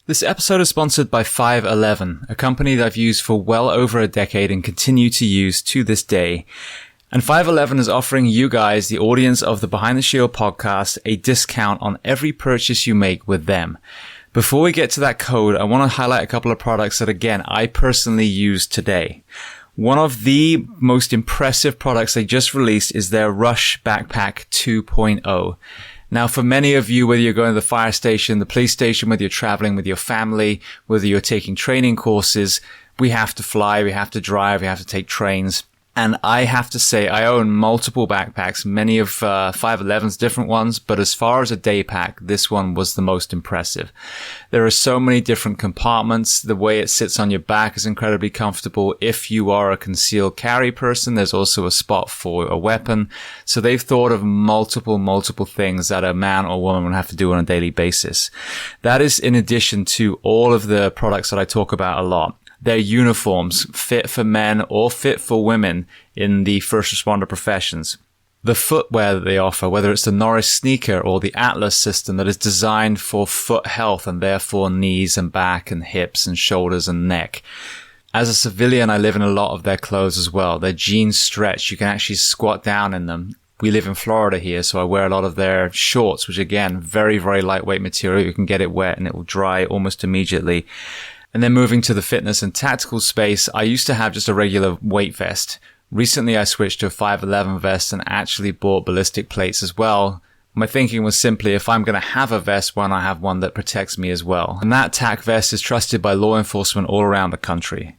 This episode is sponsored by 511, a company that I've used for well over a decade and continue to use to this day. And 511 is offering you guys, the audience of the Behind the Shield podcast, a discount on every purchase you make with them. Before we get to that code, I want to highlight a couple of products that, again, I personally use today. One of the most impressive products they just released is their Rush Backpack 2.0. Now, for many of you, whether you're going to the fire station, the police station, whether you're traveling with your family, whether you're taking training courses, we have to fly, we have to drive, we have to take trains. And I have to say, I own multiple backpacks, many of 511's different ones, but as far as a day pack, this one was the most impressive. There are so many different compartments. The way it sits on your back is incredibly comfortable. If you are a concealed carry person, there's also a spot for a weapon. So they've thought of multiple things that a man or woman would have to do on a daily basis. That is in addition to all of the products that I talk about a lot. Their uniforms, fit for men or fit for women in the first responder professions. The footwear that they offer, whether it's the Norris sneaker or the Atlas system that is designed for foot health and therefore knees and back and hips and shoulders and neck. As a civilian, I live in a lot of their clothes as well. Their jeans stretch. You can actually squat down in them. We live in Florida here, so I wear a lot of their shorts, which again, very lightweight material. You can get it wet and it will dry almost immediately. And then moving to the fitness and tactical space, I used to have just a regular weight vest. Recently, I switched to a 511 vest and actually bought ballistic plates as well. My thinking was simply, if I'm going to have a vest, why not have one that protects me as well? And that TAC vest is trusted by law enforcement all around the country.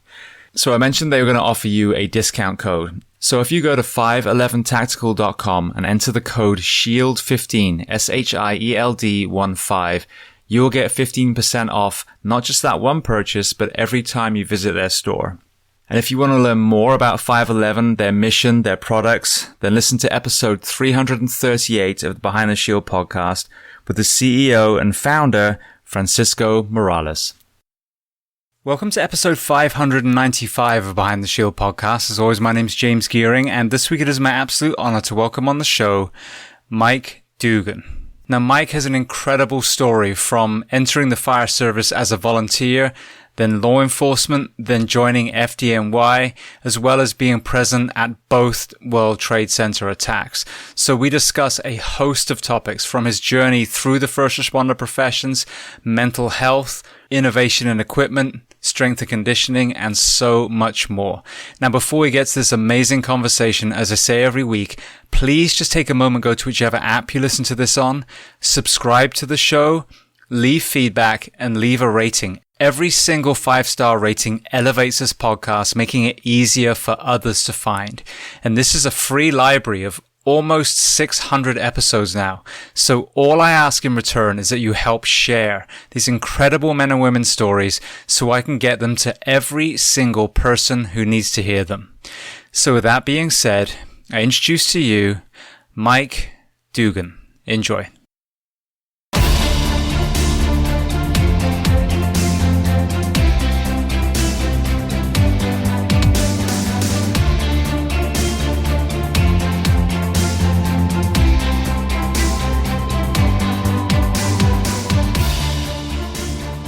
So I mentioned they were going to offer you a discount code. So if you go to 511tactical.com and enter the code SHIELD15, SHIELD15, you will get 15% off, not just that one purchase, but every time you visit their store. And if you want to learn more about 511, their mission, their products, then listen to episode 338 of the Behind the Shield podcast with the CEO and founder, Francisco Morales. Welcome to episode 595 of Behind the Shield podcast. As always, my name's James Gearing, and this week it is my absolute honor to welcome on the show, Mike Dugan. Now, Mike has an incredible story from entering the fire service as a volunteer, then law enforcement, then joining FDNY, as well as being present at both World Trade Center attacks. So we discuss a host of topics from his journey through the first responder professions, mental health, innovation and equipment, strength and conditioning, and so much more. Now, before we get to this amazing conversation, as I say every week, please just take a moment, go to whichever app you listen to this on, subscribe to the show, leave feedback, and leave a rating. Every single 5-star rating elevates this podcast, making it easier for others to find. And this is a free library of almost 600 episodes now. So all I ask in return is that you help share these incredible men and women's stories so I can get them to every single person who needs to hear them. So with that being said, I introduce to you Mike Dugan. Enjoy.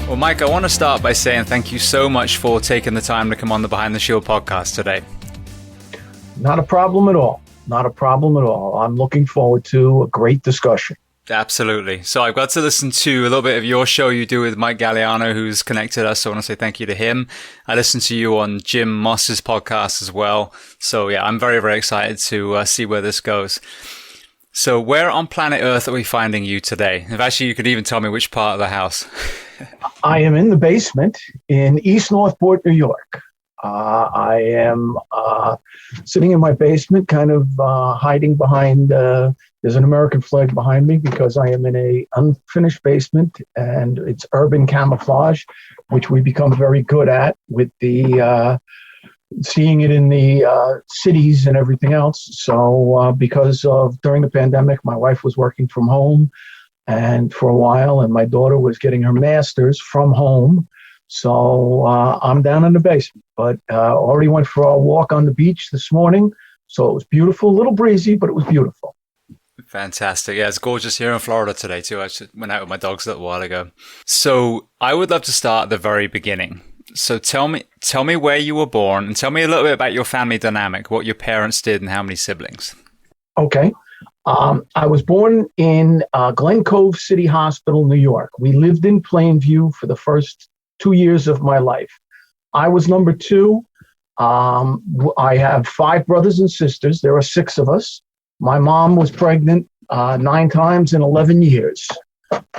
Well, Mike, I want to start by saying thank you so much for taking the time to come on the Behind the Shield podcast today. Not a problem at all. Not a problem at all. I'm looking forward to a great discussion. Absolutely. So I've got to listen to a little bit of your show you do with Mike Galliano, who's connected us. So I want to say thank you to him. I listened to you on Jim Moss's podcast as well. So yeah, I'm very excited to see where this goes. So where on planet Earth are we finding you today? If actually you could even tell me which part of the house. I am in the basement in East Northport, New York. I am sitting in my basement, kind of hiding behind, there's an American flag behind me because I am in a unfinished basement, and it's urban camouflage, which we become very good at with the seeing it in the cities and everything else. So because of during the pandemic, my wife was working from home and for a while, and my daughter was getting her master's from home. So I'm down in the basement, but already went for a walk on the beach this morning. So it was beautiful, a little breezy, but it was beautiful. Fantastic. Yeah, it's gorgeous here in Florida today too. I went out with my dogs a little while ago. So I would love to start at the very beginning. So tell me where you were born and tell me a little bit about your family dynamic, what your parents did and how many siblings. Okay. I was born in Glen Cove City Hospital, New York. We lived in Plainview for the first 2 years of my life. I was number two. I have 5 brothers and sisters. There are 6 of us. My mom was pregnant 9 times in 11 years.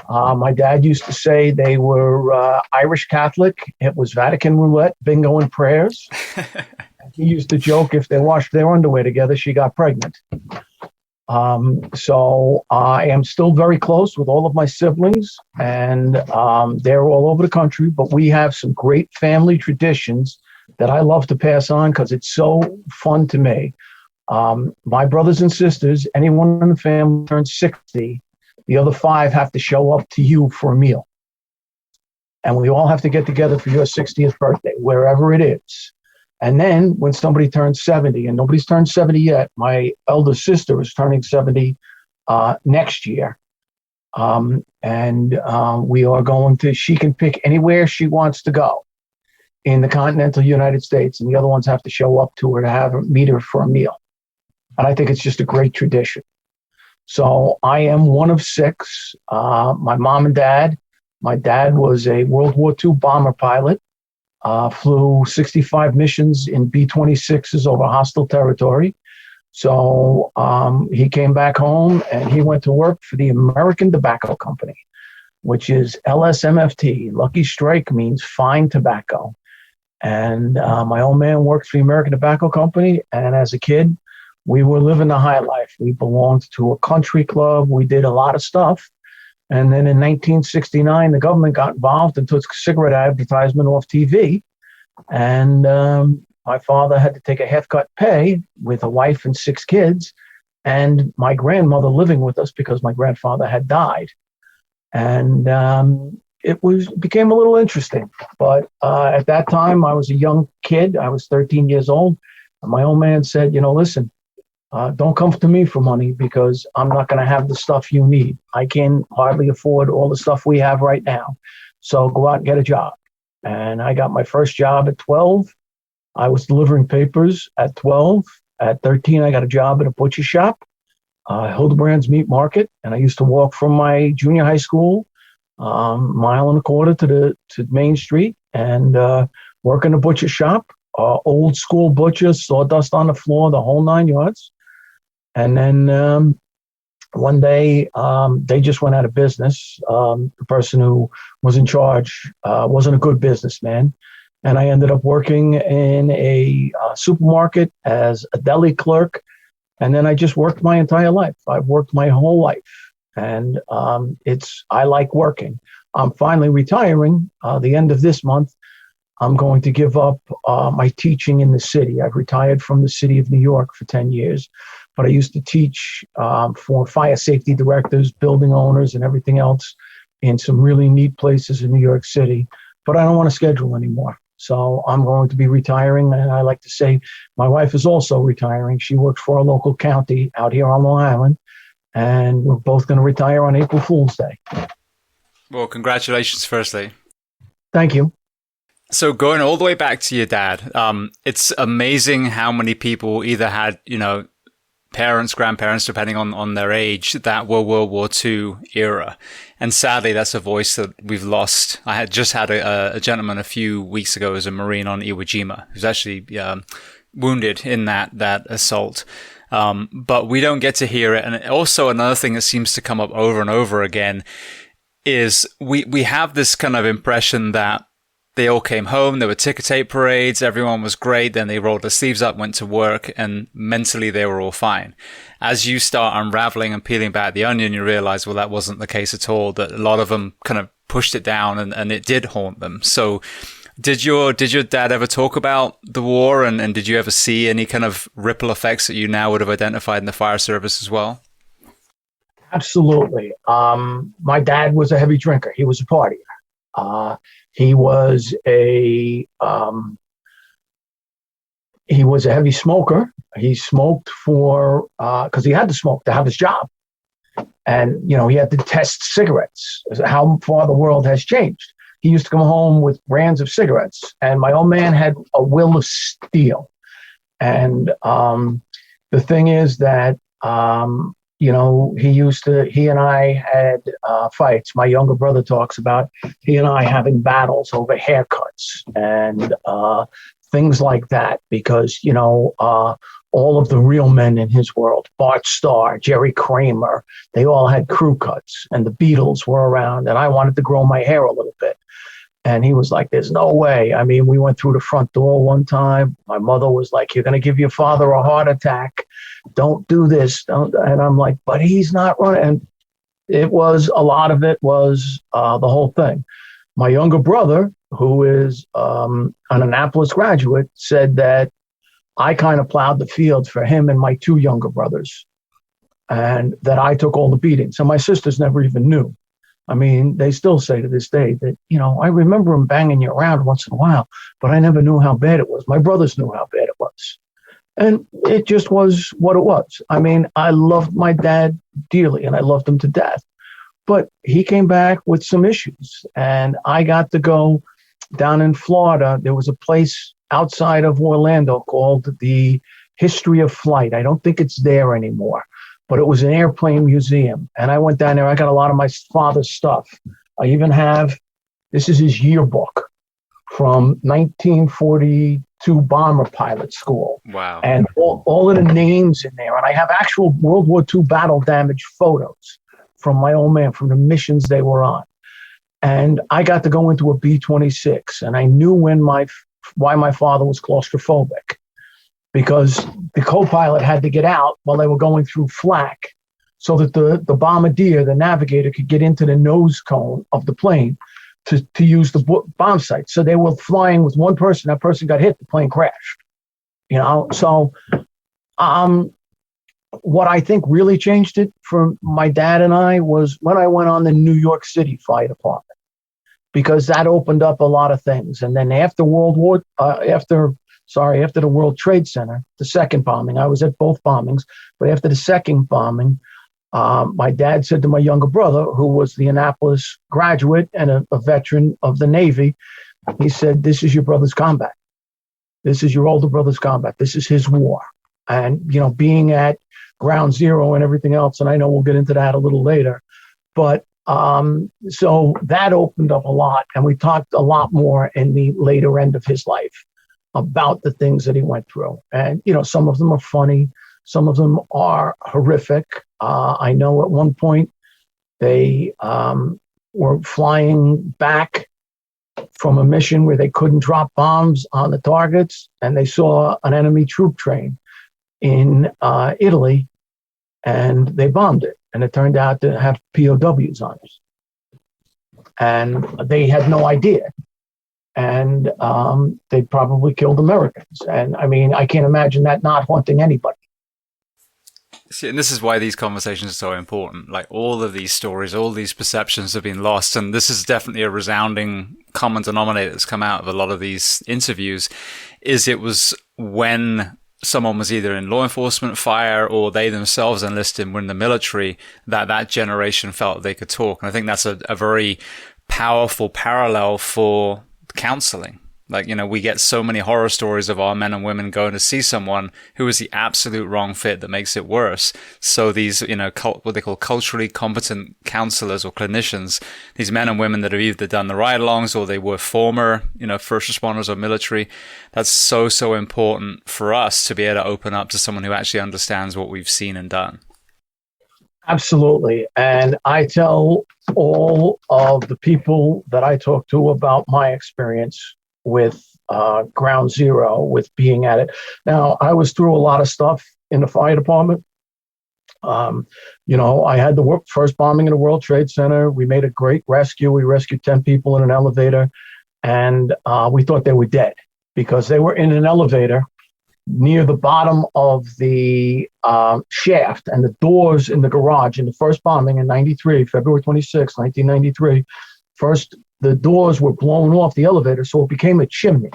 My dad used to say they were Irish Catholic. It was Vatican roulette, bingo, and prayers. He used to joke if they washed their underwear together, she got pregnant. So I am still very close with all of my siblings, and they're all over the country, but we have some great family traditions that I love to pass on because it's so fun to me. My brothers and sisters, anyone in the family turns 60, the other 5 have to show up to you for a meal. And we all have to get together for your 60th birthday, wherever it is. And then when somebody turns 70, and nobody's turned 70 yet, my elder sister is turning 70 next year. We are going to, she can pick anywhere she wants to go in the continental United States, and the other ones have to show up to her to have her meet her for a meal. And I think it's just a great tradition. So I am one of 6. My mom and dad, my dad was a World War II bomber pilot, flew 65 missions in B-26s over hostile territory. So he came back home and he went to work for the American Tobacco Company, which is LSMFT. Lucky Strike means fine tobacco. And my old man worked for the American Tobacco Company. And as a kid, we were living the high life. We belonged to a country club. We did a lot of stuff. And then in 1969, the government got involved and took cigarette advertisement off TV. And my father had to take a half-cut pay with a wife and 6 kids, and my grandmother living with us because my grandfather had died. And it became a little interesting. But at that time, I was a young kid. I was 13 years old. And my old man said, listen, don't come to me for money because I'm not going to have the stuff you need. I can hardly afford all the stuff we have right now. So go out and get a job. And I got my first job at 12. I was delivering papers at 12. At 13, I got a job at a butcher shop, Hildebrand's Meat Market. And I used to walk from my junior high school, mile and a quarter to Main Street and work in a butcher shop, old school butcher, sawdust on the floor, the whole 9 yards. And then one day, they just went out of business. The person who was in charge wasn't a good businessman. And I ended up working in a supermarket as a deli clerk. And then I just worked my entire life. I've worked my whole life. And I like working. I'm finally retiring the end of this month. I'm going to give up my teaching in the city. I've retired from the city of New York for 10 years. But I used to teach for fire safety directors, building owners, and everything else in some really neat places in New York City. But I don't want to schedule anymore. So I'm going to be retiring. And I like to say my wife is also retiring. She works for a local county out here on Long Island. And we're both going to retire on April Fool's Day. Well, congratulations, firstly. Thank you. So going all the way back to your dad, it's amazing how many people either had, parents, grandparents, depending on their age, that were World War II era. And sadly, that's a voice that we've lost. I had just had a gentleman a few weeks ago as a Marine on Iwo Jima who's actually wounded in that assault. But we don't get to hear it. And also another thing that seems to come up over and over again is we have this kind of impression that they all came home, there were ticker tape parades, everyone was great, then they rolled their sleeves up, went to work, and mentally they were all fine. As you start unraveling and peeling back the onion, you realize, well, that wasn't the case at all, that a lot of them kind of pushed it down and it did haunt them. So did your dad ever talk about the war and did you ever see any kind of ripple effects that you now would have identified in the fire service as well? Absolutely. My dad was a heavy drinker. He was a partier. He was a heavy smoker. He smoked because he had to smoke to have his job. And, he had to test cigarettes, how far the world has changed. He used to come home with brands of cigarettes. And my old man had a will of steel. And the thing is that, he and I had fights. My younger brother talks about he and I having battles over haircuts and things like that, because, all of the real men in his world, Bart Starr, Jerry Kramer, they all had crew cuts, and the Beatles were around, and I wanted to grow my hair a little bit. And he was like, there's no way. I mean, we went through the front door one time. My mother was like, you're going to give your father a heart attack. Don't do this. Don't. And I'm like, but he's not running. And a lot of it was the whole thing. My younger brother, who is an Annapolis graduate, said that I kind of plowed the field for him and my two younger brothers, and that I took all the beatings. And my sisters never even knew. I mean, they still say to this day that, I remember him banging you around once in a while, but I never knew how bad it was. My brothers knew how bad it was. And it just was what it was. I mean, I loved my dad dearly, and I loved him to death. But he came back with some issues, and I got to go down in Florida. There was a place outside of Orlando called the History of Flight. I don't think it's there anymore, but it was an airplane museum. And I went down there. I got a lot of my father's stuff. I even have, this is his yearbook from 1942 bomber pilot school. Wow. And all of the names in there. And I have actual World War II battle damage photos from my old man, from the missions they were on. And I got to go into a B-26, and I knew why my father was claustrophobic, because the co-pilot had to get out while they were going through flak so that the bombardier, the navigator, could get into the nose cone of the plane to use the bomb sight. So they were flying with one person. That person got hit. The plane crashed. So what I think really changed it for my dad and I was when I went on the New York City Fire Department, because that opened up a lot of things. And then after the World Trade Center, the second bombing, I was at both bombings, but after the second bombing, my dad said to my younger brother, who was the Annapolis graduate and a veteran of the Navy, he said, this is your brother's combat. This is your older brother's combat. This is his war. And, being at ground zero and everything else, and I know we'll get into that a little later, but so that opened up a lot, and we talked a lot more in the later end of his life about the things that he went through. And, some of them are funny. Some of them are horrific. I know at one point they were flying back from a mission where they couldn't drop bombs on the targets, and they saw an enemy troop train in Italy, and they bombed it. And it turned out to have POWs on it. And they had no idea. And they probably killed Americans. And I mean, I can't imagine that not haunting anybody. See, and this is why these conversations are so important. Like, all of these stories, all these perceptions have been lost. And this is definitely a resounding common denominator that's come out of a lot of these interviews, is it was when someone was either in law enforcement, fire, or they themselves enlisted and were in the military, that generation felt they could talk. And I think that's a very powerful parallel for counseling. Like, we get so many horror stories of our men and women going to see someone who is the absolute wrong fit that makes it worse. So these, what they call culturally competent counselors or clinicians, these men and women that have either done the ride-alongs or they were former, first responders or military, that's so, so important for us to be able to open up to someone who actually understands what we've seen and done. Absolutely. And I tell all of the people that I talk to about my experience with ground zero, with being at it. Now, I was through a lot of stuff in the fire department. I had the first bombing in the World Trade Center. We made a great rescue. We rescued 10 people in an elevator, and we thought they were dead because they were in an elevator near the bottom of the shaft, and the doors in the garage in the first bombing in 93, February 26, 1993, the doors were blown off the elevator, so it became a chimney.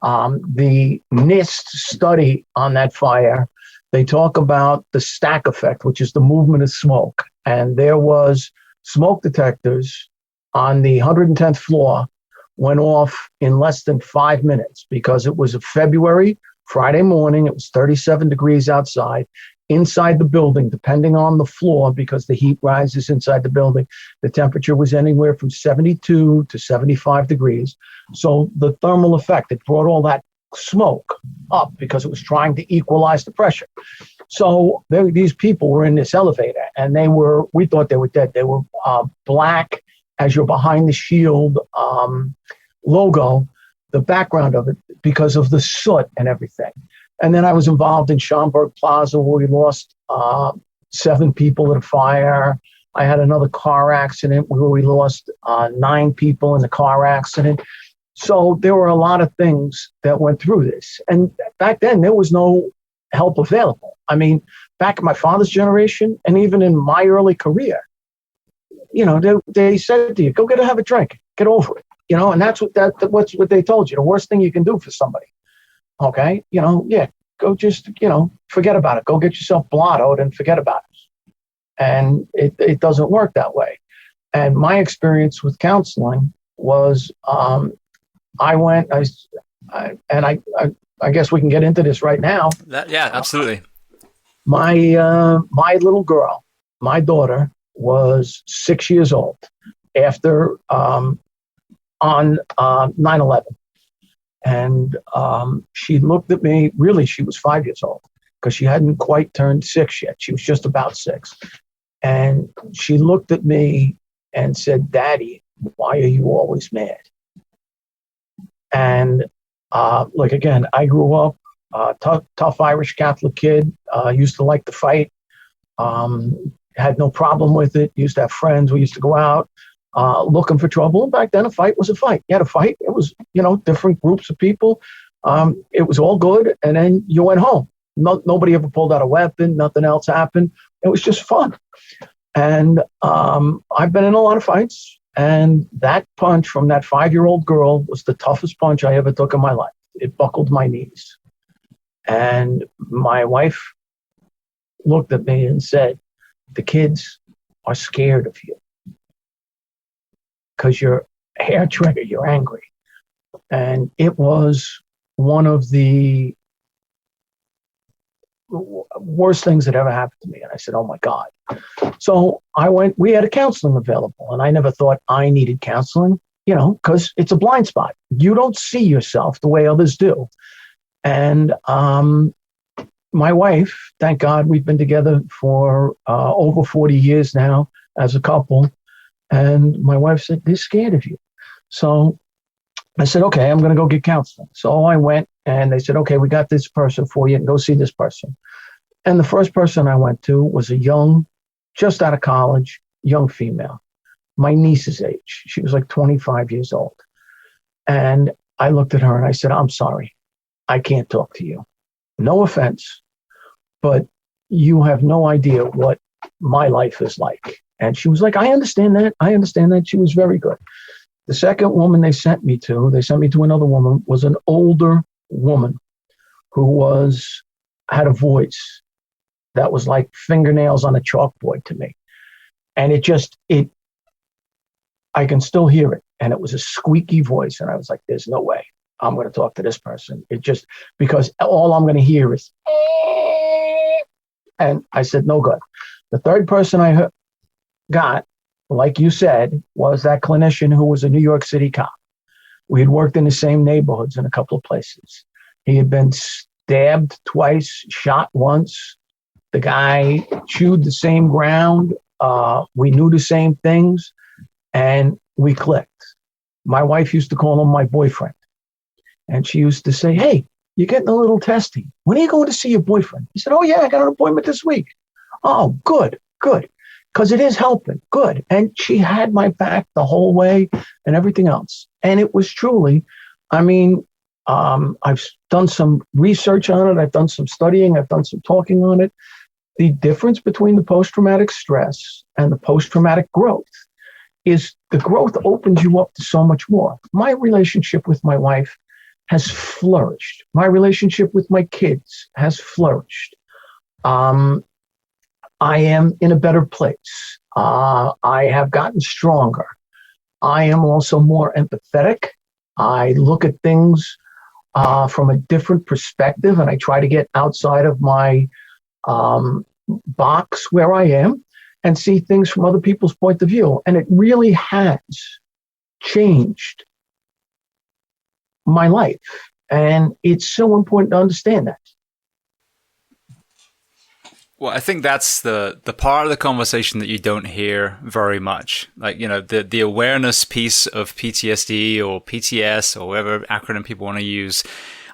The NIST study on that fire, they talk about the stack effect, which is the movement of smoke. and there was smoke detectors on the 110th floor went off in less than 5 minutes because it was a February, Friday morning. It was 37 degrees outside. Inside the building, depending on the floor, because the heat rises inside the building, the temperature was anywhere from 72 to 75 degrees. So the thermal effect, it brought all that smoke up because it was trying to equalize the pressure. So these people were in this elevator, and we thought they were dead. They were black as your behind the shield logo, the background of it, because of the soot and everything. And then I was involved in Schaumburg Plaza, where we lost 7 people in a fire. I had another car accident where we lost 9 people in the car accident. So there were a lot of things that went through this. And back then, there was no help available. I mean, back in my father's generation, and even in my early career, they said to you, go have a drink, get over it. And that's what they told you. The worst thing you can do for somebody. Okay, go just, forget about it. Go get yourself blottoed and forget about it. And it doesn't work that way. And my experience with counseling was, I guess we can get into this right now. Yeah, absolutely. My little girl, my daughter, was 6 years old after on 9/11. And she looked at me, really, she was 5 years old because she hadn't quite turned 6 yet. She was just about 6. And she looked at me and said, "Daddy, why are you always mad?" And again, I grew up tough Irish Catholic kid, used to like to fight, had no problem with it, used to have friends. We used to go out looking for trouble. And back then, a fight was a fight. You had a fight. It was, different groups of people. It was all good. And then you went home. Nobody ever pulled out a weapon. Nothing else happened. It was just fun. And I've been in a lot of fights. And that punch from that 5-year-old girl was the toughest punch I ever took in my life. It buckled my knees. And my wife looked at me and said, "The kids are scared of you because you're a hair trigger, you're angry." And it was one of the worst things that ever happened to me. And I said, "Oh my God." So we had a counseling available, and I never thought I needed counseling, because it's a blind spot. You don't see yourself the way others do. And my wife, thank God, we've been together for over 40 years now as a couple. And my wife said, "They're scared of you." So I said, "Okay, I'm going to go get counseling." So I went, and they said, "Okay, we got this person for you, and go see this person." And the first person I went to was a young, just out of college, young female, my niece's age. She was like 25 years old. And I looked at her and I said, "I'm sorry, I can't talk to you. No offense, but you have no idea what my life is like." And she was like, "I understand that. I understand that." She was very good. The second woman they sent me to another woman, was an older woman who had a voice that was like fingernails on a chalkboard to me. And I can still hear it. And it was a squeaky voice. And I was like, "There's no way I'm going to talk to this person." Because all I'm going to hear is, and I said, "No good." The third person I got, like you said, was that clinician who was a New York City cop. We had worked in the same neighborhoods in a couple of places. He had been stabbed twice, shot once. The guy chewed the same ground. We knew the same things, and we clicked. My wife used to call him my boyfriend. And she used to say, "Hey, you're getting a little testy. When are you going to see your boyfriend?" He said, "Oh, yeah, I got an appointment this week." "Oh, good. Because it is helping. Good." And she had my back the whole way and everything else. And it was truly, I've done some research on it. I've done some studying. I've done some talking on it. The difference between the post-traumatic stress and the post-traumatic growth is the growth opens you up to so much more. My relationship with my wife has flourished. My relationship with my kids has flourished. I am in a better place. I have gotten stronger. I am also more empathetic. I look at things from a different perspective, and I try to get outside of my box where I am and see things from other people's point of view. And it really has changed my life. And it's so important to understand that. Well, I think that's the part of the conversation that you don't hear very much. Like, the awareness piece of PTSD or PTS or whatever acronym people want to use,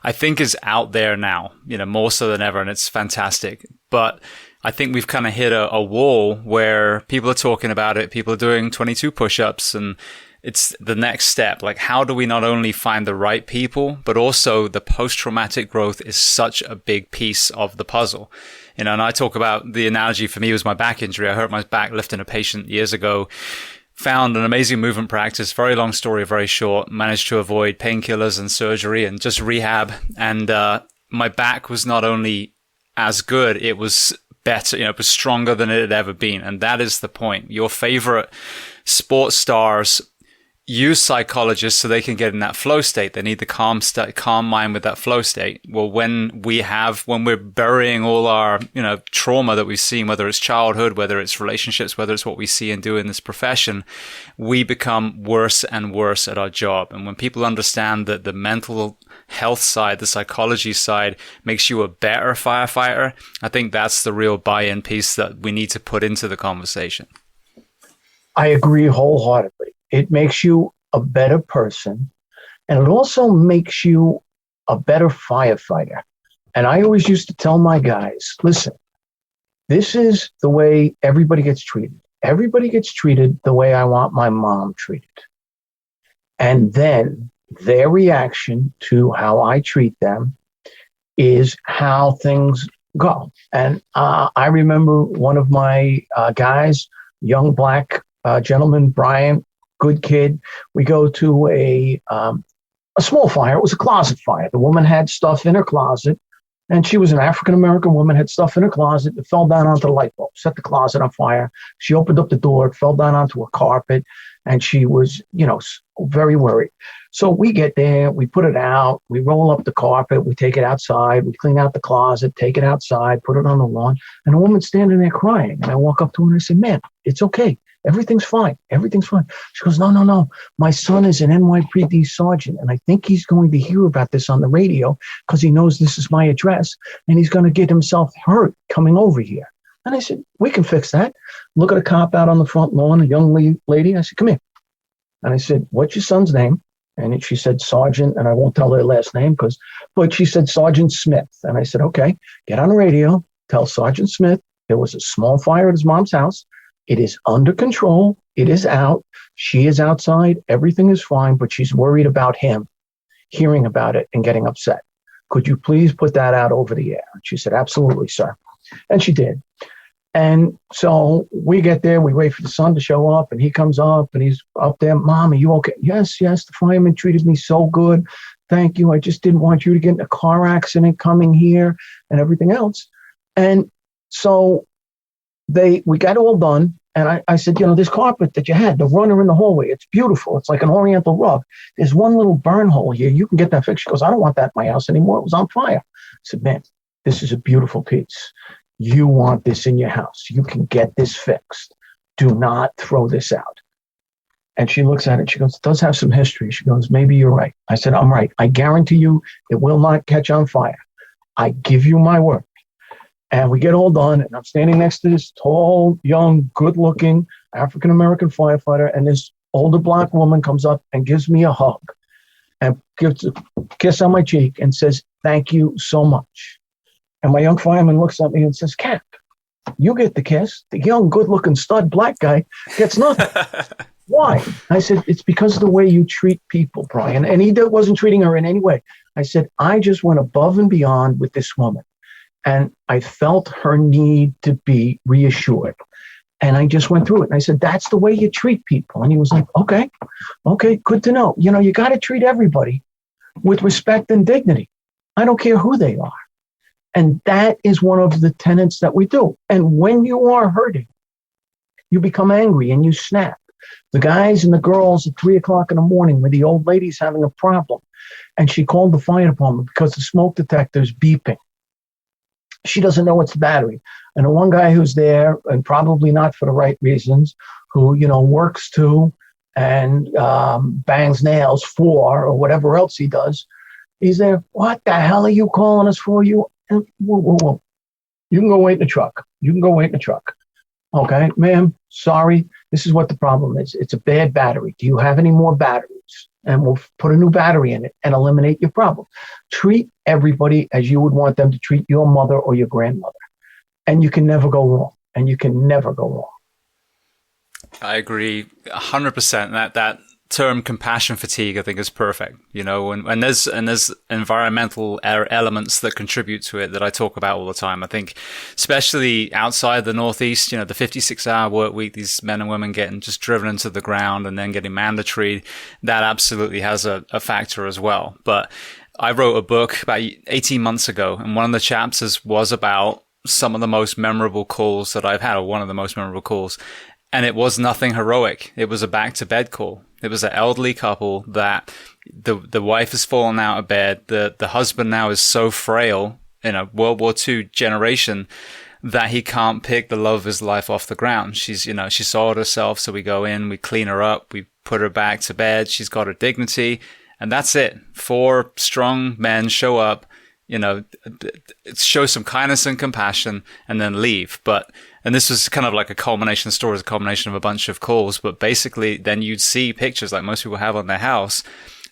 I think is out there now, more so than ever. And it's fantastic. But I think we've kind of hit a wall where people are talking about it. People are doing 22 push-ups, and it's the next step. Like, how do we not only find the right people, but also the post-traumatic growth is such a big piece of the puzzle. And I talk about the analogy for me was my back injury. I hurt my back lifting a patient years ago, found an amazing movement practice, very long story, very short, managed to avoid painkillers and surgery and just rehab. And my back was not only as good, it was better, it was stronger than it had ever been. And that is the point. Your favorite sports stars use psychologists so they can get in that flow state. They need the calm mind with that flow state. Well, when we're burying all our, trauma that we've seen, whether it's childhood, whether it's relationships, whether it's what we see and do in this profession, we become worse and worse at our job. And when people understand that the mental health side, the psychology side makes you a better firefighter, I think that's the real buy-in piece that we need to put into the conversation. I agree wholeheartedly. It makes you a better person, and it also makes you a better firefighter. And I always used to tell my guys, listen, this is the way everybody gets treated. Everybody gets treated the way I want my mom treated. And then their reaction to how I treat them is how things go. And I remember one of my guys, young black gentleman, Brian, good kid. We go to a small fire. It was a closet fire. The woman had stuff in her closet, and she was an African-American woman, had stuff in her closet. It fell down onto the light bulb, set the closet on fire. She opened up the door, it fell down onto a carpet, and she was, very worried. So we get there, we put it out, we roll up the carpet, we take it outside, we clean out the closet, take it outside, put it on the lawn, and a woman's standing there crying. And I walk up to her and I say, "Man, it's okay. Everything's fine. Everything's fine." She goes, No. My son is an NYPD sergeant, and I think he's going to hear about this on the radio because he knows this is my address, and he's going to get himself hurt coming over here. And I said, "We can fix that." Look at a cop out on the front lawn, a young lady. I said, "Come here." And I said, "What's your son's name?" And she said, "Sergeant," and I won't tell her last name but she said, "Sergeant Smith." And I said, "Okay, get on the radio, tell Sergeant Smith there was a small fire at his mom's house. It is under control. It is out. She is outside. Everything is fine, but she's worried about him hearing about it and getting upset. Could you please put that out over the air?" And she said, "Absolutely, sir." And she did. And so we get there, we wait for the son to show up, and he comes up and he's up there. "Mom, are you okay?" Yes, the fireman treated me so good. Thank you. I just didn't want you to get in a car accident coming here and everything else. And so we got all done. And I said, "This carpet that you had, the runner in the hallway, it's beautiful. It's like an oriental rug. There's one little burn hole here. You can get that fixed." She goes, "I don't want that in my house anymore. It was on fire." I said, "Man, this is a beautiful piece. You want this in your house. You can get this fixed. Do not throw this out." And she looks at it. She goes, "It does have some history." She goes, "Maybe you're right." I said, "I'm right. I guarantee you it will not catch on fire. I give you my word." And we get all done, and I'm standing next to this tall, young, good-looking African-American firefighter, and this older black woman comes up and gives me a hug and gives a kiss on my cheek and says, "Thank you so much." And my young fireman looks at me and says, "Cap, you get the kiss. The young, good-looking stud black guy gets nothing." "Why?" I said, "It's because of the way you treat people, Brian." And he wasn't treating her in any way. I said, "I just went above and beyond with this woman. And I felt her need to be reassured. And I just went through it. And I said, that's the way you treat people." And he was like, okay, good to know. You got to treat everybody with respect and dignity. I don't care who they are. And that is one of the tenets that we do. And when you are hurting, you become angry and you snap. The guys and the girls at 3:00 in the morning where the old lady's having a problem and she called the fire department because the smoke detector is beeping. She doesn't know it's the battery. And the one guy who's there, and probably not for the right reasons, who, works too and bangs nails for, or whatever else he does, he's there. What the hell are you calling us for? You, and, whoa. You can go wait in the truck. Okay, ma'am, sorry. This is what the problem is. It's a bad battery. Do you have any more batteries? And we'll put a new battery in it and eliminate your problem. Treat everybody as you would want them to treat your mother or your grandmother. And you can never go wrong. I agree 100%. That term compassion fatigue, I think, is perfect. And there's environmental elements that contribute to it that I talk about all the time. I think, especially outside the Northeast, the 56-hour work week, these men and women getting just driven into the ground and then getting mandatory, that absolutely has a factor as well. But I wrote a book about 18 months ago, and one of the chapters was about some of the most memorable calls that I've had, or one of the most memorable calls. And it was nothing heroic. It was a back-to-bed call. It was an elderly couple that the wife has fallen out of bed. The husband now is so frail in a World War II generation that he can't pick the love of his life off the ground. She's, she soiled herself. So we go in, we clean her up, we put her back to bed. She's got her dignity. And that's it. 4 strong men show up, show some kindness and compassion and then leave. And this was kind of like a culmination story, a culmination of a bunch of calls. But basically, then you'd see pictures like most people have on their house.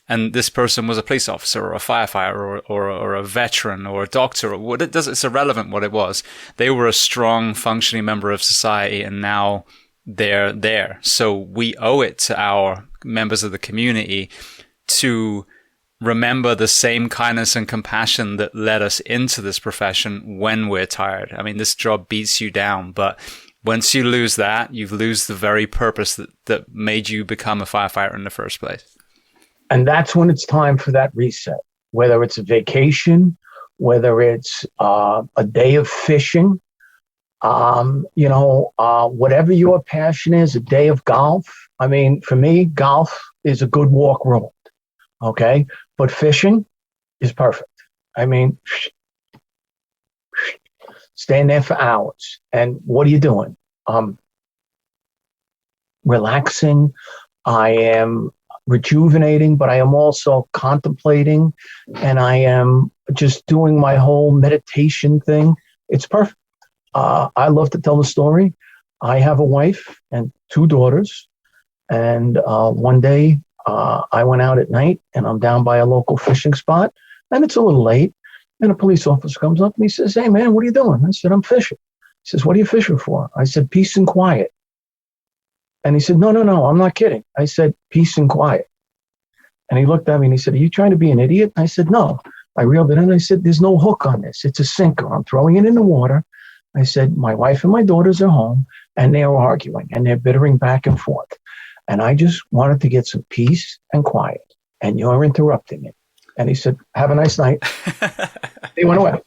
And this person was a police officer or a firefighter or a veteran or a doctor. Or it's irrelevant what it was. They were a strong, functioning member of society, and now they're there. So we owe it to our members of the community to remember the same kindness and compassion that led us into this profession when we're tired. I mean, this job beats you down, but once you lose that, you lose the very purpose that made you become a firefighter in the first place. And that's when it's time for that reset, whether it's a vacation, whether it's a day of fishing, whatever your passion is, a day of golf. I mean, for me, golf is a good walk road. Okay. But fishing is perfect. I mean, staying there for hours. And what are you doing? Relaxing. I am rejuvenating, but I am also contemplating, and I am just doing my whole meditation thing. It's perfect. I love to tell the story. I have a wife and 2 daughters. And one day, I went out at night and I'm down by a local fishing spot and it's a little late. And a police officer comes up and he says, "Hey man, what are you doing?" I said, "I'm fishing." He says, "What are you fishing for?" I said, "Peace and quiet." And he said, No, I'm not kidding. I said, "Peace and quiet." And he looked at me and he said, "Are you trying to be an idiot?" I said, "No." I reeled it in and I said, "There's no hook on this. It's a sinker. I'm throwing it in the water." I said, "My wife and my daughters are home and they're arguing and they're bittering back and forth. And I just wanted to get some peace and quiet. And you're interrupting it." And he said, "Have a nice night." He went away.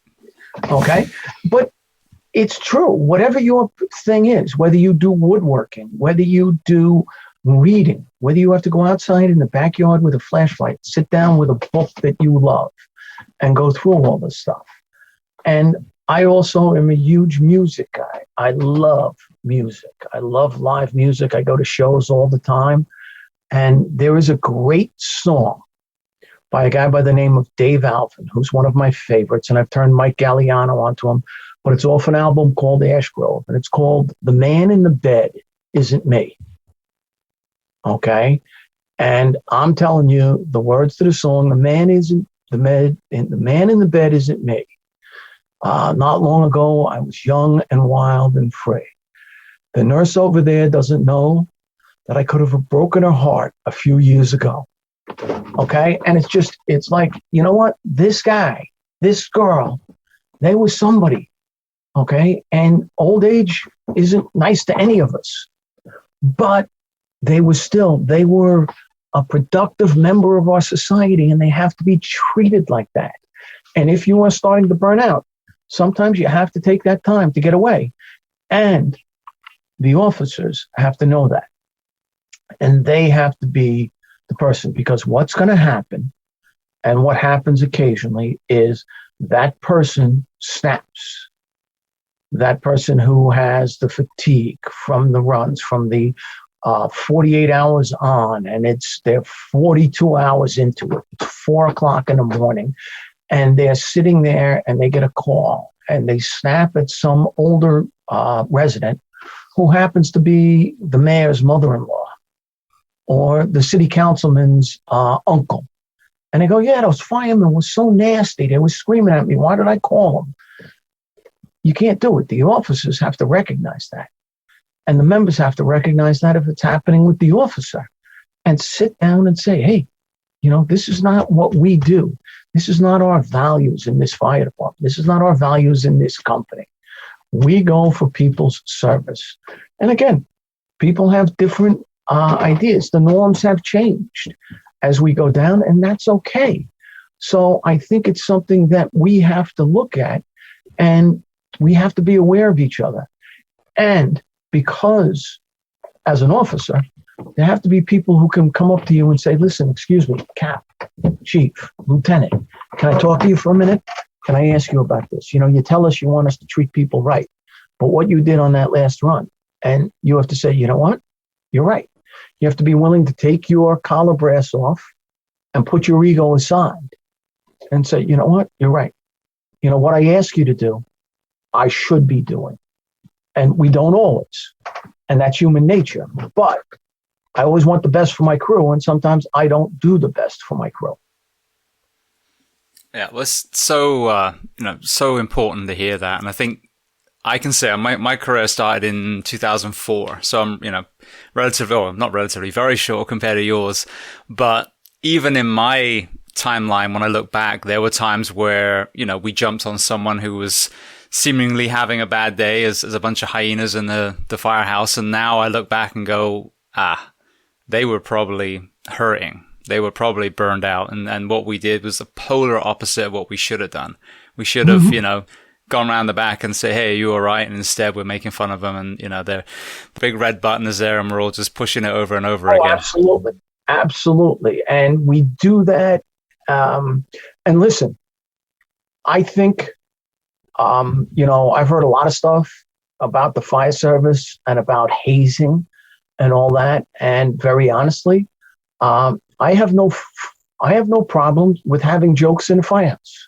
Okay. But it's true. Whatever your thing is, whether you do woodworking, whether you do reading, whether you have to go outside in the backyard with a flashlight, sit down with a book that you love and go through all this stuff. And I also am a huge music guy. I love music. I love live music. I go to shows all the time. And there is a great song by a guy by the name of Dave Alvin, who's one of my favorites. And I've turned Mike Galliano onto him. But it's off an album called Ash Grove. And it's called "The Man in the Bed Isn't Me." Okay? And I'm telling you, the words to the song, the man in the bed isn't me. Not long ago, I was young and wild and free. The nurse over there doesn't know that I could have broken her heart a few years ago. Okay? And it's like, you know what? This guy, this girl, they were somebody. Okay? And old age isn't nice to any of us. But they were a productive member of our society, and they have to be treated like that. And if you are starting to burn out, Sometimes you have to take that time to get away. And the officers have to know that. And they have to be the person, because what's going to happen, and what happens occasionally, is that person snaps. That person who has the fatigue from the runs, from the 48 hours on, and they're 42 hours into it. It's 4 o'clock in the morning, and they're sitting there and they get a call and they snap at some older resident who happens to be the mayor's mother-in-law or the city councilman's uncle. And they go, yeah, those firemen were so nasty. They were screaming at me. Why did I call them? You can't do it. The officers have to recognize that. And the members have to recognize that if it's happening with the officer, and sit down and say, hey, this is not what we do. This is not our values in this fire department. This is not our values in this company. We go for people's service. And again, people have different ideas. The norms have changed as we go down, and that's okay. So I think it's something that we have to look at, and we have to be aware of each other. And because as an officer, there have to be people who can come up to you and say, listen, excuse me, Cap, Chief, Lieutenant, can I talk to you for a minute? Can I ask you about this? You tell us you want us to treat people right, but what you did on that last run, and you have to say, you know what? You're right. You have to be willing to take your collar brass off and put your ego aside and say, you know what? You're right. What I ask you to do, I should be doing. And we don't always. And that's human nature. But I always want the best for my crew, and sometimes I don't do the best for my crew. Yeah, well, it's so so important to hear that. And I think I can say my career started in 2004, so I'm very short compared to yours. But even in my timeline, when I look back, there were times where we jumped on someone who was seemingly having a bad day as a bunch of hyenas in the firehouse, and now I look back and go, they were probably hurting. They were probably burned out. And what we did was the polar opposite of what we should have done. We should have, gone around the back and say, hey, are you all right? And instead we're making fun of them. And, the big red button is there and we're all just pushing it over and over again. Absolutely. Absolutely. And we do that. And listen, I think, I've heard a lot of stuff about the fire service and about hazing and all that. And very honestly, I have no problem with having jokes in the firehouse,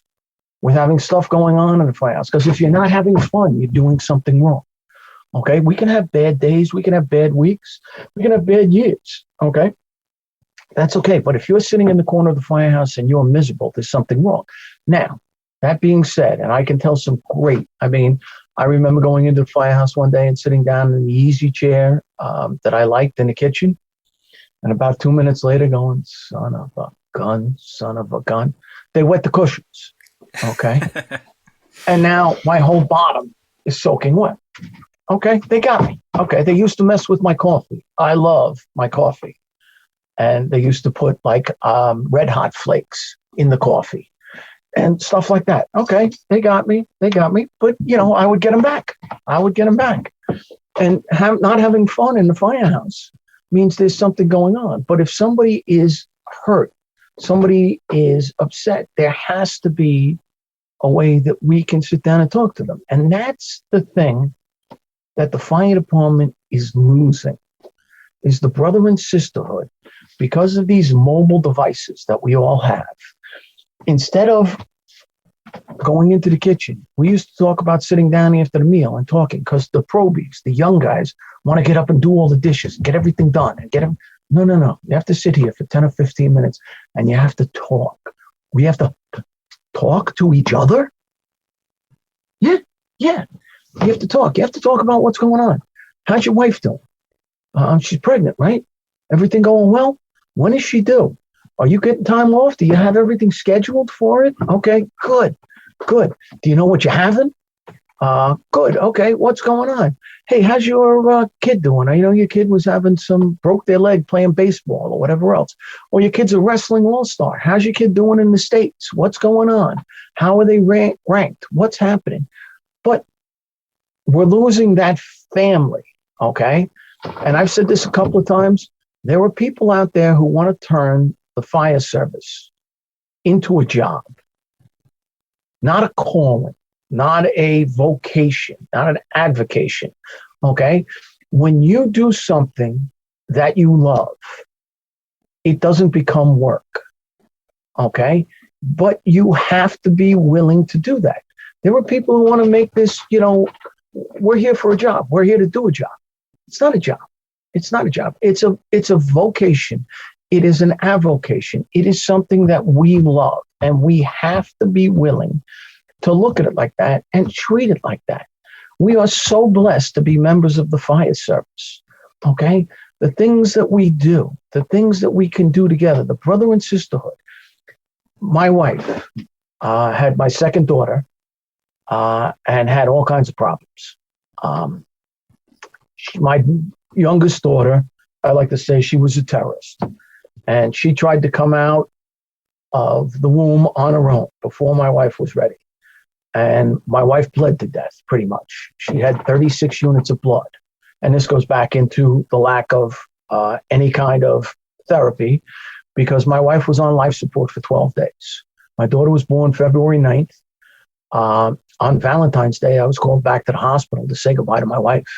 with having stuff going on in the firehouse. Because if you're not having fun, you're doing something wrong. Okay, we can have bad days, we can have bad weeks, we can have bad years. Okay, that's okay. But if you're sitting in the corner of the firehouse and you're miserable, there's something wrong. Now, that being said, and I can tell some I remember going into the firehouse one day and sitting down in the easy chair that I liked in the kitchen. And about 2 minutes later going, son of a gun. They wet the cushions. Okay. And now my whole bottom is soaking wet. Okay. They got me. Okay. They used to mess with my coffee. I love my coffee. And they used to put red hot flakes in the coffee and stuff like that. Okay. They got me. But, I would get them back. And not having fun in the firehouse means there's something going on. But if somebody is hurt, somebody is upset, there has to be a way that we can sit down and talk to them. And that's the thing that the fire department is losing, is the brother and sisterhood, because of these mobile devices that we all have. Instead of going into the kitchen, we used to talk about sitting down after the meal and talking, because the probies, the young guys, want to get up and do all the dishes and get everything done and get them. No. You have to sit here for 10 or 15 minutes and you have to talk. We have to talk to each other. Yeah. You have to talk. You have to talk about what's going on. How's your wife doing? She's pregnant, right? Everything going well? When is she due? Are you getting time off? Do you have everything scheduled for it? Okay, good. Do you know what you're having? Good. Okay. What's going on? Hey, how's your kid doing? I know your kid was broke their leg playing baseball or whatever else. Or your kid's a wrestling all-star. How's your kid doing in the States? What's going on? How are they ranked? What's happening? But we're losing that family. Okay. And I've said this a couple of times. There are people out there who want to turn the fire service into a job, not a calling, not a vocation, not an advocation. Okay. When you do something that you love, it doesn't become work. Okay. But you have to be willing to do that. There are people who want to make this, we're here for a job. We're here to do a job. It's not a job. It's not a job. It's a vocation. It is an avocation. It is something that we love, and we have to be willing to look at it like that and treat it like that. We are so blessed to be members of the fire service. Okay. The things that we do, the things that we can do together, the brother and sisterhood. My wife had my second daughter and had all kinds of problems. My youngest daughter, I like to say she was a terrorist. And she tried to come out of the womb on her own before my wife was ready. And my wife bled to death, pretty much. She had 36 units of blood. And this goes back into the lack of any kind of therapy, because my wife was on life support for 12 days. My daughter was born February 9th. On Valentine's Day, I was called back to the hospital to say goodbye to my wife.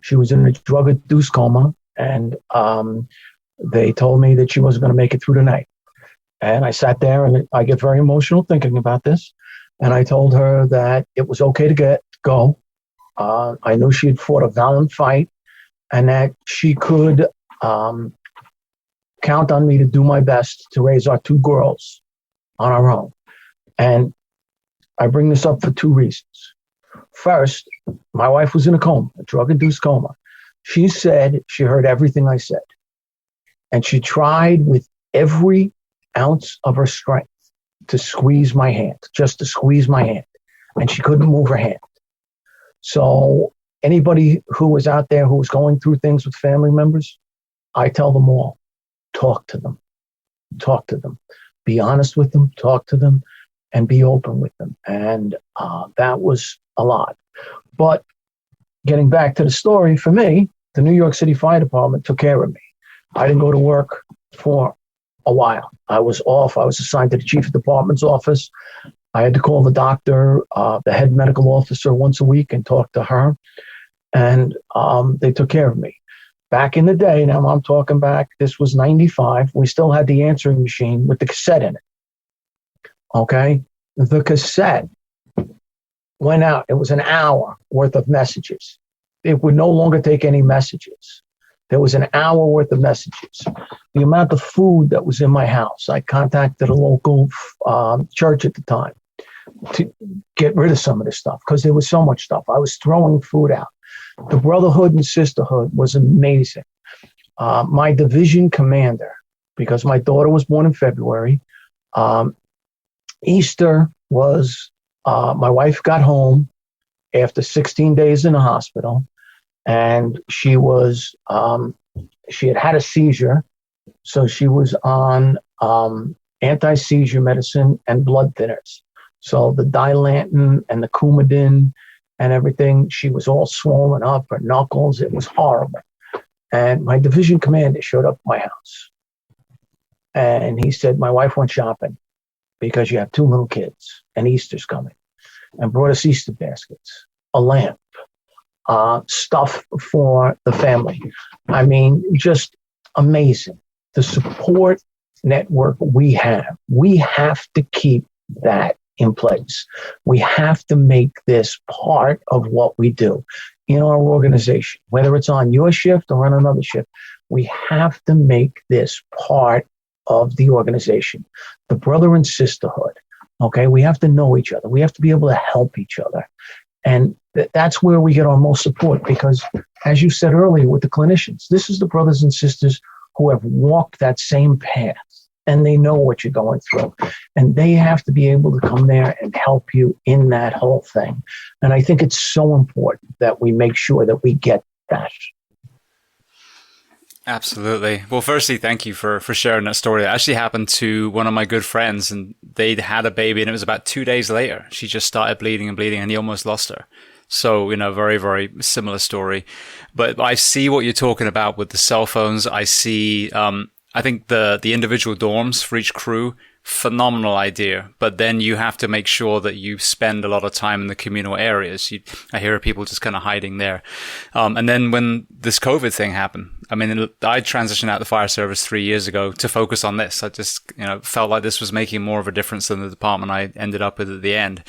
She was in a drug-induced coma, and they told me that she wasn't going to make it through the night. And I sat there, and I get very emotional thinking about this. And I told her that it was okay to go. I knew she had fought a valiant fight, and that she could count on me to do my best to raise our two girls on our own. And I bring this up for two reasons. First, my wife was in a coma, a drug-induced coma. She said she heard everything I said. And she tried with every ounce of her strength to squeeze my hand, just to squeeze my hand. And she couldn't move her hand. So anybody who was out there who was going through things with family members, I tell them all, talk to them. Talk to them. Be honest with them, talk to them, and be open with them. And that was a lot. But getting back to the story, for me, the New York City Fire Department took care of me. I didn't go to work for a while. I was off. I was assigned to the chief of department's office. I had to call the doctor, the head medical officer, once a week and talk to her. And they took care of me. Back in the day, now I'm talking back, this was 95. We still had the answering machine with the cassette in it. Okay? The cassette went out. It was an hour worth of messages. It would no longer take any messages. There was an hour worth of messages. The amount of food that was in my house, I contacted a local church at the time to get rid of some of this stuff because there was so much stuff. I was throwing food out. The brotherhood and sisterhood was amazing. My division commander, because my daughter was born in February, Easter was, my wife got home after 16 days in the hospital, and she was, she had a seizure. So she was on anti-seizure medicine and blood thinners. So the Dilantin and the Coumadin and everything, she was all swollen up, her knuckles. It was horrible. And my division commander showed up at my house. And he said, my wife went shopping because you have two little kids and Easter's coming, and brought us Easter baskets, a lamp, stuff for the family. I mean, just amazing. The support network we have to keep that in place. We have to make this part of what we do in our organization, whether it's on your shift or on another shift. We have to make this part of the organization, the brother and sisterhood. Okay, we have to know each other. We have to be able to help each other. And that's where we get our most support, because as you said earlier with the clinicians, this is the brothers and sisters who have walked that same path and they know what you're going through. And they have to be able to come there and help you in that whole thing. And I think it's so important that we make sure that we get that. Absolutely. Well, firstly, thank you for sharing that story. It actually happened to one of my good friends, and they'd had a baby, and it was about 2 days later. She just started bleeding, and he almost lost her. So, very, very similar story. But I see what you're talking about with the cell phones. I see, I think the individual dorms for each crew, phenomenal idea. But then you have to make sure that you spend a lot of time in the communal areas. I hear people just kind of hiding there. And then when this COVID thing happened, I transitioned out of the fire service 3 years ago to focus on this. I just, felt like this was making more of a difference than the department I ended up with at the end.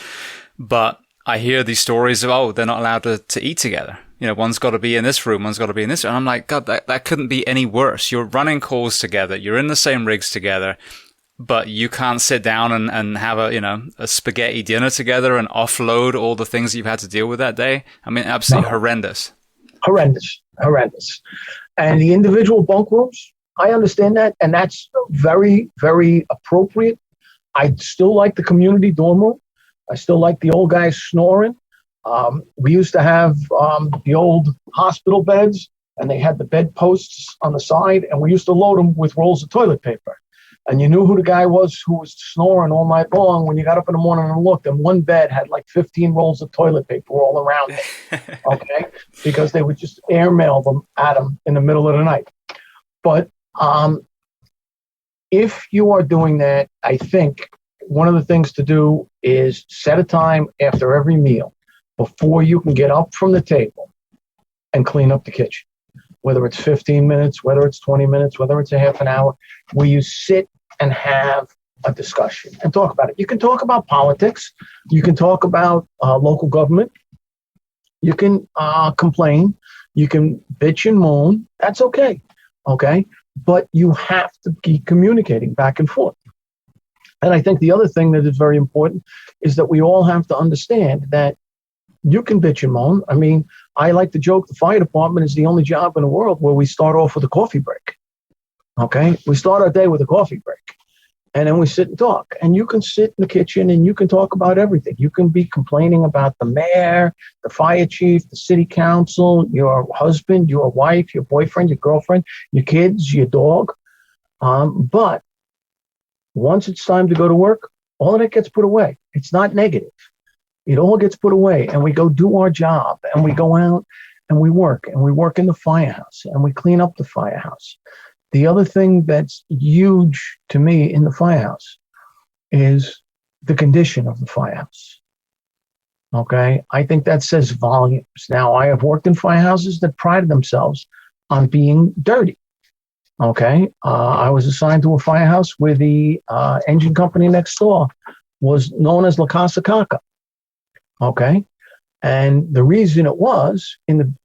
But I hear these stories of, they're not allowed to eat together. One's got to be in this room, one's got to be in this room. And I'm like, God, that couldn't be any worse. You're running calls together. You're in the same rigs together, but you can't sit down and have a spaghetti dinner together and offload all the things that you've had to deal with that day. Absolutely horrendous. Horrendous. And the individual bunk rooms, I understand that. And that's very, very appropriate. I still like the community dorm room. I still like the old guys snoring. We used to have the old hospital beds, and they had the bed posts on the side, and we used to load them with rolls of toilet paper. And you knew who the guy was who was snoring all night long when you got up in the morning and looked, and one bed had like 15 rolls of toilet paper all around it, okay? Because they would just airmail them at him in the middle of the night. But if you are doing that, I think one of the things to do is set a time after every meal before you can get up from the table and clean up the kitchen. Whether it's 15 minutes, whether it's 20 minutes, whether it's a half an hour, where you sit and have a discussion and talk about it. You can talk about politics. You can talk about local government. You can complain. You can bitch and moan. That's okay. Okay. But you have to keep communicating back and forth. And I think the other thing that is very important is that we all have to understand that you can bitch and moan. I like to joke the fire department is the only job in the world where we start off with a coffee break. Okay? We start our day with a coffee break. And then we sit and talk. And you can sit in the kitchen and you can talk about everything. You can be complaining about the mayor, the fire chief, the city council, your husband, your wife, your boyfriend, your girlfriend, your kids, your dog. But once it's time to go to work, all of that gets put away. It's not negative. It all gets put away, and we go do our job, and we go out and we work in the firehouse, and we clean up the firehouse. The other thing that's huge to me in the firehouse is the condition of the firehouse. Okay? I think that says volumes. Now, I have worked in firehouses that prided themselves on being dirty. Okay? I was assigned to a firehouse where the engine company next door was known as La Casa Caca. Okay. And the reason it was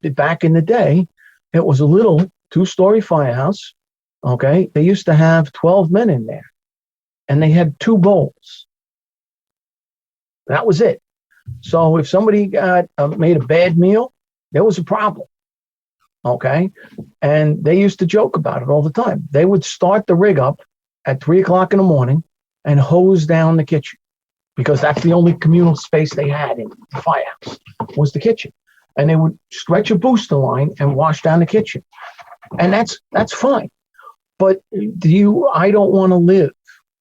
back in the day, it was a little 2-story firehouse. Okay. They used to have 12 men in there, and they had 2 bowls. That was it. So if somebody made a bad meal, there was a problem. Okay. And they used to joke about it all the time. They would start the rig up at 3:00 in the morning and hose down the kitchen, because that's the only communal space they had in the firehouse was the kitchen. And they would stretch a booster line and wash down the kitchen. And that's fine. But I don't want to live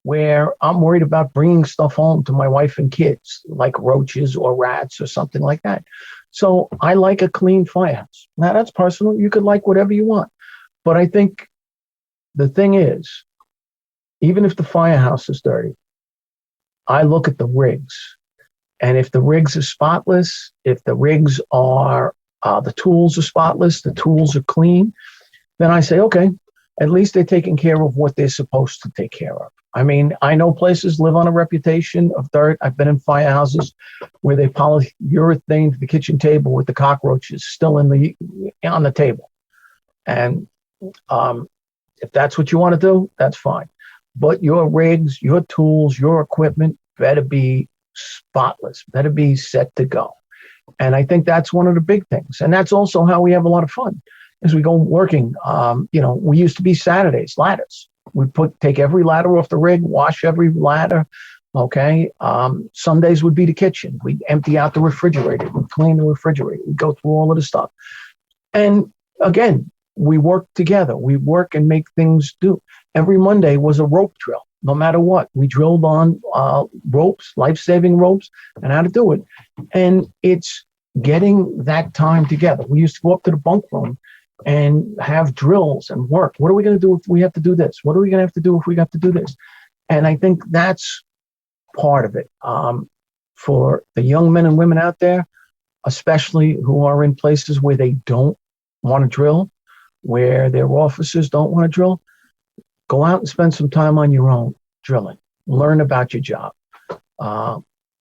where I'm worried about bringing stuff home to my wife and kids, like roaches or rats or something like that. So I like a clean firehouse. Now, that's personal. You could like whatever you want. But I think the thing is, even if the firehouse is dirty, I look at the rigs. And if the rigs are spotless, if the rigs are, the tools are spotless, the tools are clean, then I say, okay, at least they're taking care of what they're supposed to take care of. I know places live on a reputation of dirt. I've been in firehouses where they polyurethane the kitchen table with the cockroaches still on the table. And if that's what you want to do, that's fine. But your rigs, your tools, your equipment better be spotless, better be set to go. And I think that's one of the big things. And that's also how we have a lot of fun as we go working. We used to be Saturdays, ladders. We take every ladder off the rig, wash every ladder. Okay. Some days would be the kitchen. We'd empty out the refrigerator. We'd clean the refrigerator. We'd go through all of the stuff. And again, we work together. We work and make things do. Every Monday was a rope drill, no matter what. We drilled on ropes, life-saving ropes, and how to do it. And it's getting that time together. We used to go up to the bunk room and have drills and work. What are we going to do if we have to do this? What are we going to have to do if we have to do this? And I think that's part of it. For the young men and women out there, especially who are in places where they don't want to drill, where their officers don't want to drill, go out and spend some time on your own drilling. Learn about your job.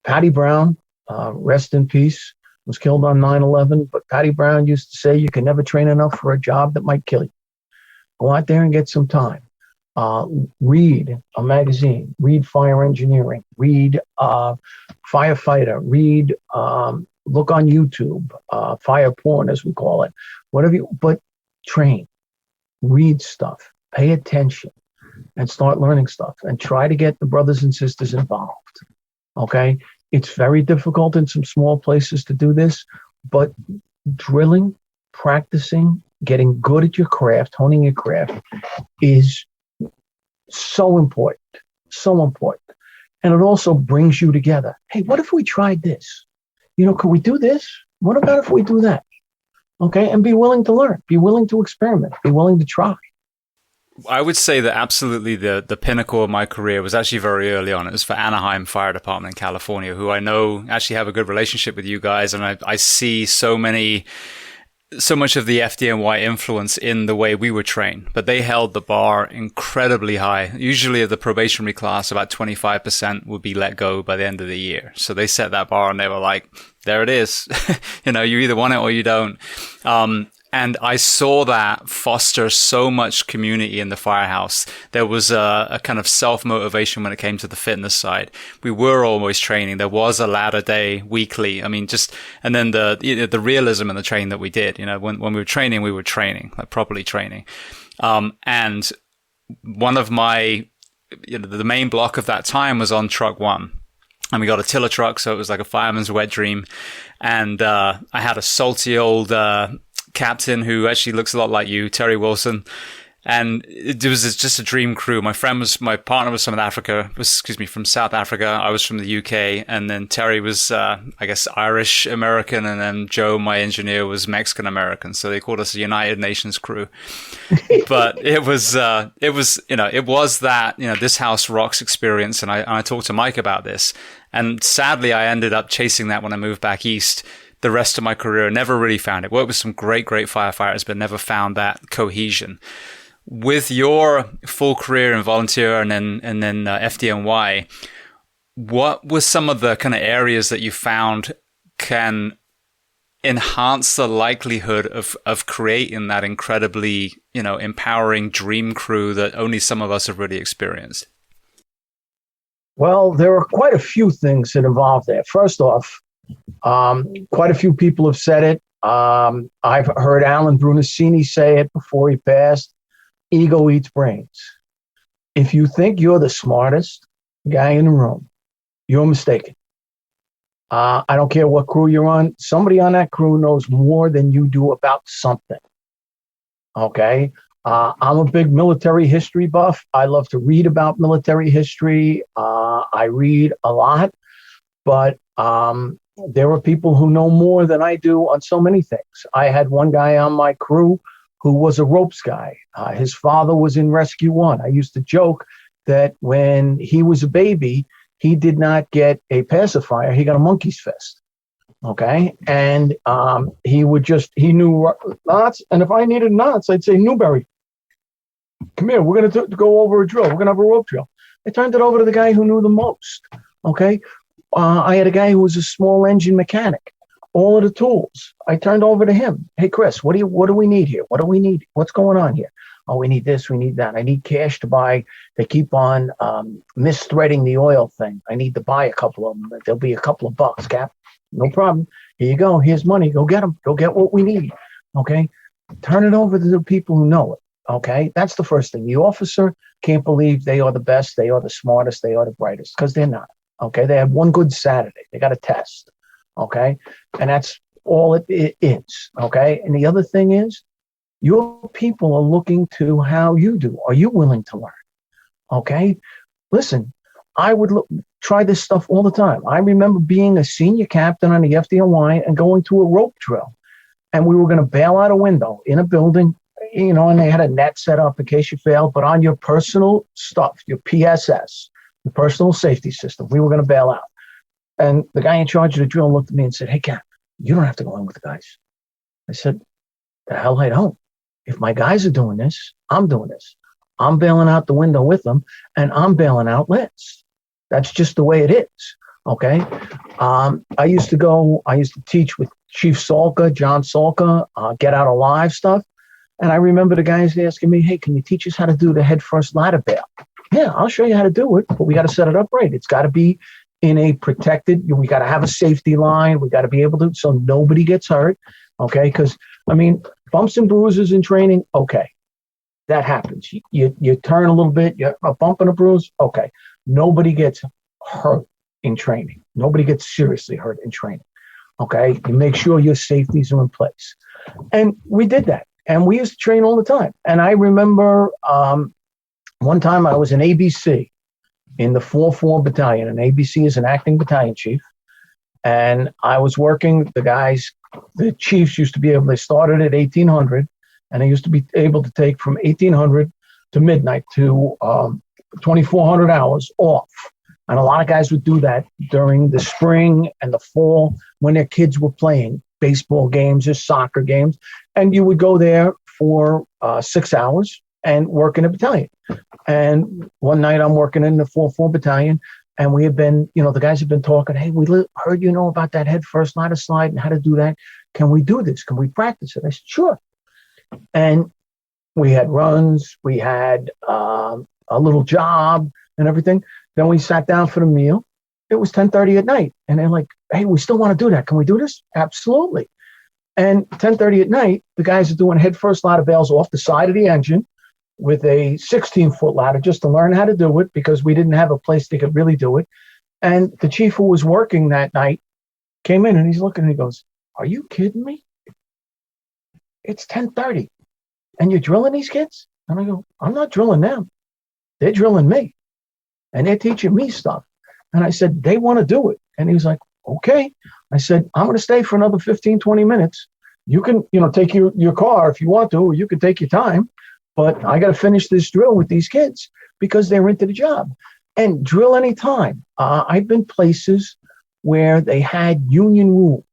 Patty Brown, rest in peace, was killed on 9/11, but Patty Brown used to say you can never train enough for a job that might kill you. Go out there and get some time. Read a magazine, read Fire Engineering, read Firefighter, read, look on YouTube, fire porn as we call it, whatever but train, read stuff, pay attention, and start learning stuff, and try to get the brothers and sisters involved. Okay? It's very difficult in some small places to do this, but drilling, practicing, getting good at your craft, honing your craft is so important, so important. And it also brings you together. Hey, what if we tried this? Could we do this? What about if we do that? Okay, and be willing to learn, be willing to experiment, be willing to try. I would say that absolutely the pinnacle of my career was actually very early on. It was for Anaheim Fire Department in California, who I know actually have a good relationship with you guys. And I see so much of the FDNY influence in the way we were trained, but they held the bar incredibly high. Usually of the probationary class, about 25% would be let go by the end of the year. So they set that bar and they were like, there it is. You either want it or you don't. And I saw that foster so much community in the firehouse. There was a kind of self-motivation when it came to the fitness side. We were always training. There was a ladder day weekly. I mean, and then the realism in the training that we did, when we were training, like properly training. And one of my, the main block of that time was on truck 1. And we got a tiller truck, so it was like a fireman's wet dream. And I had a salty old captain who actually looks a lot like you, Terry Wilson. And it was just a dream crew. My partner was from South Africa. I was from the UK. And then Terry was, I guess, Irish American. And then Joe, my engineer, was Mexican American. So they called us a United Nations crew. But it was that, this house rocks experience. And I talked to Mike about this. And sadly, I ended up chasing that when I moved back east. The rest of my career, never really found it. Worked with some great firefighters, but never found that cohesion. With your full career in volunteer and then FDNY, what were some of the kind of areas that you found can enhance the likelihood of creating that incredibly, empowering dream crew that only some of us have really experienced? Well, there are quite a few things that involve there. First off, quite a few people have said it. I've heard Alan Brunacini say it before he passed. Ego eats brains. If you think you're the smartest guy in the room, you're mistaken. I don't care what crew you're on. Somebody on that crew knows more than you do about something. Okay? I'm a big military history buff. I love to read about military history. I read a lot, but there are people who know more than I do on so many things. I had one guy on my crew who was a ropes guy. His father was in Rescue 1. I used to joke that when he was a baby, he did not get a pacifier. He got a monkey's fist. Okay. And he knew knots. And if I needed knots, I'd say, Newberry, come here. We're going to go over a drill. We're going to have a rope drill. I turned it over to the guy who knew the most. Okay. I had a guy who was a small engine mechanic. All of the tools, I turned over to him. Hey, Chris, what do we need here? What do we need? What's going on here? Oh, we need this. We need that. I need cash to buy. They keep on misthreading the oil thing. I need to buy a couple of them. There'll be a couple of bucks, Cap. No problem. Here you go. Here's money. Go get them. Go get what we need. Okay. Turn it over to the people who know it. Okay, that's the first thing. The officer can't believe they are the best, they are the smartest, they are the brightest, because they're not. Okay, they have one good Saturday, they got a test. Okay, and that's all it is. Okay, and the other thing is, your people are looking to how you do. Are you willing to learn? Okay, listen, I would try this stuff all the time. I remember being a senior captain on the FDNY and going to a rope drill, and we were going to bail out a window in a building, and they had a net set up in case you failed, but on your personal stuff, your PSS, the personal safety system, we were going to bail out. And the guy in charge of the drill looked at me and said, "Hey, Cap, you don't have to go in with the guys." I said, "The hell I don't. If my guys are doing this, I'm doing this. I'm bailing out the window with them, and I'm bailing out less. That's just the way it is." Okay. I used to teach with Chief Salka, John Salka, get out alive stuff. And I remember the guys asking me, "Hey, can you teach us how to do the head first ladder bail?" Yeah, I'll show you how to do it, but we got to set it up right. It's got to be in a protected, we got to have a safety line. We got to be able to, so nobody gets hurt. Okay. Because, bumps and bruises in training. Okay. That happens. You turn a little bit, you're a bump and a bruise. Okay. Nobody gets hurt in training. Nobody gets seriously hurt in training. Okay. You make sure your safeties are in place. And we did that. And we used to train all the time. And I remember one time I was in ABC in the 4-4 battalion. And ABC is an acting battalion chief. And I was working, the chiefs used to be able, they started at 1800. And they used to be able to take from 1800 to midnight to 2,400 hours off. And a lot of guys would do that during the spring and the fall when their kids were playing baseball games or soccer games. And you would go there for 6 hours and work in a battalion. And one night I'm working in the 4-4 battalion, and we have been, the guys have been talking, "Hey, we heard about that head first ladder slide and how to do that. Can we do this? Can we practice it?" I said, "Sure." And we had runs, we had a little job and everything. Then we sat down for the meal. It was 10:30 at night. And they're like, "Hey, we still want to do that. Can we do this?" Absolutely. And 10:30 at night, the guys are doing head first ladder bails off the side of the engine with a 16-foot ladder just to learn how to do it, because we didn't have a place they could really do it. And the chief who was working that night came in and he's looking and he goes, "Are you kidding me? It's 10:30 and you're drilling these kids?" And I go, "I'm not drilling them. They're drilling me and they're teaching me stuff." And I said, "They want to do it." And he was like, "Okay." I said, "I'm going to stay for another 15, 20 minutes. You can, take your car if you want to, or you can take your time, but I got to finish this drill with these kids because they're into the job." And drill anytime. I've been places where they had union rules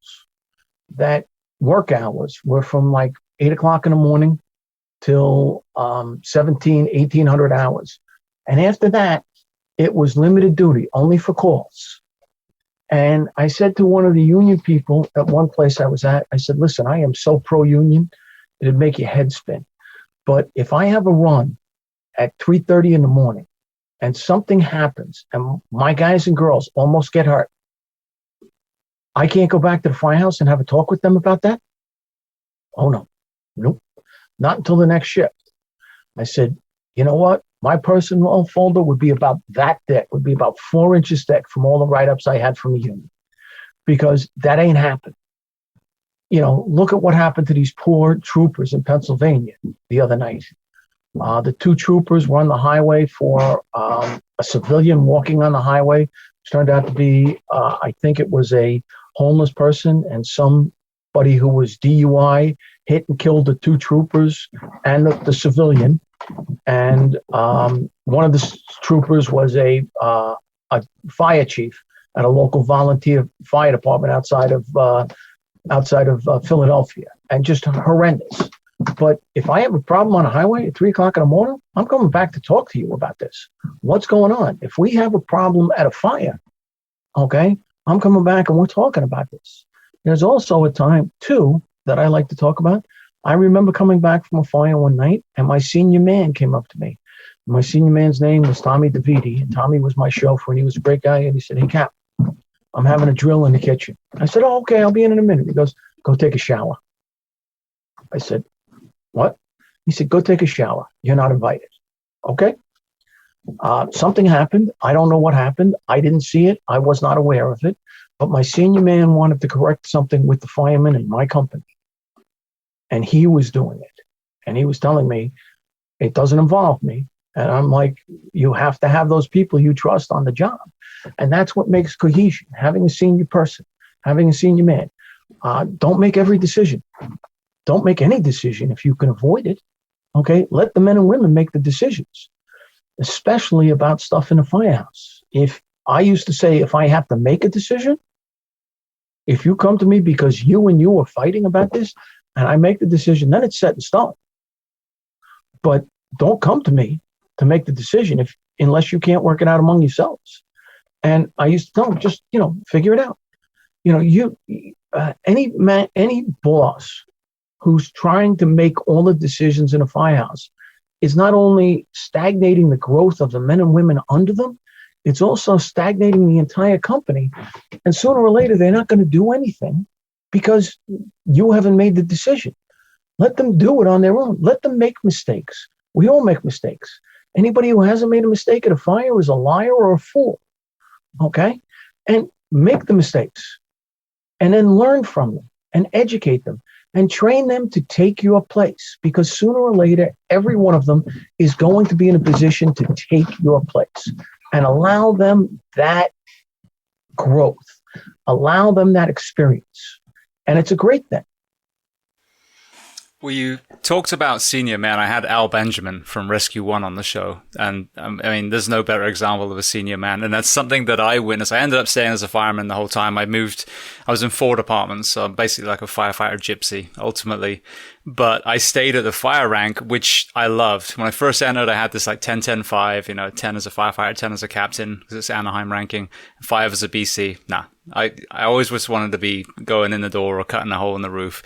that work hours were from like 8 o'clock in the morning till 1,800 hours. And after that, it was limited duty, only for calls. And I said to one of the union people at one place I was at, I said, "Listen, I am so pro-union, it'd make your head spin. But if I have a run at 3:30 in the morning and something happens and my guys and girls almost get hurt, I can't go back to the firehouse and have a talk with them about that?" "Oh, no. Nope. Not until the next shift." I said, "You know what? My personal folder would be about that thick, would be about 4 inches thick from all the write-ups I had from the union, because that ain't happened." Look at what happened to these poor troopers in Pennsylvania the other night. The 2 troopers were on the highway for a civilian walking on the highway. It turned out to be, I think it was a homeless person, and somebody who was DUI hit and killed the 2 troopers and the civilian. And one of the troopers was a fire chief at a local volunteer fire department outside of Philadelphia, and just horrendous. But if I have a problem on a highway at 3 o'clock in the morning, I'm coming back to talk to you about this. What's going on? If we have a problem at a fire, okay, I'm coming back and we're talking about this. There's also a time, too, that I like to talk about. I remember coming back from a fire one night, and my senior man came up to me. My senior man's name was Tommy DeViti, and Tommy was my chauffeur, and he was a great guy. And he said, "Hey, Cap, I'm having a drill in the kitchen." I said, "Oh, okay, I'll be in a minute." He goes, "Go take a shower." I said, "What?" He said, go take a shower. You're not invited. Okay. Something happened. I don't know what happened. I didn't see it. I was not aware of it. But my senior man wanted to correct something with the firemen in my company. And he was doing it. And he was telling me, it doesn't involve me. And I'm like, you have to have those people you trust on the job. And that's what makes cohesion, having a senior person, having a senior man. Don't make every decision. Don't make any decision if you can avoid it. Okay, let the men and women make the decisions, especially about stuff in the firehouse. If I used to say, if I have to make a decision, if you come to me because you are fighting about this and I make the decision, then it's set in stone. But don't come to me to make the decision unless you can't work it out among yourselves. And I used to tell them, just, figure it out. Any boss who's trying to make all the decisions in a firehouse is not only stagnating the growth of the men and women under them, it's also stagnating the entire company. And sooner or later, they're not going to do anything because you haven't made the decision. Let them do it on their own. Let them make mistakes. We all make mistakes. Anybody who hasn't made a mistake at a fire is a liar or a fool. Okay? And make the mistakes and then learn from them and educate them and train them to take your place, because sooner or later, every one of them is going to be in a position to take your place, and allow them that growth, allow them that experience. And it's a great thing. Well, you talked about senior men. I had Al Benjamin from Rescue One on the show. And there's no better example of a senior man. And that's something that I witnessed. I ended up staying as a fireman the whole time. I was in 4 departments. So I'm basically like a firefighter gypsy, ultimately. But I stayed at the fire rank, which I loved. When I first entered, I had this like 10, 10, 5, 10 as a firefighter, 10 as a captain, because it's Anaheim ranking, 5 as a BC. Nah, I always just wanted to be going in the door or cutting a hole in the roof.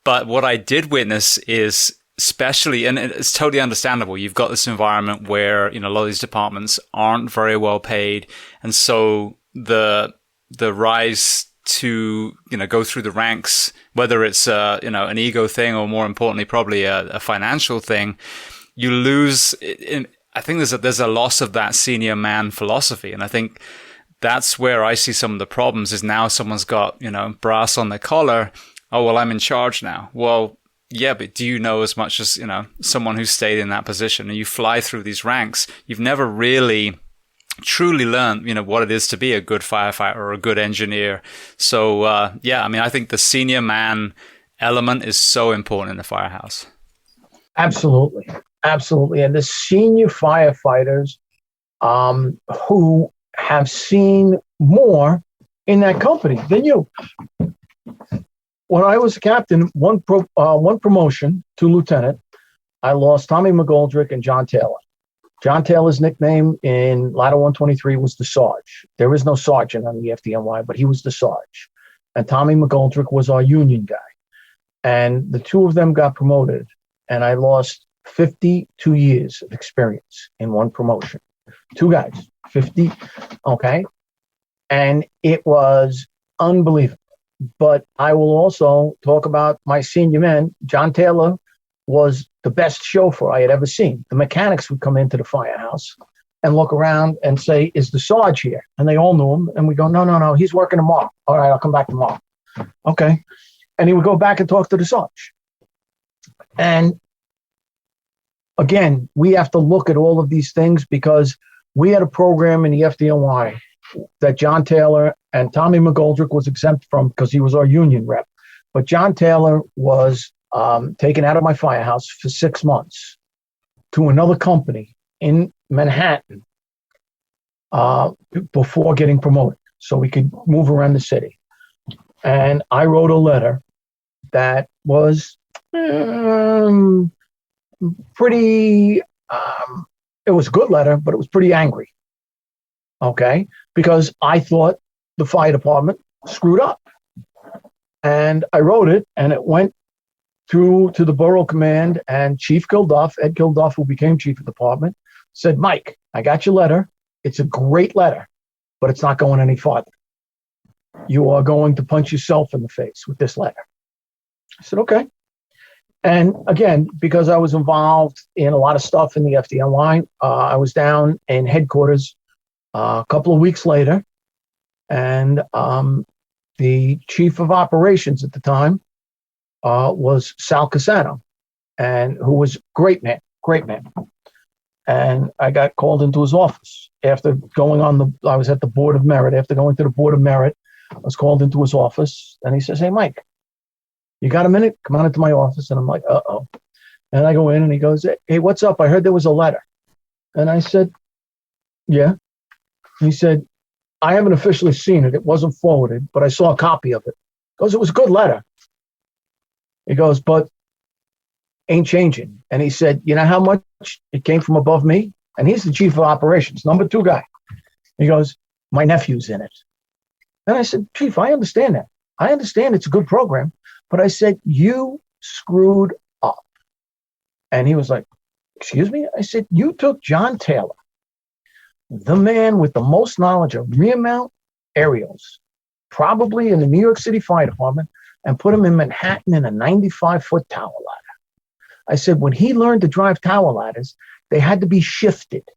But what I did witness is, especially, and it's totally understandable, you've got this environment where, a lot of these departments aren't very well paid. And so the rise to, go through the ranks, whether it's, an ego thing or more importantly, probably a financial thing, you lose, I think there's a loss of that senior man philosophy. And I think that's where I see some of the problems is now someone's got, brass on their collar. Oh, well, I'm in charge now. Well, yeah, but do you know as much as, someone who's stayed in that position? And you fly through these ranks. You've never really truly learned, what it is to be a good firefighter or a good engineer. So, I think the senior man element is so important in the firehouse. Absolutely. Absolutely. And the senior firefighters who have seen more in that company than you. When I was a captain, one promotion to lieutenant, I lost Tommy McGoldrick and John Taylor. John Taylor's nickname in Ladder 123 was the Sarge. There is no sergeant on the FDNY, but he was the Sarge. And Tommy McGoldrick was our union guy. And the two of them got promoted, and I lost 52 years of experience in one promotion. 2 guys, 50, okay? And it was unbelievable. But I will also talk about my senior men. John Taylor was the best chauffeur I had ever seen. The mechanics would come into the firehouse and look around and say, is the Sarge here? And they all knew him. And we go, no, he's working tomorrow. All right, I'll come back tomorrow. Okay. And he would go back and talk to the Sarge. And again, we have to look at all of these things because we had a program in the FDNY that John Taylor and Tommy McGoldrick was exempt from because he was our union rep. But John Taylor was taken out of my firehouse for 6 months to another company in Manhattan before getting promoted so we could move around the city. And I wrote a letter that was pretty, it was a good letter, but it was pretty angry. Okay, because I thought the fire department screwed up. And I wrote it, and it went through to the borough command, and Chief Kilduff, Ed Kilduff, who became chief of department, said, Mike, I got your letter. It's a great letter, but it's not going any farther. You are going to punch yourself in the face with this letter. I said, okay. And again, because I was involved in a lot of stuff in the FDNY, I was down in headquarters a couple of weeks later, and the chief of operations at the time was Sal Casano, and who was great man. And I got called into his office after I was at the Board of Merit. After going to the Board of Merit, I was called into his office, and he says, "Hey, Mike, you got a minute? Come on into my office." And I'm like, "Uh-oh." And I go in, and he goes, "Hey, what's up? I heard there was a letter." And I said, "Yeah." He said, "I haven't officially seen it. It wasn't forwarded, but I saw a copy of it." He goes, "It was a good letter." He goes, "But ain't changing." And he said, "You know how much it came from above me?" And he's the chief of operations, number 2 guy. He goes, "My nephew's in it." And I said, "Chief, I understand that. I understand it's a good program." But I said, "You screwed up." And he was like, "Excuse me?" I said, "You took John Taylor, the man with the most knowledge of rear mount aerials, probably in the New York City Fire Department, and put him in Manhattan in a 95-foot tower ladder." I said, when he learned to drive tower ladders, they had to be shifted.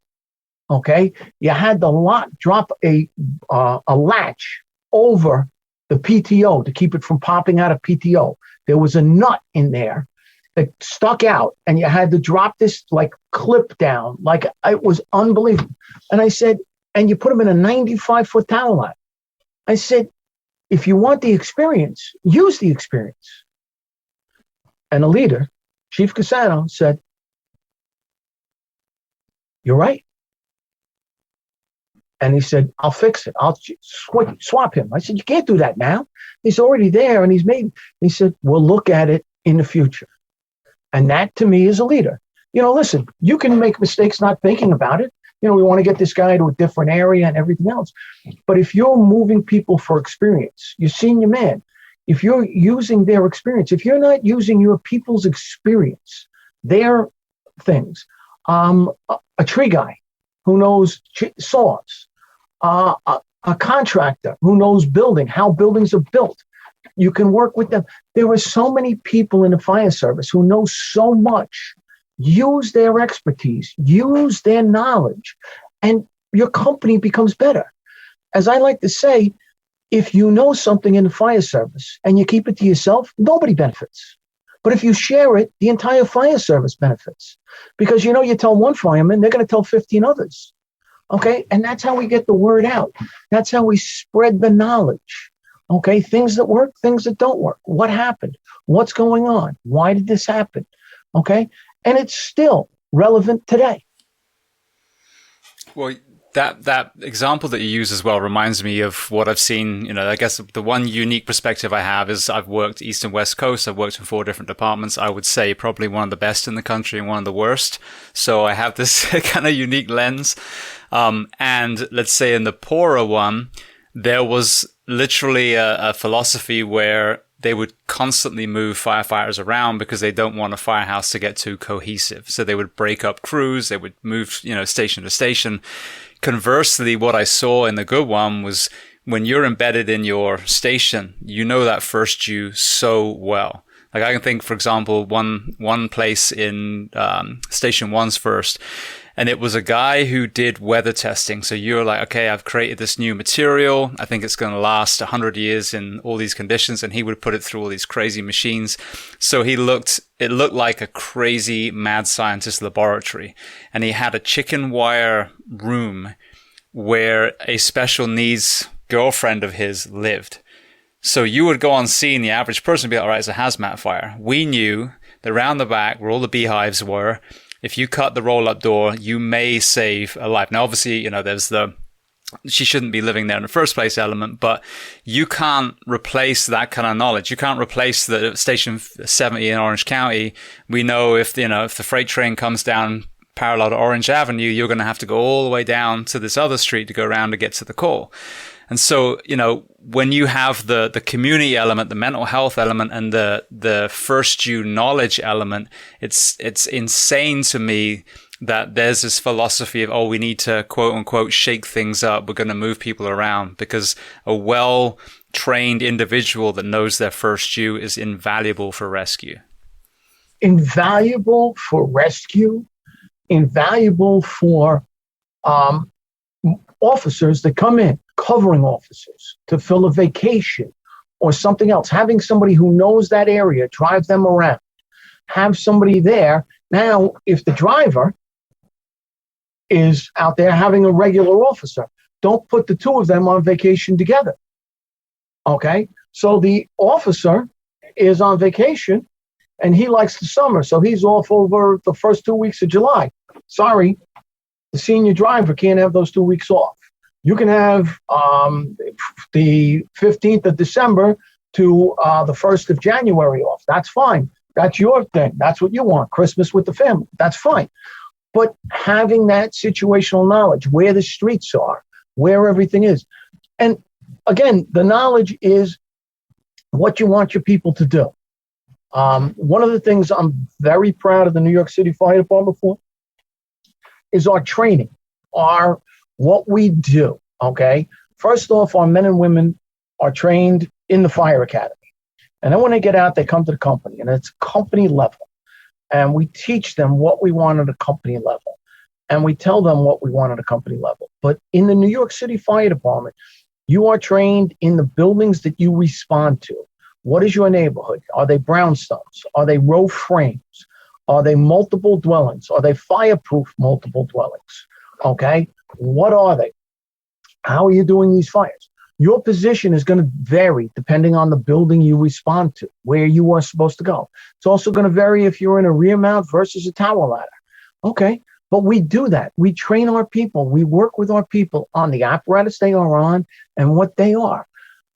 Okay, you had to drop a latch over the PTO to keep it from popping out of PTO. There was a nut in there that stuck out, and you had to drop this like clip down, like it was unbelievable. And I said, and you put him in a 95-foot tower ladder. I said, if you want the experience, use the experience. And the leader, Chief Casano, said, "You're right." And he said, "I'll fix it. I'll swap him." I said, "You can't do that now. He's already there, and he's made." He said, "We'll look at it in the future." And that, to me, is a leader. Listen, you can make mistakes not thinking about it. We want to get this guy to a different area and everything else. But if you're moving people for experience, you're senior man. If you're using their experience, if you're not using your people's experience, their things, a tree guy who knows saws, a contractor who knows building, how buildings are built, you can work with them. There are so many people in the fire service who know so much. Use their expertise, use their knowledge, and your company becomes better. As I like to say, if you know something in the fire service and you keep it to yourself, nobody benefits. But if you share it, the entire fire service benefits. Because, you tell one fireman, they're going to tell 15 others. Okay? And that's how we get the word out. That's how we spread the knowledge. Okay? Things that work, things that don't work. What happened? What's going on? Why did this happen? Okay? And it's still relevant today. Well, that example that you use as well reminds me of what I've seen. I guess the one unique perspective I have is I've worked East and West Coast. I've worked in 4 different departments. I would say probably one of the best in the country and one of the worst. So I have this kind of unique lens. And let's say in the poorer one, there was literally a philosophy where they would constantly move firefighters around because they don't want a firehouse to get too cohesive. So they would break up crews. They would move, station to station. Conversely, what I saw in the good one was when you're embedded in your station, that first due so well. Like I can think, for example, one place in Station 1's first, and it was a guy who did weather testing. So you're like, okay, I've created this new material. I think it's going to last 100 years in all these conditions. And he would put it through all these crazy machines. So it looked like a crazy mad scientist laboratory. And he had a chicken wire room where a special needs girlfriend of his lived. So you would go on scene, the average person would be like, all right, it's a hazmat fire. We knew that around the back where all the beehives were, if you cut the roll-up door, you may save a life. Now, obviously, there's she shouldn't be living there in the first place element, but you can't replace that kind of knowledge. You can't replace the Station 70 in Orange County. We know if the freight train comes down parallel to Orange Avenue, you're going to have to go all the way down to this other street to go around to get to the call. And so, when you have the community element, the mental health element, and the first due knowledge element, it's insane to me that there's this philosophy of, we need to quote unquote shake things up. We're going to move people around because a well-trained individual that knows their first due is invaluable for rescue. invaluable for rescue, invaluable for officers that come in, covering officers to fill a vacation or something else. Having somebody who knows that area, drive them around, have somebody there. Now, if the driver is out there having a regular officer, don't put the two of them on vacation together. Okay? So the officer is on vacation and he likes the summer, so he's off over the first 2 weeks of July. Sorry, the senior driver can't have those 2 weeks off. You can have the 15th of December to the 1st of January off. That's fine. That's your thing. That's what you want. Christmas with the family. That's fine. But having that situational knowledge, where the streets are, where everything is. And again, the knowledge is what you want your people to do. One of the things I'm very proud of the New York City Fire Department for is our training, what we do, okay? First off, our men and women are trained in the fire academy. And then when they get out, they come to the company, and it's company level. And we teach them what we want at a company level. And we tell them what we want at a company level. But in the New York City Fire Department, you are trained in the buildings that you respond to. What is your neighborhood? Are they brownstones? Are they row frames? Are they multiple dwellings? Are they fireproof multiple dwellings? Okay. What are they? How are you doing these fires? Your position is going to vary depending on the building you respond to, where you are supposed to go. It's also going to vary if you're in a rear mount versus a tower ladder. Okay. But we do that. We train our people. We work with our people on the apparatus they are on and what they are.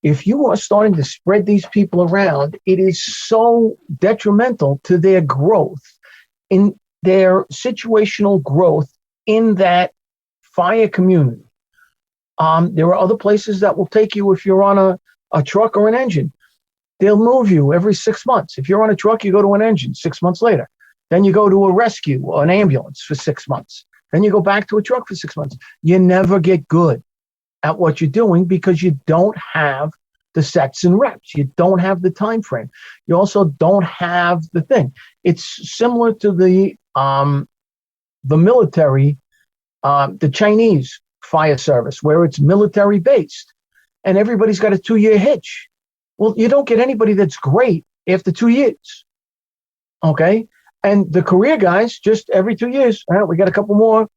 If you are starting to spread these people around, it is so detrimental to their growth, in their situational growth in that fire community. There are other places that will take you if you're on a truck or an engine. They'll move you every 6 months. If you're on a truck, you go to an engine 6 months later. Then you go to a rescue or an ambulance for 6 months. Then you go back to a truck for 6 months. You never get good at what you're doing because you don't have the sets and reps. You don't have the time frame. You also don't have the thing. It's similar to the military, the Chinese fire service, where it's military based and everybody's got a 2-year hitch. Well, you don't get anybody that's great after 2 years. Okay. And the career guys, just every 2 years, all right, we got a couple more.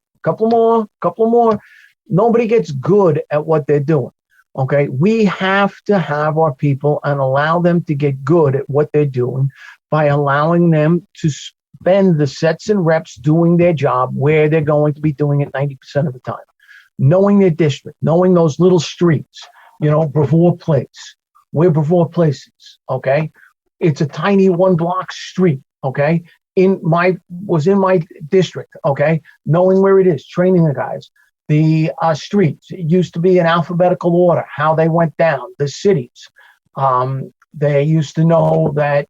Nobody gets good at what they're doing. Okay. We have to have our people and allow them to get good at what they're doing by allowing them to spend the sets and reps doing their job where they're going to be doing it 90% of the time. Knowing their district, knowing those little streets, Brevoort Place, where Brevoort Place is, okay? It's a tiny 1-block street, okay? Was in my district, okay? Knowing where it is, training the guys. The streets, it used to be in alphabetical order, how they went down, the cities. They used to know that,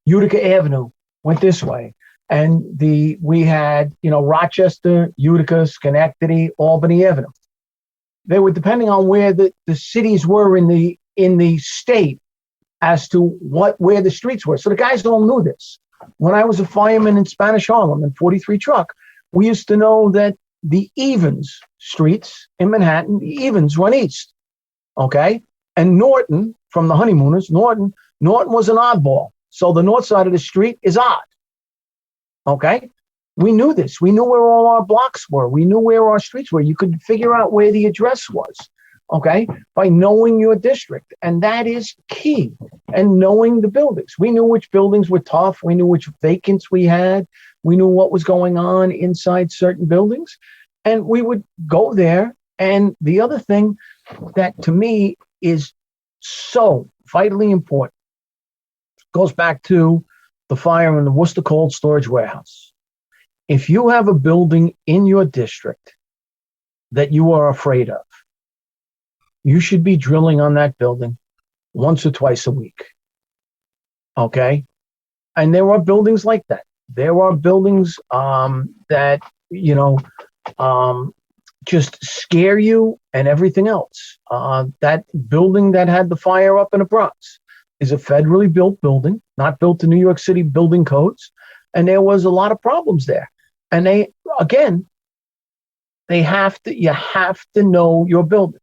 Utica Avenue went this way. And we had, Rochester, Utica, Schenectady, Albany Avenue. They were depending on where the cities were in the state as to where the streets were. So the guys all knew this. When I was a fireman in Spanish Harlem in 43 truck, we used to know that the Evans streets in Manhattan, the Evans run east. Okay. And Norton, from the Honeymooners, Norton was an oddball. So the north side of the street is odd. Okay. We knew this. We knew where all our blocks were. We knew where our streets were. You could figure out where the address was. Okay. By knowing your district. And that is key. And knowing the buildings. We knew which buildings were tough. We knew which vacants we had. We knew what was going on inside certain buildings. And we would go there. And the other thing that to me is so vitally important goes back to the fire in the Worcester Cold Storage Warehouse. If you have a building in your district that you are afraid of, you should be drilling on that building once or twice a week. Okay? And there are buildings like that. There are buildings that, just scare you and everything else. That building that had the fire up in the Bronx, is a federally built building, not built to New York City building codes. And there was a lot of problems there. And you have to know your buildings.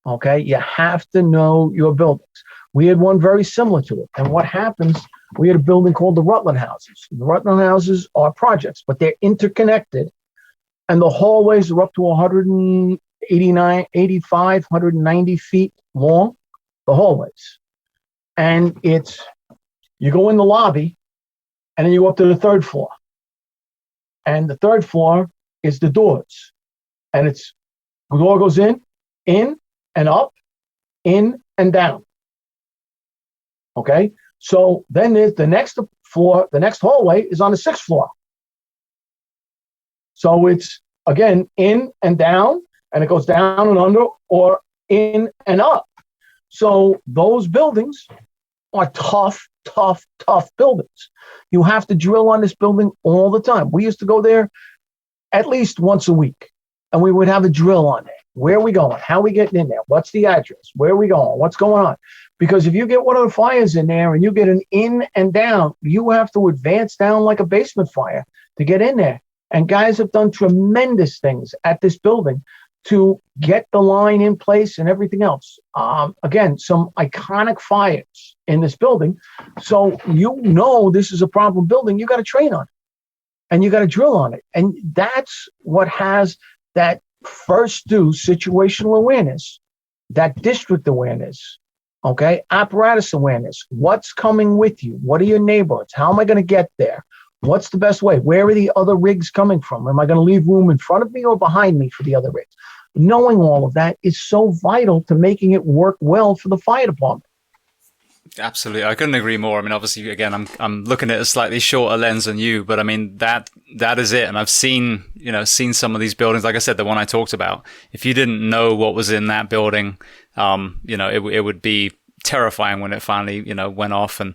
Okay. You have to know your buildings. We had one very similar to it. And what happens, we had a building called the Rutland Houses. The Rutland Houses are projects, but they're interconnected. And the hallways are up to 190 feet long, the hallways. And you go in the lobby and then you go up to the third floor. And the third floor is the doors. And the door goes in and up, in and down. Okay. So then there's the next floor, the next hallway is on the sixth floor. So it's, again, in and down, and it goes down and under, or in and up. So those buildings are tough buildings. You have to drill on this building all the time. We used to go there at least once a week, and we would have a drill on it. Where are we going? How are we getting in there? What's the address? Where are we going? What's going on? Because if you get one of the fires in there and you get an in and down, you have to advance down like a basement fire to get in there. And guys have done tremendous things at this building to get the line in place and everything else. Again, some iconic fires in this building. So this is a problem building. You got to train on it. And you got to drill on it. And that's what has that first due situational awareness, that district awareness, okay, apparatus awareness. What's coming with you? What are your neighborhoods? How am I going to get there? What's the best way? Where are the other rigs coming from? Am I going to leave room in front of me or behind me for the other rigs? Knowing all of that is so vital to making it work well for the fire department. Absolutely. I couldn't agree more. I mean, obviously, again, I'm looking at a slightly shorter lens than you, but I mean, that is it. And I've seen some of these buildings, like I said, the one I talked about. If you didn't know what was in that building, it would be terrifying when it finally, went off. And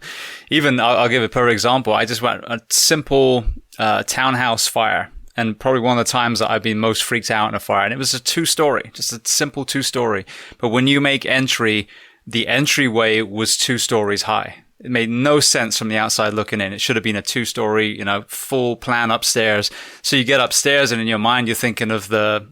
even I'll give a perfect example. I just went a simple townhouse fire. And probably one of the times that I've been most freaked out in a fire. And it was a 2-story, just a simple 2-story. But when you make entry, the entryway was 2 stories high. It made no sense from the outside looking in. It should have been a 2-story, full plan upstairs. So you get upstairs and in your mind, you're thinking of the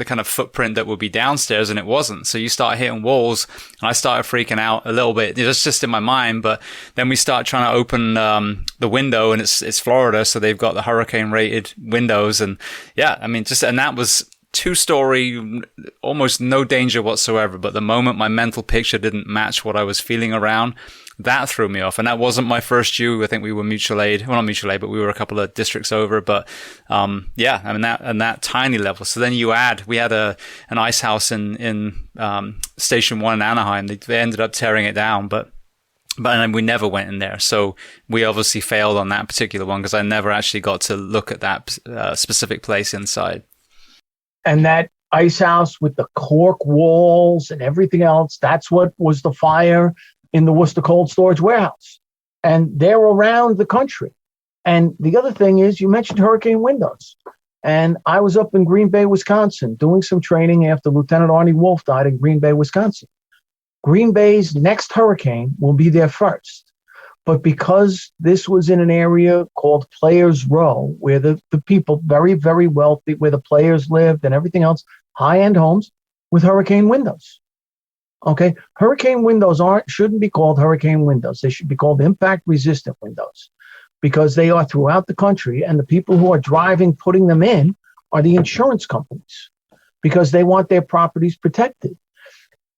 kind of footprint that would be downstairs, and it wasn't. So you start hitting walls, and I started freaking out a little bit. It's just in my mind. But then we start trying to open the window, and it's Florida. So they've got the hurricane rated windows. And yeah, I mean, and that was 2-story, almost no danger whatsoever. But the moment my mental picture didn't match what I was feeling around, that threw me off. And that wasn't my first due. I think we were mutual aid. Well, not mutual aid, but we were a couple of districts over. But that tiny level. So then we had an ice house in Station 1 in Anaheim. They ended up tearing it down, but we never went in there. So we obviously failed on that particular one because I never actually got to look at that specific place inside. And that ice house with the cork walls and everything else, that's what was the fire in the Worcester Cold Storage Warehouse. And they're around the country. And the other thing is, you mentioned hurricane windows. And I was up in Green Bay, Wisconsin, doing some training after Lieutenant Arnie Wolf died in Green Bay, Wisconsin. Green Bay's next hurricane will be there first. But because this was in an area called Players Row, where the people, very, very wealthy, where the players lived and everything else, high-end homes with hurricane windows. Okay, hurricane windows shouldn't be called hurricane windows. They should be called impact-resistant windows because they are throughout the country, and the people who are putting them in are the insurance companies because they want their properties protected.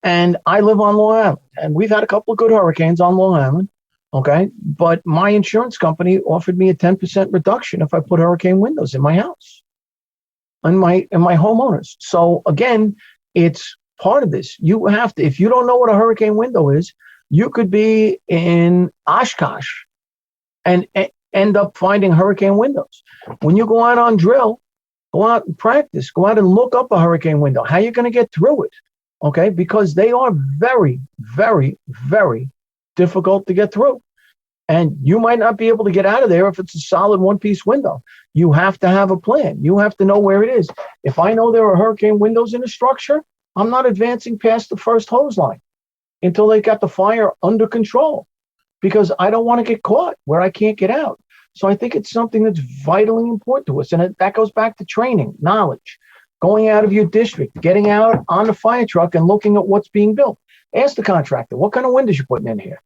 And I live on Long Island, and we've had a couple of good hurricanes on Long Island, okay? But my insurance company offered me a 10% reduction if I put hurricane windows in my house and my homeowners. So again, it's part of this. You have to, if you don't know what a hurricane window is, you could be in Oshkosh and end up finding hurricane windows. When you go out on drill, go out and practice, go out and look up a hurricane window. How are you going to get through it? Okay, because they are very, very, very difficult to get through. And you might not be able to get out of there if it's a solid one-piece window. You have to have a plan. You have to know where it is. If I know there are hurricane windows in a structure, I'm not advancing past the first hose line. until they got the fire under control, because I don't want to get caught where I can't get out. So I think it's something that's vitally important to us. And that goes back to training, knowledge, going out of your district, getting out on the fire truck and looking at what's being built. Ask the contractor, what kind of windows you're putting in here?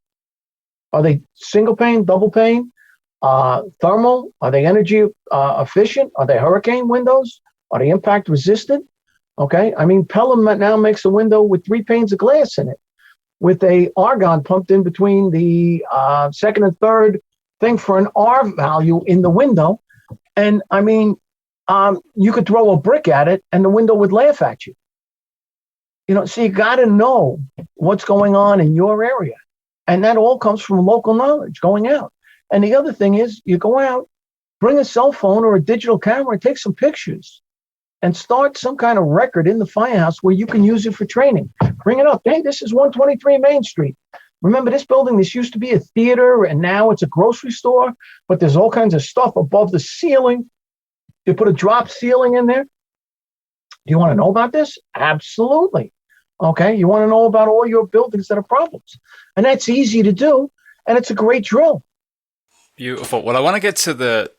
Are they single pane, double pane, thermal? Are they energy efficient? Are they hurricane windows? Are they impact resistant? Okay. I mean, Pelham now makes a window with 3 panes of glass in it, with a argon pumped in between the second and third thing for an R value in the window. And I mean, you could throw a brick at it and the window would laugh at you. So you got to know what's going on in your area. And that all comes from local knowledge going out. And the other thing is, you go out, bring a cell phone or a digital camera and take some pictures and start some kind of record in the firehouse where you can use it for training. Bring it up. Hey, this is 123 Main Street. Remember this building? This used to be a theater and now it's a grocery store, but there's all kinds of stuff above the ceiling. You put a drop ceiling in there. Do you want to know about this? Absolutely. Okay. You want to know about all your buildings that are problems. And that's easy to do. And it's a great drill. Beautiful. Well, I want to get to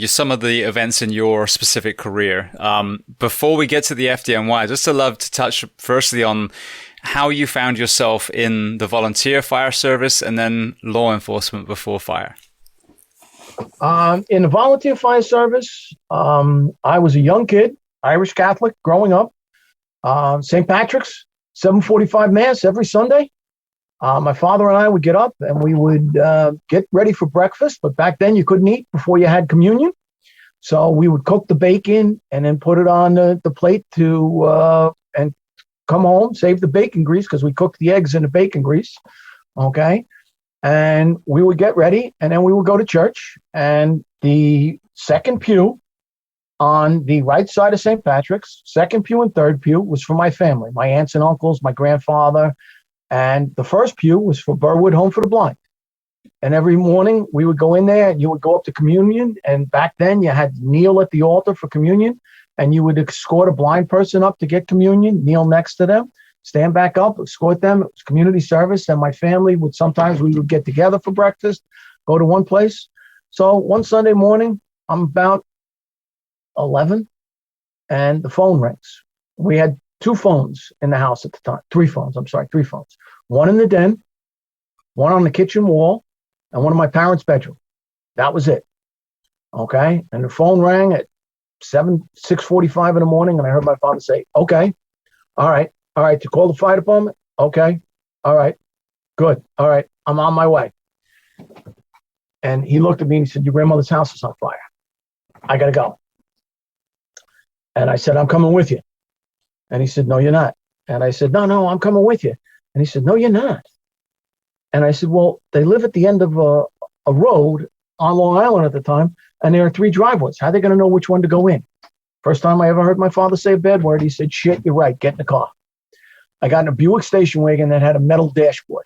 some of the events in your specific career. Before we get to the FDNY, I'd just love to touch firstly on how you found yourself in the volunteer fire service and then law enforcement before fire. In the volunteer fire service, I was a young kid, Irish Catholic, growing up. St. Patrick's, 7:45 Mass every Sunday. My father and I would get up and we would get ready for breakfast. But back then you couldn't eat before you had communion. So we would cook the bacon and then put it on the plate and come home, save the bacon grease because we cooked the eggs in the bacon grease. Okay. And we would get ready and then we would go to church. And the second pew on the right side of St. Patrick's, second pew and third pew was for my family, my aunts and uncles, my grandfather. And the first pew was for Burwood Home for the Blind. And every morning we would go in there and you would go up to communion. And back then you had to kneel at the altar for communion and you would escort a blind person up to get communion, kneel next to them, stand back up, escort them. It was community service. And my family we would get together for breakfast, go to one place. So one Sunday morning, I'm about 11 and the phone rings. We had 2 phones in the house at the time. 3 phones. One in the den, one on the kitchen wall, and one in my parents' bedroom. That was it. Okay. And the phone rang at 6:45 in the morning. And I heard my father say, okay, all right. To call the fire department. Okay. All right. Good. All right. I'm on my way. And he looked at me and he said, your grandmother's house is on fire. I got to go. And I said, I'm coming with you. And he said, no, you're not. And I said, no, I'm coming with you. And he said, no, you're not. And I said, well, they live at the end of a road on Long Island at the time, and there are 3 driveways. How are they going to know which one to go in? First time I ever heard my father say a bad word, he said, shit, you're right, get in the car. I got in a Buick station wagon that had a metal dashboard,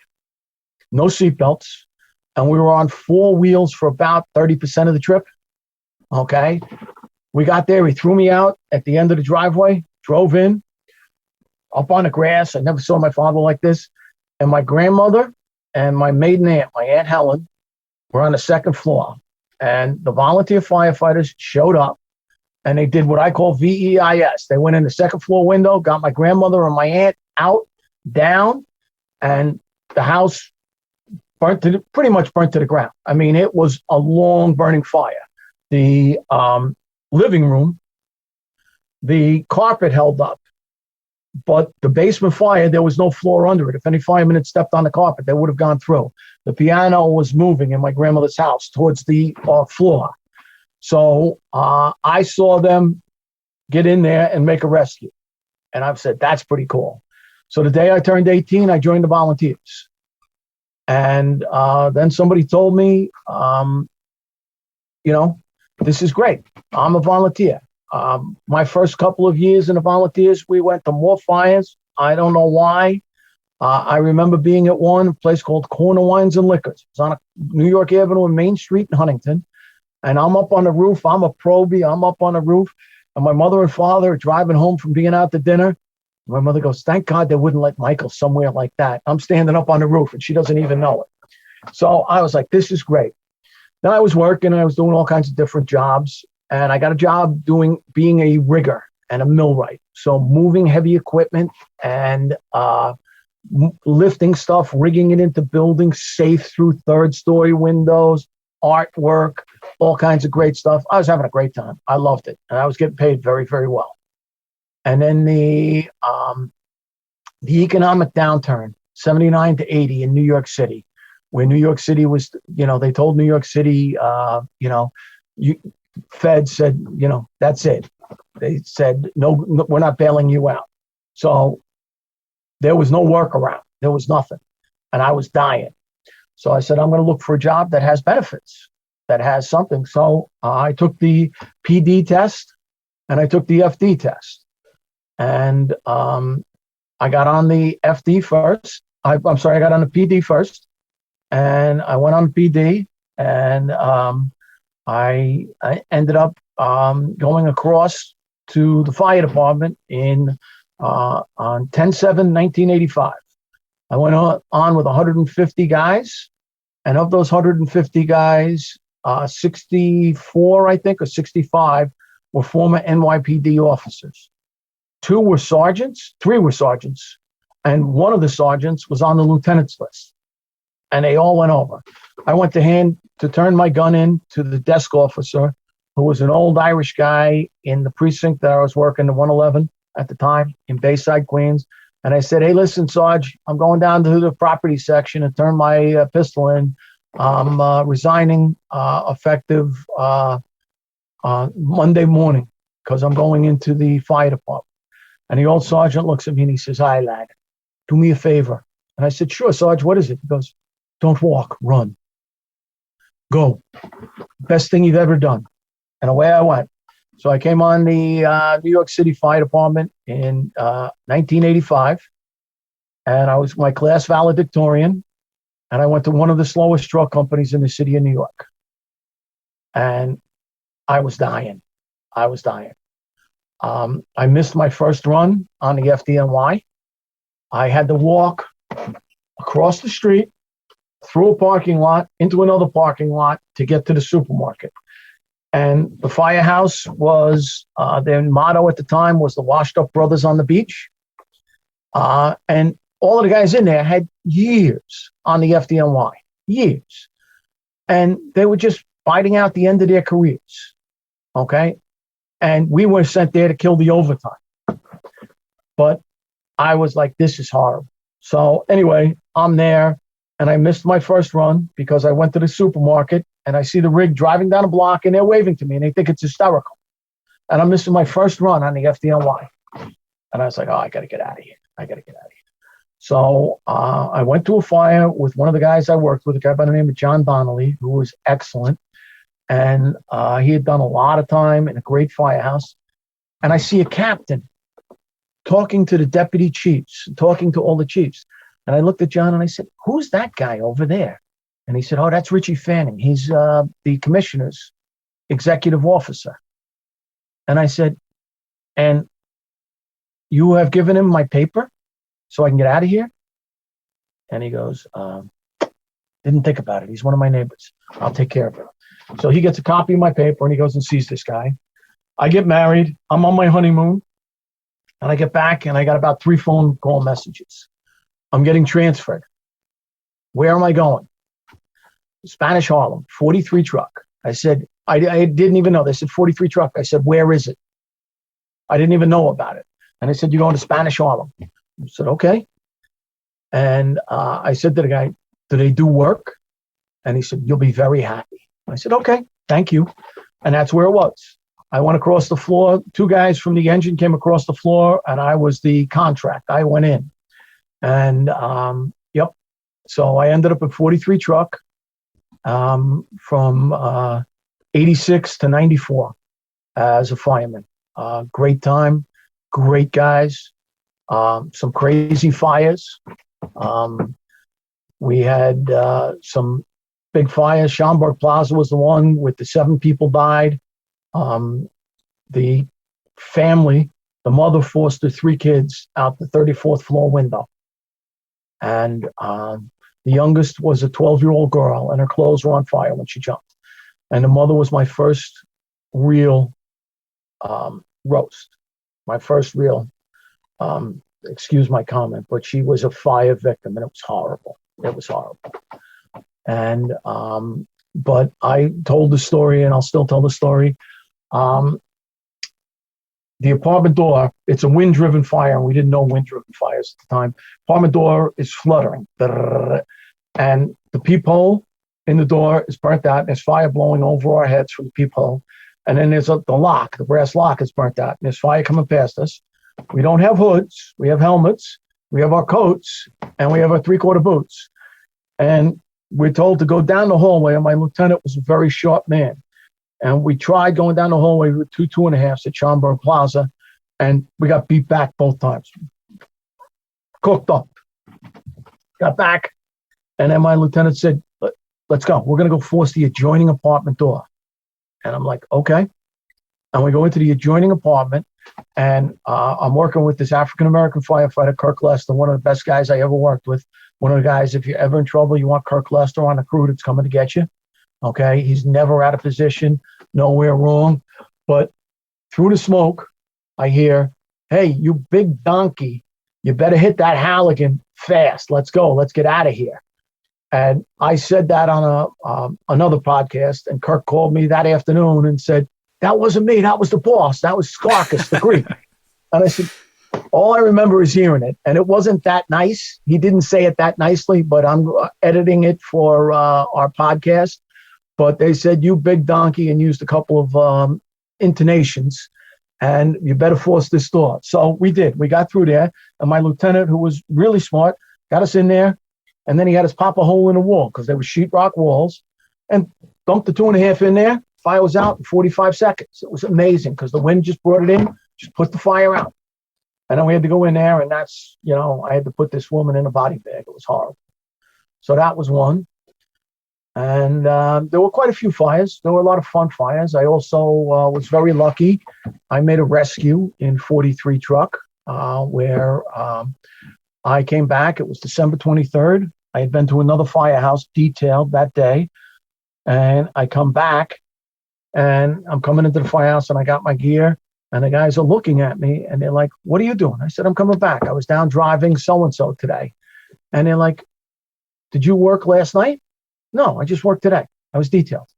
no seatbelts, and we were on 4 wheels for about 30% of the trip. Okay. We got there, he threw me out at the end of the driveway, drove in, up on the grass. I never saw my father like this. And my grandmother and my maiden aunt, my Aunt Helen, were on the second floor. And the volunteer firefighters showed up and they did what I call VEIS. They went in the second floor window, got my grandmother and my aunt out, down, and the house pretty much burnt to the ground. I mean, it was a long burning fire. The living room, the carpet held up, but the basement fire, there was no floor under it. If any fireman had stepped on the carpet, they would have gone through. The piano was moving in my grandmother's house towards the floor. So I saw them get in there and make a rescue. And I've said, that's pretty cool. So the day I turned 18, I joined the volunteers. And then somebody told me, this is great. I'm a volunteer. My first couple of years in the volunteers, we went to more fires. I don't know why. I remember being at one place called Corner Wines and Liquors. It's on New York Avenue and Main Street in Huntington. And I'm up on the roof. I'm a probie. I'm up on the roof. And my mother and father are driving home from being out to dinner. My mother goes, thank God they wouldn't let Michael somewhere like that. I'm standing up on the roof and she doesn't even know it. So I was like, this is great. Then I was working, I was doing all kinds of different jobs, and I got a job being a rigger and a millwright. So moving heavy equipment and lifting stuff, rigging it into buildings, safe through third story windows, artwork, all kinds of great stuff. I was having a great time. I loved it. And I was getting paid very, very well. And then the economic downturn, 79 to 80 in New York City, where New York City was, they told New York City, Fed said, that's it. They said, no, we're not bailing you out. So there was no workaround. There was nothing. And I was dying. So I said, I'm going to look for a job that has benefits, that has something. So I took the PD test and I took the FD test. And I got on the FD first. I got on the PD first. And I went on PD. And I ended up going across to the fire department on 10/7/1985. I went on with 150 guys, and of those 150 guys, 64, I think, or 65 were former NYPD officers. 3 were sergeants, and one of the sergeants was on the lieutenant's list, and they all went over. I went to turn my gun in to the desk officer, who was an old Irish guy in the precinct that I was working, the 111 at the time in Bayside, Queens. And I said, hey, listen, Sarge, I'm going down to the property section and turn my pistol in. I'm resigning effective Monday morning because I'm going into the fire department. And the old sergeant looks at me and he says, hi, lad, do me a favor. And I said, sure, Sarge, what is it? He goes, don't walk, run. Go. Best thing you've ever done. And away I went. So I came on the New York City Fire Department in 1985, and I was my class valedictorian, and I went to one of the slowest truck companies in the city of New York. And I was dying. I missed my first run on the FDNY. I had to walk across the street, through a parking lot, into another parking lot to get to the supermarket. And the firehouse was, their motto at the time was the washed up brothers on the beach. And all of the guys in there had years on the FDNY, years. And they were just biting out the end of their careers. Okay. And we were sent there to kill the overtime. But I was like, this is horrible. So anyway, I'm there and I missed my first run because I went to the supermarket and I see the rig driving down a block and they're waving to me and they think it's hysterical. And I'm missing my first run on the FDNY. And I was like, oh, I got to get out of here. So I went to a fire with one of the guys I worked with, a guy by the name of John Donnelly, who was excellent. And he had done a lot of time in a great firehouse. And I see a captain talking to the deputy chiefs, talking to all the chiefs. And I looked at John and I said, who's that guy over there? And he said, oh, that's Richie Fanning. He's the commissioner's executive officer. And I said, and you have given him my paper so I can get out of here? And he goes, didn't think about it. He's one of my neighbors. I'll take care of him. So he gets a copy of my paper and he goes and sees this guy. I get married. I'm on my honeymoon. And I get back and I got about 3 phone call messages. I'm getting transferred. Where am I going? Spanish Harlem, 43 truck. I said, I didn't even know. They said 43 truck. I said, where is it? I didn't even know about it. And they said, you're going to Spanish Harlem. I said, okay. And I said to the guy, do they do work? And he said, you'll be very happy. I said, okay, thank you. And that's where it was. I went across the floor. 2 guys from the engine came across the floor, and I was the contract. I went in. And, yep. So I ended up at 43 truck from 86 to 94 as a fireman. Great time, great guys, some crazy fires. We had some big fires. Schaumburg Plaza was the one with the 7 people died. The family The mother forced her 3 kids out the 34th floor window. And the youngest was a 12-year-old girl, and her clothes were on fire when she jumped. And the mother was my first real roast, my first real, excuse my comment, but she was a fire victim, and it was horrible. It was horrible. And, but I told the story, and I'll still tell the story. The apartment door, it's a wind-driven fire, and we didn't know wind-driven fires at the time. Apartment door is fluttering, and the peephole in the door is burnt out, and there's fire blowing over our heads from the peephole. And then there's the lock, the brass lock is burnt out, and there's fire coming past us. We don't have hoods, we have helmets, we have our coats, and we have our 3/4 boots. And we're told to go down the hallway, and my lieutenant was a very short man. And we tried going down the hallway with 2.5s at Schomburg Plaza, and we got beat back both times. Cooked up. Got back, and then my lieutenant said, let's go. We're going to go force the adjoining apartment door. And I'm like, okay. And we go into the adjoining apartment, and I'm working with this African-American firefighter, Kirk Lester, one of the best guys I ever worked with. One of the guys, if you're ever in trouble, you want Kirk Lester on the crew that's coming to get you. Okay, he's never out of position, nowhere wrong. But through the smoke, I hear, hey, you big donkey, you better hit that Halligan fast. Let's go. Let's get out of here. And I said that on another podcast, and Kirk called me that afternoon and said, that wasn't me. That was the boss. That was Skarkus, the Greek. And I said, all I remember is hearing it. And it wasn't that nice. He didn't say it that nicely, but I'm editing it for our podcast. But they said, you big donkey, and used a couple of intonations, and you better force this door. So we did. We got through there, and my lieutenant, who was really smart, got us in there, and then he had us pop a hole in the wall because there were sheetrock walls, and dumped the 2.5 in there. Fire was out in 45 seconds. It was amazing because the wind just brought it in, just put the fire out. And then we had to go in there, and that's, I had to put this woman in a body bag. It was horrible. So that was one. And there were quite a few fires. There were a lot of fun fires. I also was very lucky. I made a rescue in 43 truck where I came back. It was December 23rd. I had been to another firehouse detailed that day. And I come back, and I'm coming into the firehouse, and I got my gear. And the guys are looking at me, and they're like, what are you doing? I said, I'm coming back. I was down driving so-and-so today. And they're like, did you work last night? No, I just worked today. I was detailed.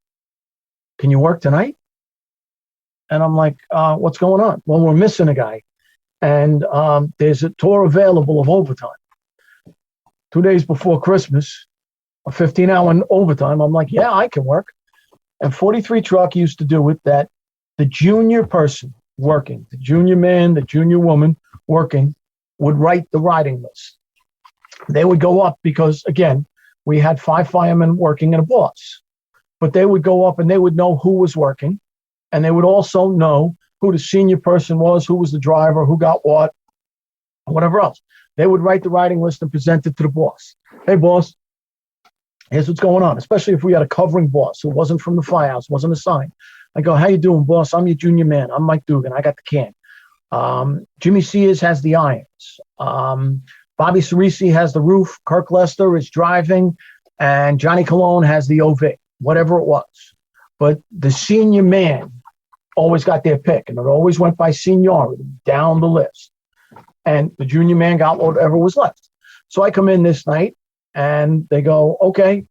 Can you work tonight? And I'm like, what's going on? Well, we're missing a guy. And there's a tour available of overtime. 2 days before Christmas, a 15-hour overtime. I'm like, yeah, I can work. And 43 truck used to do it that the junior person working, the junior man, the junior woman working would write the riding list. They would go up because, again, we had 5 firemen working and a boss. But they would go up and they would know who was working. And they would also know who the senior person was, who was the driver, who got what, whatever else. They would write the riding list and present it to the boss. Hey, boss, here's what's going on, especially if we had a covering boss who wasn't from the firehouse, wasn't assigned. I go, how you doing, boss? I'm your junior man. I'm Mike Dugan. I got the can. Jimmy Sears has the irons. Bobby Cerisi has the roof. Kirk Lester is driving. And Johnny Colon has the OV, whatever it was. But the senior man always got their pick, and it always went by seniority down the list. And the junior man got whatever was left. So I come in this night, and they go, okay,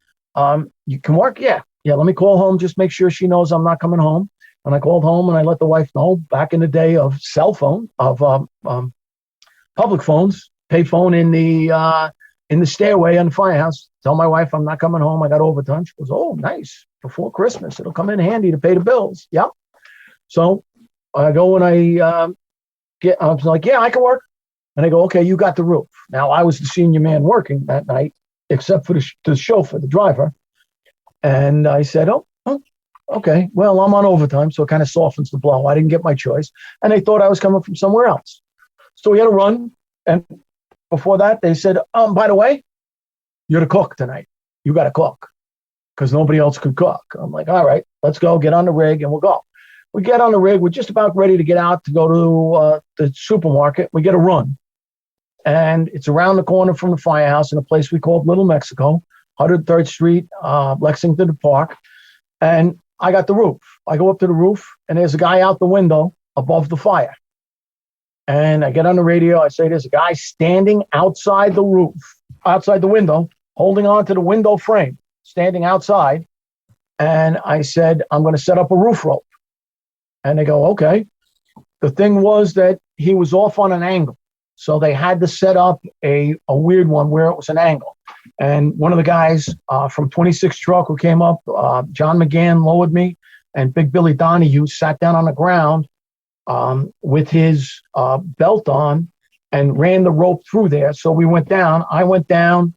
you can work? Yeah, let me call home, just make sure she knows I'm not coming home. And I called home, and I let the wife know, back in the day of cell phone, of public phones, pay phone in the stairway in the firehouse. Tell my wife I'm not coming home. I got overtime. She goes, oh, nice. Before Christmas, it'll come in handy to pay the bills. Yep. So I go and I was like, yeah, I can work. And I go, okay, you got the roof. Now, I was the senior man working that night, except for the chauffeur, the driver. And I said, oh, okay, well, I'm on overtime, so it kind of softens the blow. I didn't get my choice. And they thought I was coming from somewhere else. So we had a run. And before that, they said, by the way, you're the cook tonight. You got to cook because nobody else could cook. I'm like, all right, let's go get on the rig and we'll go. We get on the rig. We're just about ready to get out to go to the supermarket. We get a run. And it's around the corner from the firehouse in a place we called Little Mexico, 103rd Street, Lexington Park. And I got the roof. I go up to the roof, and there's a guy out the window above the fire. And I get on the radio. I say, there's a guy standing outside the roof, outside the window, holding on to the window frame, standing outside. And I said, I'm going to set up a roof rope. And they go, okay. The thing was that he was off on an angle. So they had to set up a weird one where it was an angle. And one of the guys from 26 Truck who came up, John McGann, lowered me, and Big Billy Donahue sat down on the ground with his belt on and ran the rope through there. So we went down. I went down.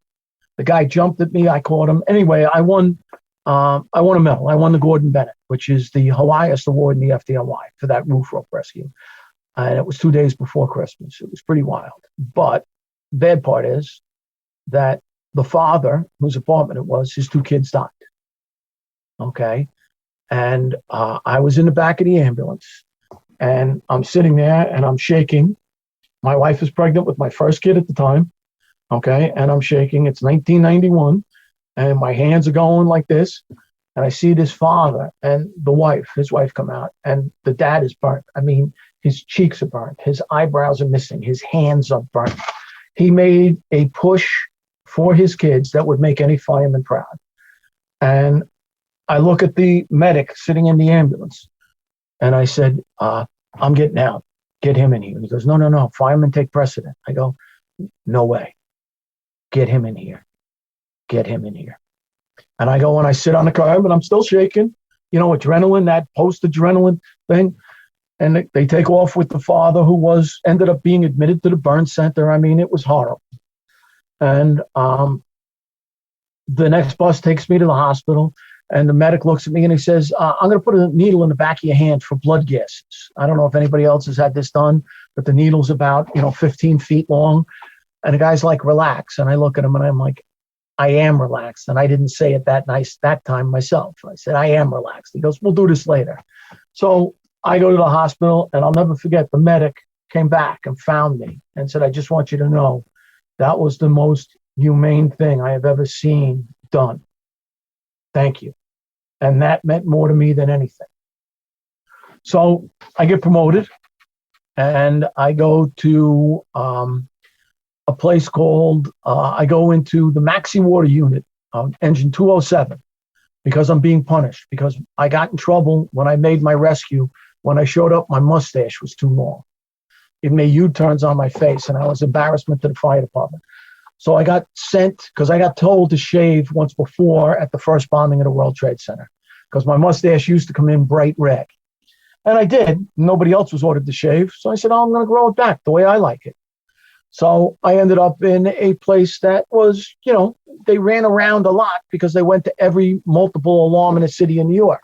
The guy jumped at me. I caught him. Anyway, I won a medal. I won the Gordon Bennett, which is the highest award in the FDNY for that roof rope rescue. And it was 2 days before Christmas. It was pretty wild. But the bad part is that the father, whose apartment it was, his 2 kids died. Okay. And I was in the back of the ambulance, and I'm sitting there and I'm shaking. My wife is pregnant with my first kid at the time. Okay. And I'm shaking. It's 1991. And my hands are going like this. And I see this father and his wife come out, and the dad is burnt. I mean, his cheeks are burnt. His eyebrows are missing. His hands are burnt. He made a push for his kids that would make any fireman proud. And I look at the medic sitting in the ambulance, and I said, I'm getting out. Get him in here. He goes, no. Firemen take precedent. I go, no way. Get him in here. Get him in here. And I go and I sit on the curb, and I'm still shaking, adrenaline, that post-adrenaline thing. And they take off with the father, who ended up being admitted to the burn center. I mean, it was horrible. And the next bus takes me to the hospital, and the medic looks at me and he says, I'm going to put a needle in the back of your hand for blood gases. I don't know if anybody else has had this done, but the needle's about, 15 feet long. And the guy's like, relax. And I look at him and I'm like, I am relaxed. And I didn't say it that time myself. I said, I am relaxed. He goes, we'll do this later. So I go to the hospital, and I'll never forget, the medic came back and found me and said, I just want you to know that was the most humane thing I have ever seen done. Thank you. And that meant more to me than anything. So I get promoted, and I go to a place called, I go into the Maxi Water Unit, engine 207, because I'm being punished, because I got in trouble when I made my rescue. When I showed up, my mustache was too long. It made U-turns on my face, and I was embarrassment to the fire department. So I got sent, because I got told to shave once before at the first bombing of the World Trade Center, because my mustache used to come in bright red. And I did. Nobody else was ordered to shave. So I said, I'm going to grow it back the way I like it. So I ended up in a place that was, they ran around a lot because they went to every multiple alarm in the city of New York.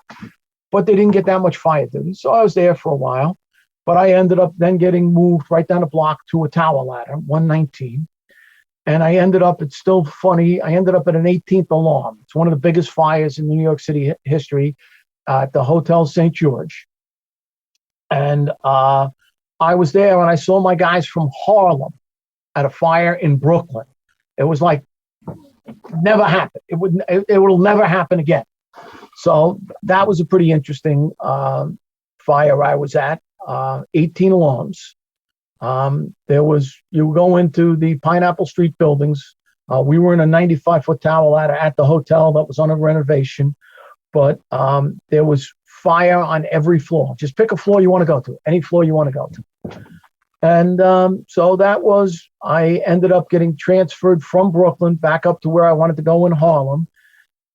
But they didn't get that much fire duty. So I was there for a while. But I ended up then getting moved right down the block to a tower ladder, 119. And I ended up, it's still funny, I ended up at an 18th alarm. It's one of the biggest fires in New York City history at the Hotel St. George. And I was there, and I saw my guys from Harlem at a fire in Brooklyn. It was like, never happened. It will never happen again. So that was a pretty interesting fire I was at, 18 alarms. You go into the Pineapple Street buildings. We were in a 95-foot tower ladder at the hotel that was on a renovation, but there was fire on every floor. Just pick a floor you want to go to, any floor you want to go to. And so I ended up getting transferred from Brooklyn back up to where I wanted to go in Harlem.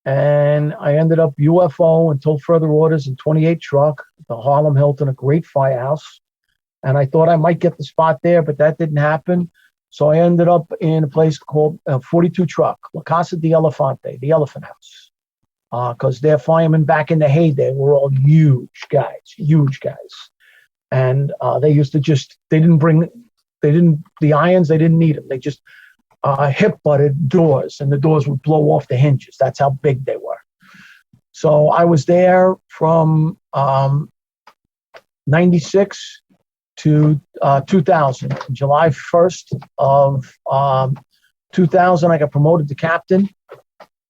And I ended up UFO until further orders in 28 Truck, the Harlem Hilton, a great firehouse. And I thought I might get the spot there, but that didn't happen. So I ended up in a place called 42 Truck, La Casa de Elefante, the Elephant House. Because their firemen back in the heyday were all huge guys. And they used to the irons, they didn't need them. They just hip-butted doors, and the doors would blow off the hinges. That's how big they were. So I was there from 96 to 2000. July 1st of 2000, I got promoted to captain,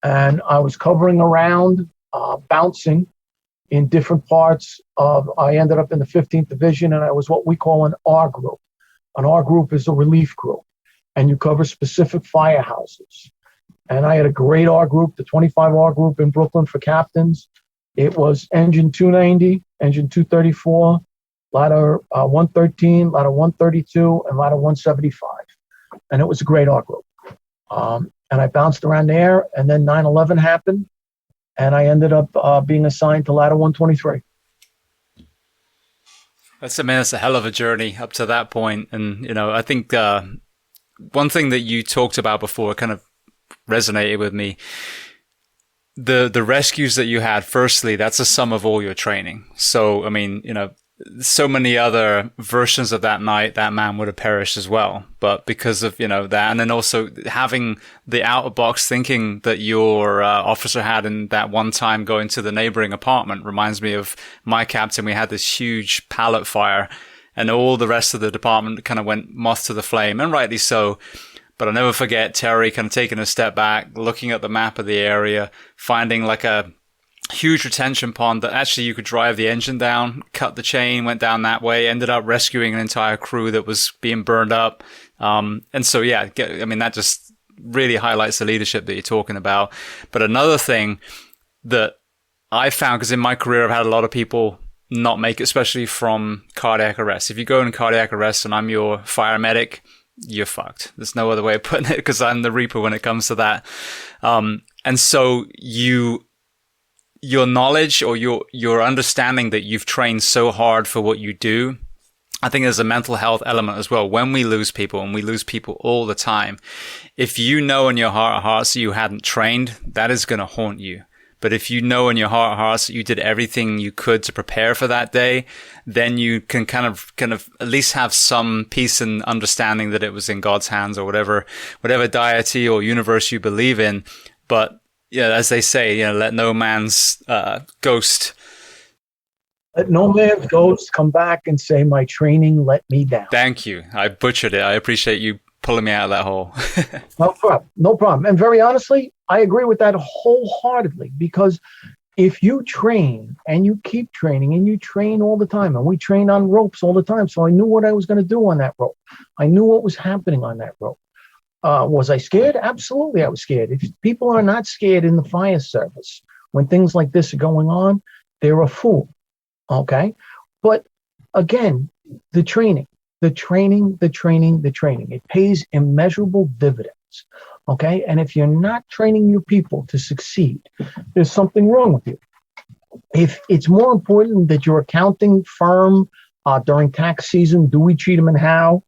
and I was covering around, bouncing in different parts of, I ended up in the 15th Division, and I was what we call an R group. An R group is a relief group, and you cover specific firehouses. And I had a great R group, the 25 R group in Brooklyn for captains. It was engine 290, engine 234, ladder 113, ladder 132, and ladder 175. And it was a great R group. And I bounced around there, and then 9/11 happened, and I ended up being assigned to ladder 123. That's a hell of a journey up to that point. And, I think one thing that you talked about before kind of resonated with me. The rescues that you had, firstly, that's a sum of all your training. So, so many other versions of that night, that man would have perished as well. But because of, that, and then also having the out of box thinking that your officer had in that one time going to the neighboring apartment reminds me of my captain. We had this huge pallet fire, and all the rest of the department kind of went moth to the flame, and rightly so. But I'll never forget Terry kind of taking a step back, looking at the map of the area, finding like a huge retention pond that actually you could drive the engine down, cut the chain, went down that way, ended up rescuing an entire crew that was being burned up. And so, yeah, that just really highlights the leadership that you're talking about. But another thing that I found, because in my career, I've had a lot of people not make it, especially from cardiac arrest. If you go in cardiac arrest and I'm your fire medic, you're fucked. There's no other way of putting it, because I'm the reaper when it comes to that. And so your knowledge or your understanding that you've trained so hard for what you do, I think there's a mental health element as well. When we lose people, and we lose people all the time, if you know in your heart of hearts that you hadn't trained, that is going to haunt you. But if you know in your heart of hearts that you did everything you could to prepare for that day, then you can kind of at least have some peace and understanding that it was in God's hands, or whatever deity or universe you believe in. But yeah, as they say, let no man's ghost. Let no man's ghost come back and say, my training let me down. Thank you. I butchered it. I appreciate you pulling me out of that hole. No problem. And very honestly, I agree with that wholeheartedly, because if you train and you keep training and you train all the time, and we train on ropes all the time. So I knew what I was going to do on that rope. I knew what was happening on that rope. Was I scared? Absolutely, I was scared. If people are not scared in the fire service when things like this are going on, they're a fool. Okay? But again, the training, it pays immeasurable dividends. Okay? And if you're not training your people to succeed, there's something wrong with you. If it's more important that your accounting firm during tax season, Dewey, Cheatham, and Howe,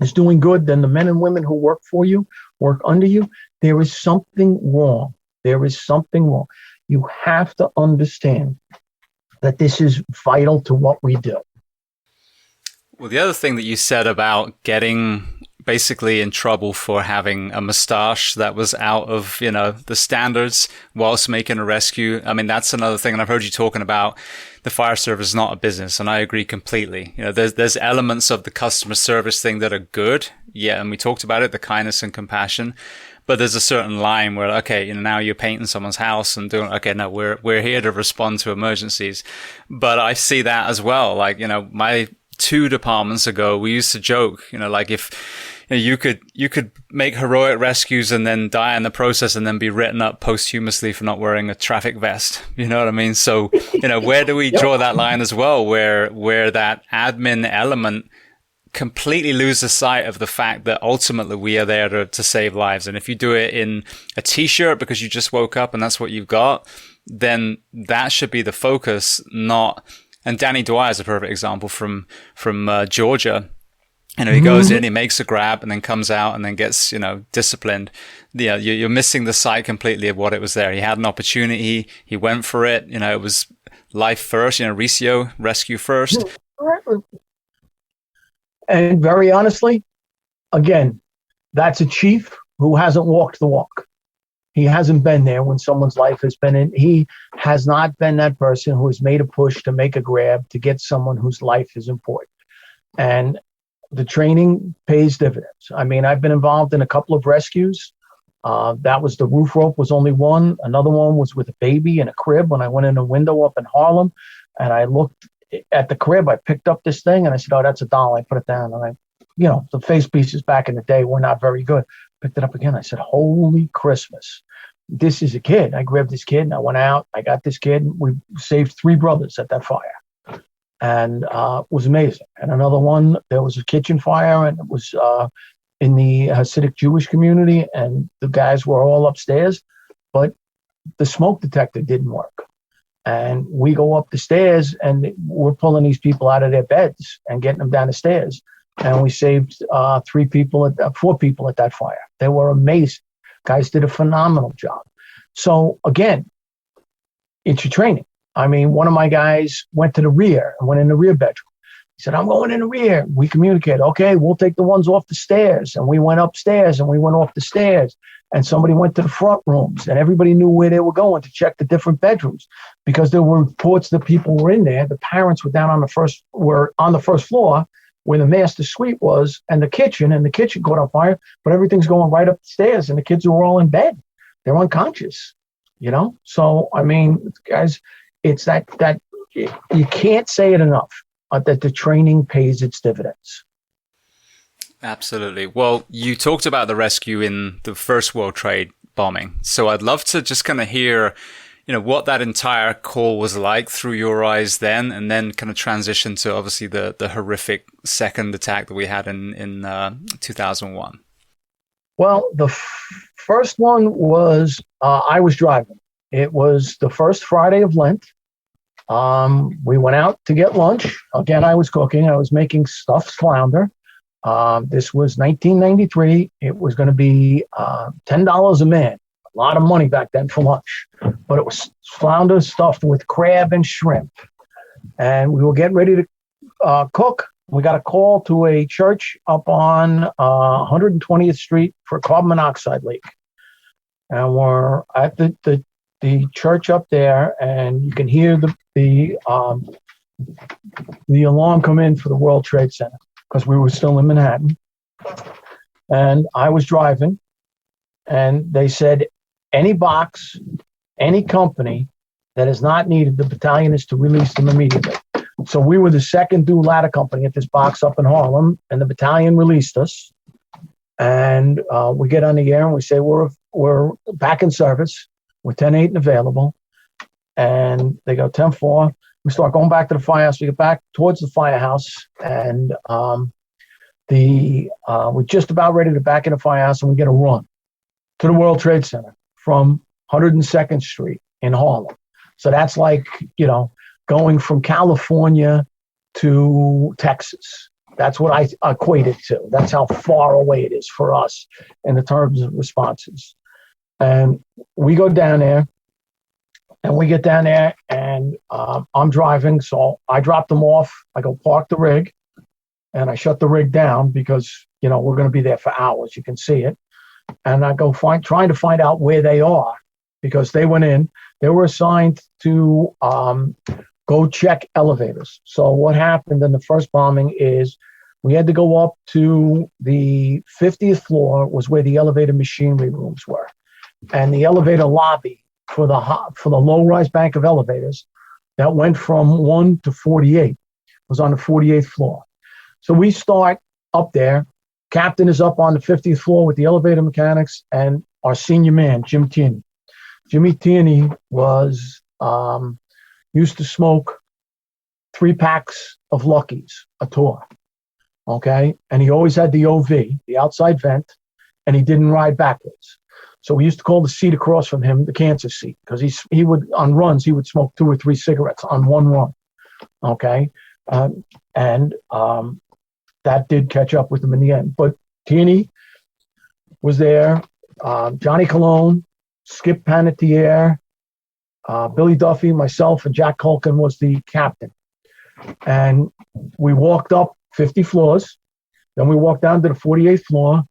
is doing good than the men and women who work for you, work under you, there is something wrong. There is something wrong. You have to understand that this is vital to what we do. Well, the other thing that you said about getting basically in trouble for having a mustache that was out of, the standards whilst making a rescue. That's another thing. And I've heard you talking about the fire service is not a business. And I agree completely. There's elements of the customer service thing that are good. Yeah. And we talked about it, the kindness and compassion. But there's a certain line where, okay, now you're painting someone's house and doing, okay, no, we're here to respond to emergencies. But I see that as well. Like, my 2 departments ago, we used to joke, like if you could make heroic rescues and then die in the process and then be written up posthumously for not wearing a traffic vest. You know what I mean? So, where do we draw that line as well, where that admin element completely loses sight of the fact that ultimately we are there to save lives. And if you do it in a t-shirt because you just woke up and that's what you've got, then that should be the focus, not. And Danny Dwyer is a perfect example from Georgia. He goes in, he makes a grab, and then comes out and then gets, disciplined. Yeah, you're missing the sight completely of what it was there. He had an opportunity. He went for it. It was life first, Recio, rescue first. And very honestly, again, that's a chief who hasn't walked the walk. He hasn't been there when someone's life has been in. He has not been that person who has made a push to make a grab to get someone whose life is important. And the training pays dividends. I mean, I've been involved in a couple of rescues. That was the roof rope was only one. Another one was with a baby in a crib when I went in a window up in Harlem. And I looked at the crib. I picked up this thing and I said, oh, that's $1. I put it down. And the face pieces back in the day were not very good. Picked it up again. I said, holy Christmas. This is a kid. I grabbed this kid and I went out. I got this kid. We saved 3 brothers at that fire. And it was amazing. And another one, there was a kitchen fire, and it was in the Hasidic Jewish community, and the guys were all upstairs, but the smoke detector didn't work. And we go up the stairs, and we're pulling these people out of their beds and getting them down the stairs. And we saved 4 people at that fire. They were amazing. Guys did a phenomenal job. So again, it's your training. I mean, one of my guys went to the rear and went in the rear bedroom. He said, I'm going in the rear. We communicated, okay, we'll take the ones off the stairs. And we went upstairs and we went off the stairs. And somebody went to the front rooms, and everybody knew where they were going to check the different bedrooms, because there were reports that people were in there. The parents were down on the first floor where the master suite was, and the kitchen caught on fire, but everything's going right up the stairs, and the kids were all in bed. They're unconscious, So, I mean, guys, it's that you can't say it enough, that the training pays its dividends. Absolutely. Well, you talked about the rescue in the first World Trade bombing. So I'd love to just kind of hear, what that entire call was like through your eyes then, and then kind of transition to obviously the horrific second attack that we had in 2001. Well, the first one was, I was driving. It was the first Friday of Lent. We went out to get lunch. Again, I was cooking. I was making stuffed flounder. This was 1993. It was going to be $10 a man. A lot of money back then for lunch. But it was flounder stuffed with crab and shrimp. And we were getting ready to cook. We got a call to a church up on 120th Street for a carbon monoxide leak. And we're at the church up there, and you can hear the alarm come in for the World Trade Center, because we were still in Manhattan. And I was driving, and they said, any box, any company that is not needed, the battalion is to release them immediately. So we were the second due ladder company at this box up in Harlem, and the battalion released us. And we get on the air and we say, we're back in service. We're 10-8 and available. And they go 10-4. We start going back to the firehouse. We get back towards the firehouse, and we're just about ready to back in the firehouse, and we get a run to the World Trade Center from 102nd Street in Harlem. So that's like, going from California to Texas. That's what I equate it to. That's how far away it is for us in the terms of responses. And we go down there, and we get down there, and I'm driving. So I drop them off. I go park the rig, and I shut the rig down because, we're going to be there for hours. You can see it. And I go trying to find out where they are, because they went in. They were assigned to go check elevators. So what happened in the first bombing is we had to go up to the 50th floor, was where the elevator machinery rooms were. And the elevator lobby for the low-rise bank of elevators that went from 1 to 48 was on the 48th floor. So we start up there. Captain is up on the 50th floor with the elevator mechanics and our senior man, Jim Tierney. Jimmy Tierney was used to smoke 3 packs of Luckies a tour. Okay, and he always had the OV, the outside vent, and he didn't ride backwards. So we used to call the seat across from him the cancer seat, because he would, on runs, he would smoke 2 or 3 cigarettes on one run. Okay, and that did catch up with him in the end. But Tierney was there, Johnny Colon, Skip Panettiere, Billy Duffy, myself, and Jack Culkin was the captain. And we walked up 50 floors. Then we walked down to the 48th floor,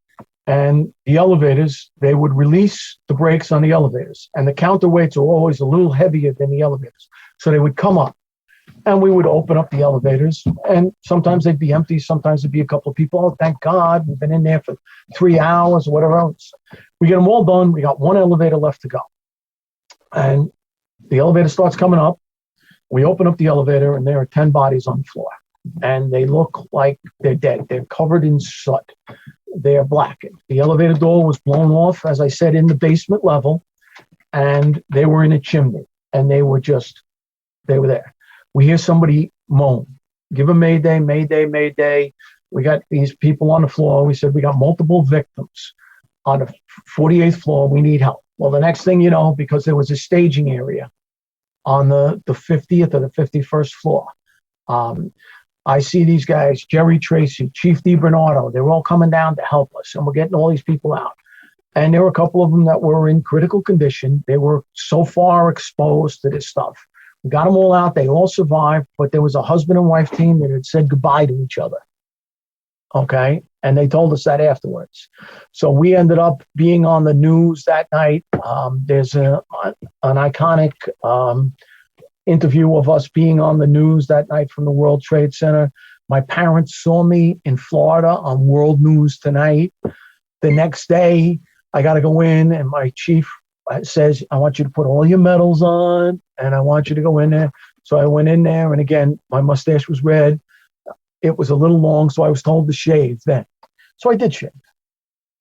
And the elevators, they would release the brakes on the elevators, and the counterweights are always a little heavier than the elevators. So they would come up, and we would open up the elevators, and sometimes they'd be empty. Sometimes there'd be a couple of people. Oh, thank God, we've been in there for 3 hours or whatever else. We get them all done. We got one elevator left to go. And the elevator starts coming up. We open up the elevator, and there are 10 bodies on the floor. And they look like they're dead. They're covered in soot. They're blackened. The elevator door was blown off, as I said, in the basement level, and they were in a chimney, and they were there. We hear somebody moan, give a mayday, mayday, mayday. We got these people on the floor. We said, we got multiple victims on the 48th floor. We need help. Well, the next thing you know, because there was a staging area on the 50th or the 51st floor, I see these guys, Jerry Tracy, Chief DiBernardo, they're all coming down to help us, and we're getting all these people out. And there were a couple of them that were in critical condition. They were so far exposed to this stuff. We got them all out. They all survived, but there was a husband and wife team that had said goodbye to each other. Okay? And they told us that afterwards. So we ended up being on the news that night. There's an iconic interview of us being on the news that night from the World Trade Center. My parents saw me in Florida on World News Tonight. The next day, I got to go in, and my chief says, I want you to put all your medals on, and I want you to go in there. So I went in there, and again, my mustache was red. It was a little long, so I was told to shave then. So I did shave.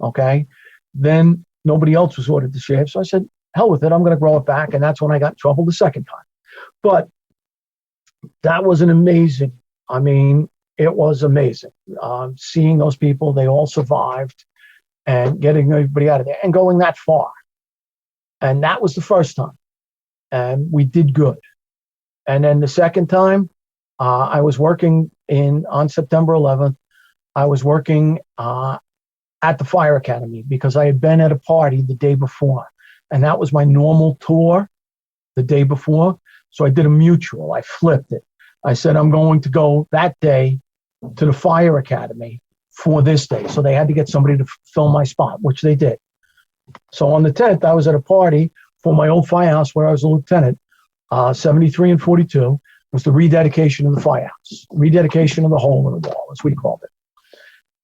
Okay? Then nobody else was ordered to shave, so I said, hell with it, I'm going to grow it back, and that's when I got in trouble the second time. But that was an amazing, it was amazing. Seeing those people, they all survived, and getting everybody out of there and going that far. And that was the first time. And we did good. And then the second time, I was working on September 11th, I was working at the Fire Academy because I had been at a party the day before. And that was my normal tour the day before. So I did a mutual. I flipped it. I said, I'm going to go that day to the Fire Academy for this day. So they had to get somebody to fill my spot, which they did. So on the 10th, I was at a party for my old firehouse where I was a lieutenant. 73 and 42 was the rededication of the firehouse, rededication of the hole in the wall, as we called it.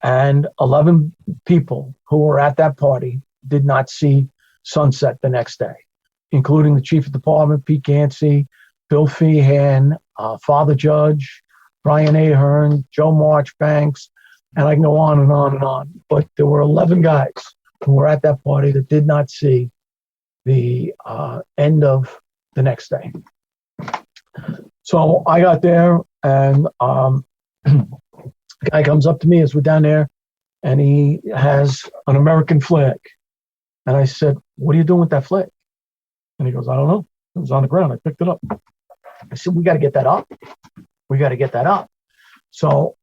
And 11 people who were at that party did not see sunset the next day, including the chief of department, Pete Gansey, Bill Feehan, Father Judge, Brian Ahern, Joe Marchbanks, and I can go on and on and on. But there were 11 guys who were at that party that did not see the end of the next day. So I got there, and the guy comes up to me as we're down there, and he has an American flag. And I said, what are you doing with that flag? And he goes, I don't know. It was on the ground. I picked it up. I said, we got to get that up. We got to get that up. So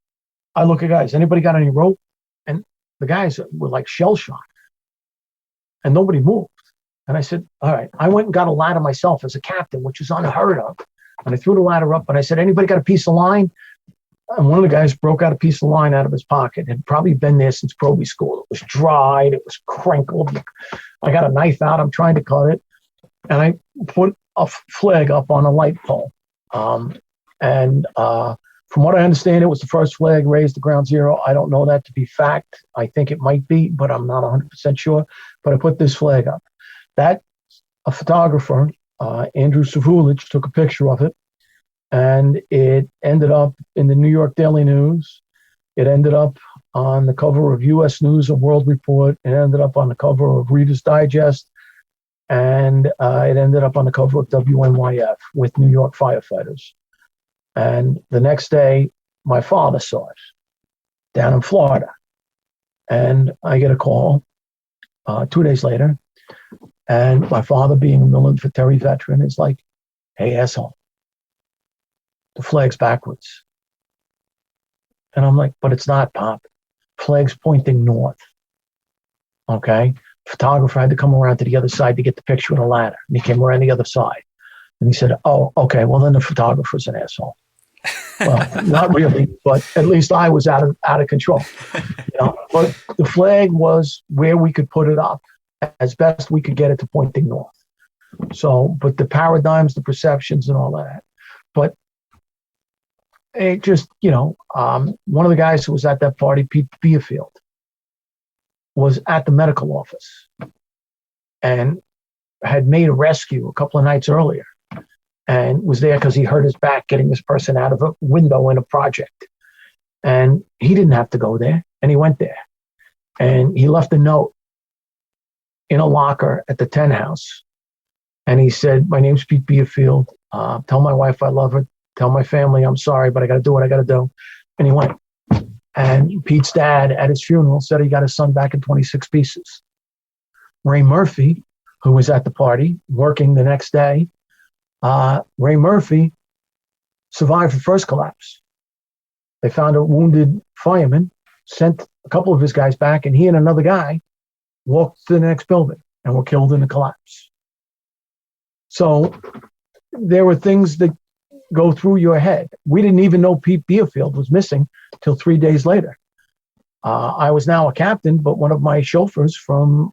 I look at guys, anybody got any rope? And the guys were like shell-shocked. And nobody moved. And I said, all right. I went and got a ladder myself as a captain, which is unheard of. And I threw the ladder up, and I said, anybody got a piece of line? And one of the guys broke out a piece of line out of his pocket. It had probably been there since Proby school. It was dried. It was crinkled. I got a knife out. I'm trying to cut it. And I put a flag up on a light pole. From what I understand, it was the first flag raised to ground zero. I don't know that to be fact. I think it might be, but I'm not 100% sure. But I put this flag up. A photographer, Andrew Savulich, took a picture of it, and it ended up in the New York Daily News. It ended up on the cover of U.S. News and World Report. It ended up on the cover of Reader's Digest, and it ended up on the cover of WNYF with New York firefighters. And the next day, my father saw it down in Florida. And I get a call 2 days later. And my father, being a military veteran, is like, hey, asshole, the flag's backwards. And I'm like, but it's not, Pop. Flag's pointing north. Okay? Photographer had to come around to the other side to get the picture of the ladder. And he came around the other side. And he said, oh, okay, well, then the photographer's an asshole. Well, not really, but at least I was out of control. But the flag was where we could put it up as best we could get it to pointing north. So, but the paradigms, the perceptions, and all that. But it just, one of the guys who was at that party, Pete Beerfield, was at the medical office and had made a rescue a couple of nights earlier and was there because he hurt his back getting this person out of a window in a project. And he didn't have to go there, and he went there. And he left a note in a locker at the tent house. And he said, "My name's Pete Beerfield. Tell my wife I love her. Tell my family I'm sorry, but I got to do what I got to do." And he went. And Pete's dad at his funeral said he got his son back in 26 pieces. Ray Murphy, who was at the party working the next day, Ray Murphy survived the first collapse. They found a wounded fireman, sent a couple of his guys back, and he and another guy walked to the next building and were killed in the collapse. So there were things that go through your head. We didn't even know Pete Beerfield was missing till 3 days later. I was now a captain, but one of my chauffeurs from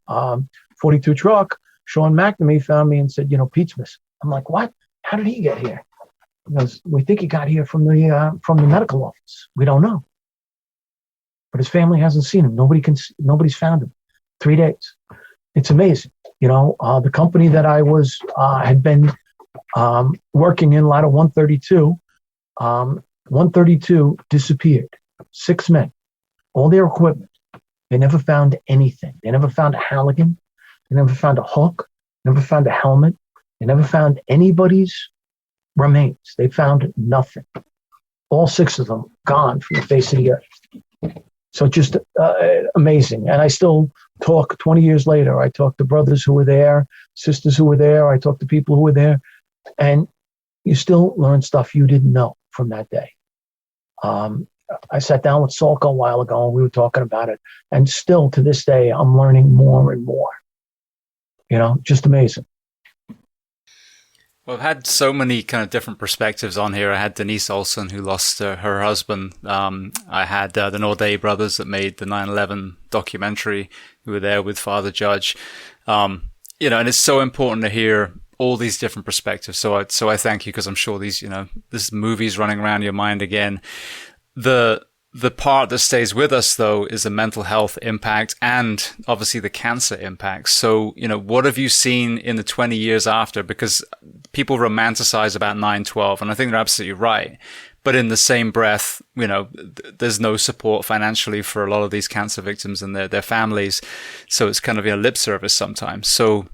42 Truck, Sean McNamee, found me and said, "Pete's missing." I'm like, "What? How did he get here?" He goes, "We think he got here from the medical office. We don't know, but his family hasn't seen him. Nobody's found him. 3 days. It's amazing." The company that I had been working in, Ladder 132, 132 disappeared. 6 men, all their equipment. They never found anything. They never found a Halligan. They never found a hook. Never found a helmet. They never found anybody's remains. They found nothing. All 6 of them gone from the face of the earth. So just amazing. And I still talk 20 years later. I talk to brothers who were there, sisters who were there. I talk to people who were there. And you still learn stuff you didn't know from that day. I sat down with Salka a while ago and we were talking about it. And still to this day, I'm learning more and more. Just amazing. Well, I've had so many kind of different perspectives on here. I had Denise Olsen, who lost her husband. I had the Norday brothers that made the 9/11 documentary, who were there with Father Judge. And it's so important to hear all these different perspectives. So I thank you, because I'm sure this movie's running around your mind again. The part that stays with us, though, is the mental health impact and obviously the cancer impact. So, what have you seen in the 20 years after? Because people romanticize about 9/12, and I think they're absolutely right. But in the same breath, there's no support financially for a lot of these cancer victims and their families. So it's kind of lip service sometimes. So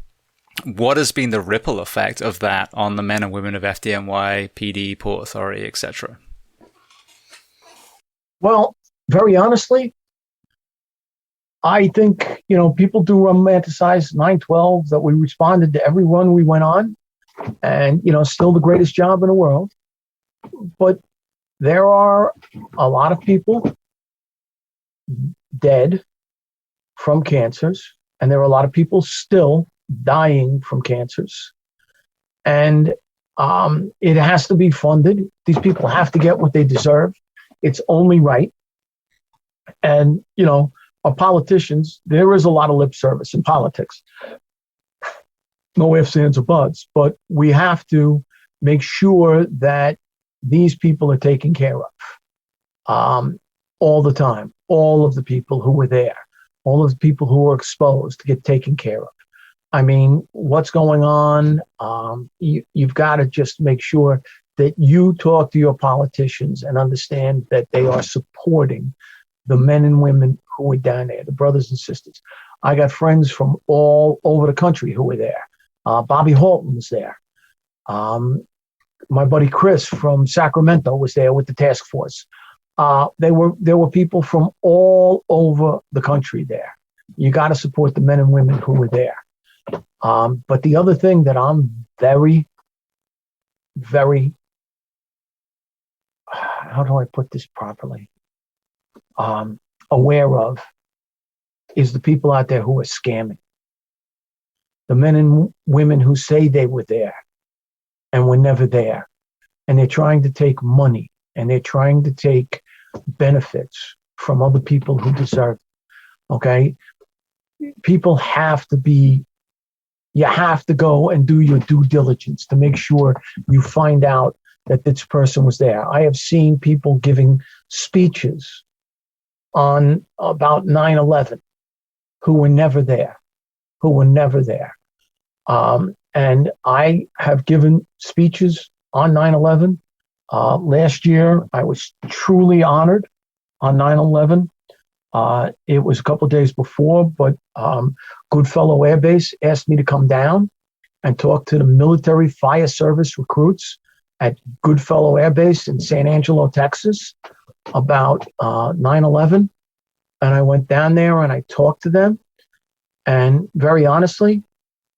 what has been the ripple effect of that on the men and women of FDNY, PD, Port Authority, etc.? Well, very honestly, I think, people do romanticize 9/12, that we responded to every run we went on, and, still the greatest job in the world. But there are a lot of people dead from cancers, and there are a lot of people still dying from cancers. And it has to be funded. These people have to get what they deserve. It's only right. And, our politicians, there is a lot of lip service in politics. No ifs, ands, or buts, but we have to make sure that these people are taken care of all the time. All of the people who were there, all of the people who were exposed to get taken care of. I mean, what's going on? You've got to just make sure that you talk to your politicians and understand that they are supporting the men and women who were down there, the brothers and sisters. I got friends from all over the country who were there. Bobby Halton was there. My buddy Chris from Sacramento was there with the task force. There were people from all over the country there. You got to support the men and women who were there. But the other thing that I'm very, very, how do I put this properly, aware of is the people out there who are scamming. The men and women who say they were there and were never there. And they're trying to take money and they're trying to take benefits from other people who deserve it. Okay? People you have to go and do your due diligence to make sure you find out that this person was there. I have seen people giving speeches on about 9/11 who were never there, and I have given speeches on 9/11. Last year, I was truly honored on 9/11. It was a couple of days before, but Goodfellow Air Base asked me to come down and talk to the military fire service recruits at Goodfellow Air Base in San Angelo, Texas, about 9/11. And I went down there and I talked to them. And very honestly,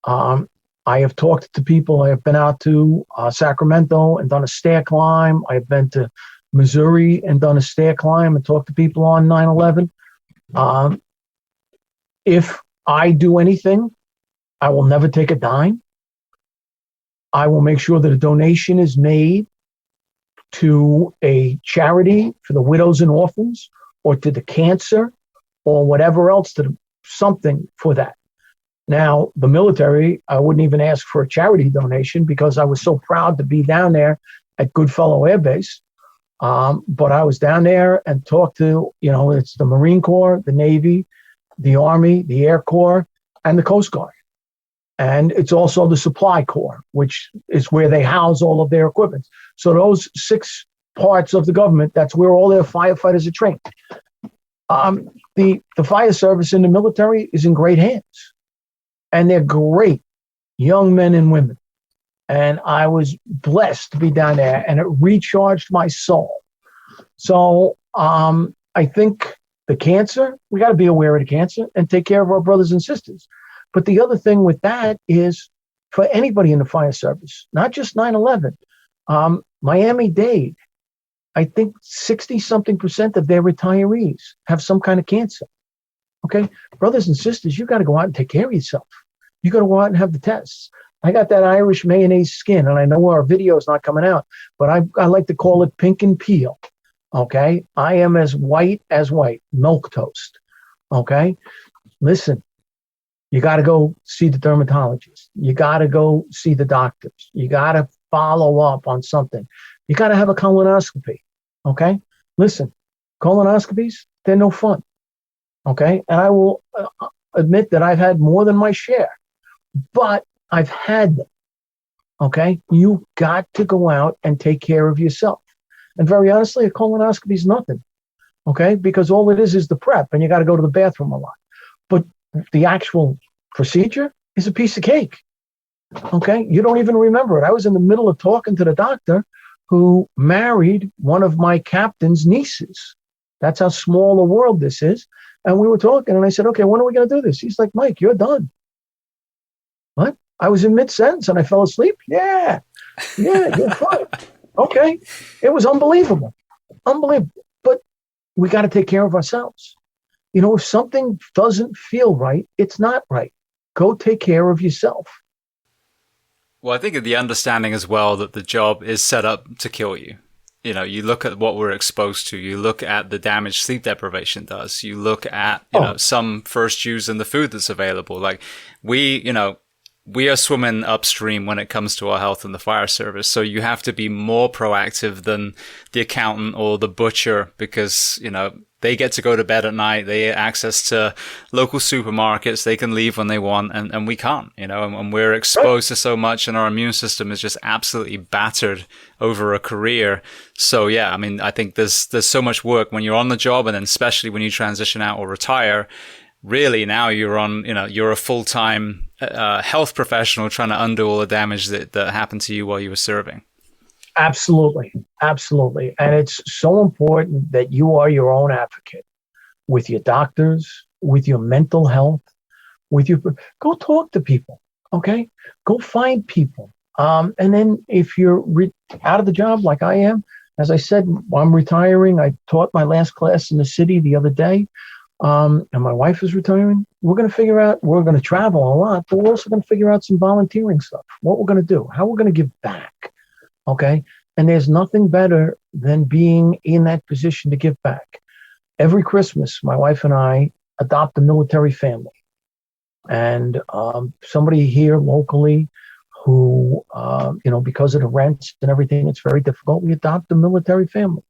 I have talked to people. I have been out to Sacramento and done a stair climb. I have been to Missouri and done a stair climb and talked to people on 9/11. If I do anything, I will never take a dime. I will make sure that a donation is made to a charity for the widows and orphans or to the cancer or whatever else, to something for that. Now, the military, I wouldn't even ask for a charity donation because I was so proud to be down there at Goodfellow Air Base. But I was down there and talked to, it's the Marine Corps, the Navy, the Army, the Air Corps, and the Coast Guard. And it's also the Supply Corps, which is where they house all of their equipment. So those 6 parts of the government, that's where all their firefighters are trained. The fire service in the military is in great hands. And they're great young men and women. And I was blessed to be down there, and it recharged my soul. So I think the cancer, we got to be aware of the cancer and take care of our brothers and sisters. But the other thing with that is for anybody in the fire service, not just 9/11, Miami-Dade, I think 60-something% of their retirees have some kind of cancer. Okay, brothers and sisters, you got to go out and take care of yourself. You got to go out and have the tests. I got that Irish mayonnaise skin, and I know our video is not coming out, but I like to call it pink and peel. Okay, I am as white, milk toast. Okay, listen, you got to go see the dermatologist. You got to go see the doctors. You got to follow up on something. You got to have a colonoscopy. Okay, listen, colonoscopies, they're no fun. Okay, and I will admit that I've had more than my share, but I've had them. Okay, you got to go out and take care of yourself. And very honestly, a colonoscopy is nothing. Okay, because all it is the prep, and you got to go to the bathroom a lot. But the actual procedure is a piece of cake. Okay, you don't even remember it. I was in the middle of talking to the doctor who married one of my captain's nieces. That's how small a world this is. And we were talking, and I said, okay, when are we going to do this? He's like, Mike, you're done. What? I was in mid-sentence and I fell asleep? Yeah, you're fine. Okay. It was unbelievable. But we got to take care of ourselves. If something doesn't feel right, it's not right. Go take care of yourself. Well, I think the understanding as well that the job is set up to kill you. You look at what we're exposed to. You look at the damage sleep deprivation does. You look at, some first use in the food that's available. Like we are swimming upstream when it comes to our health in the fire service. So you have to be more proactive than the accountant or the butcher because, they get to go to bed at night. They have access to local supermarkets. They can leave when they want and we can't, and we're exposed to so much and our immune system is just absolutely battered over a career. So yeah, I think there's so much work when you're on the job and then especially when you transition out or retire. Really now you're a full-time health professional trying to undo all the damage that happened to you while you were serving. Absolutely. And it's so important that you are your own advocate with your doctors, with your mental health, go talk to people. Okay. Go find people. And then if you're out of the job like I am, as I said, I'm retiring. I taught my last class in the city the other day. And my wife is retiring. We're going to travel a lot, but we're also going to figure out some volunteering stuff, what we're going to do, how we're going to give back. Okay. And there's nothing better than being in that position to give back. Every Christmas, my wife and I adopt a military family. And somebody here locally who, because of the rents and everything, it's very difficult. We adopt a military family.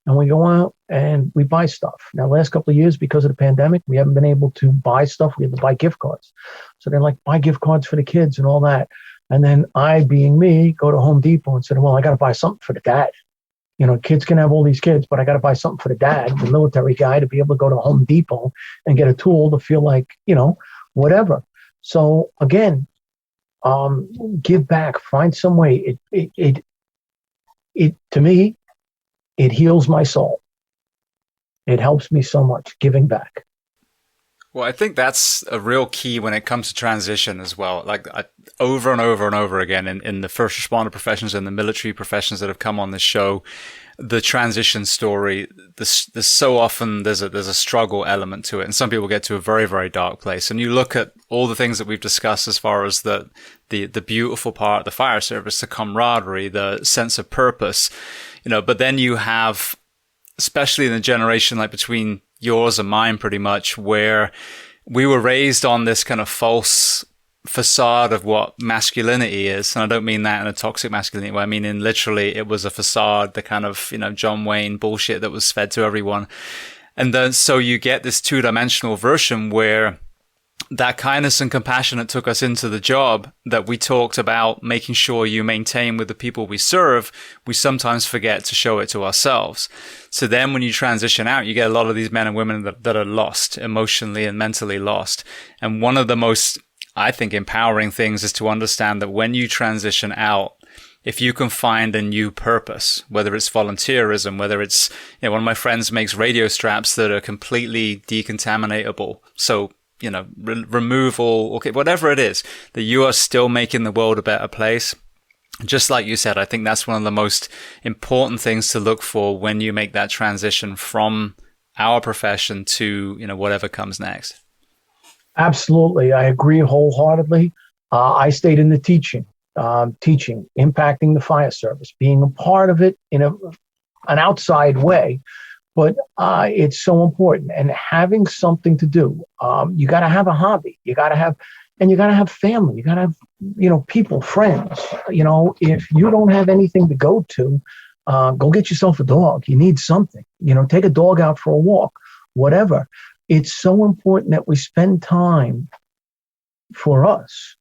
And we go out and we buy stuff. Now, last couple of years, because of the pandemic, we haven't been able to buy stuff. We had to buy gift cards. So they're like, buy gift cards for the kids and all that. And then I, being me, go to Home Depot and said, well, I got to buy something for the dad. Kids can have all these kids, but I got to buy something for the dad, the military guy, to be able to go to Home Depot and get a tool to feel like, whatever. So again, give back, find some way. It to me, it heals my soul. It helps me so much, giving back. Well, I think that's a real key when it comes to transition as well. Like over and over and over again in the first responder professions and the military professions that have come on this show, the transition story, there's so often there's a struggle element to it. And some people get to a very, very dark place. And you look at all the things that we've discussed as far as the beautiful part of the fire service, the camaraderie, the sense of purpose, but then you have, especially in the generation like between yours and mine pretty much, where we were raised on this kind of false facade of what masculinity is. And I don't mean that in a toxic masculinity way. I mean, in literally, it was a facade, the kind of, John Wayne bullshit that was fed to everyone. And then, so you get this two-dimensional version where that kindness and compassion that took us into the job that we talked about making sure you maintain with the people we serve, we sometimes forget to show it to ourselves. So then when you transition out, you get a lot of these men and women that are lost, emotionally and mentally lost. And one of the most, I think, empowering things is to understand that when you transition out, if you can find a new purpose, whether it's volunteerism, whether it's, one of my friends makes radio straps that are completely decontaminatable. So remove all, okay, whatever it is, that you are still making the world a better place. Just like you said, I think that's one of the most important things to look for when you make that transition from our profession to, whatever comes next. Absolutely. I agree wholeheartedly. I stayed in the teaching, impacting the fire service, being a part of it in an outside way. But it's so important, and having something to do. You got to have a hobby. You got to have family. You got to have, people, friends. If you don't have anything to go to, go get yourself a dog. You need something. Take a dog out for a walk. Whatever. It's so important that we spend time for us,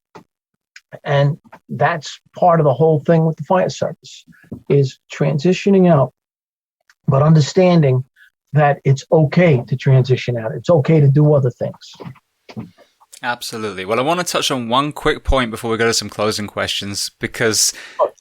and that's part of the whole thing with the fire service is transitioning out. But understanding that it's okay to transition out. It's okay to do other things. Absolutely. Well, I want to touch on one quick point before we go to some closing questions, because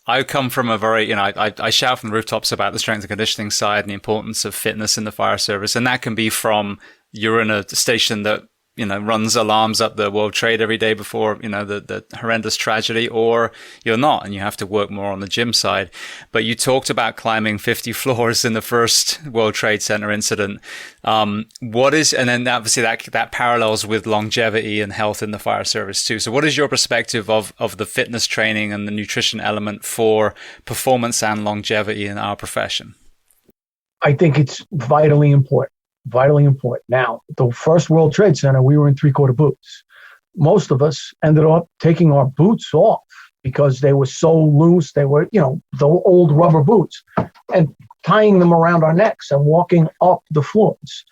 I come from a very, I shout from the rooftops about the strength and conditioning side and the importance of fitness in the fire service. And that can be from you're in a station that, runs alarms up the World Trade every day before, the horrendous tragedy, or you're not, and you have to work more on the gym side. But you talked about climbing 50 floors in the first World Trade Center incident. And then obviously that parallels with longevity and health in the fire service too. So what is your perspective of the fitness training and the nutrition element for performance and longevity in our profession? I think it's vitally important. Now, the first World Trade Center, we were in 3/4 boots. Most of us ended up taking our boots off because they were so loose. They were, the old rubber boots, and tying them around our necks and walking up the floors.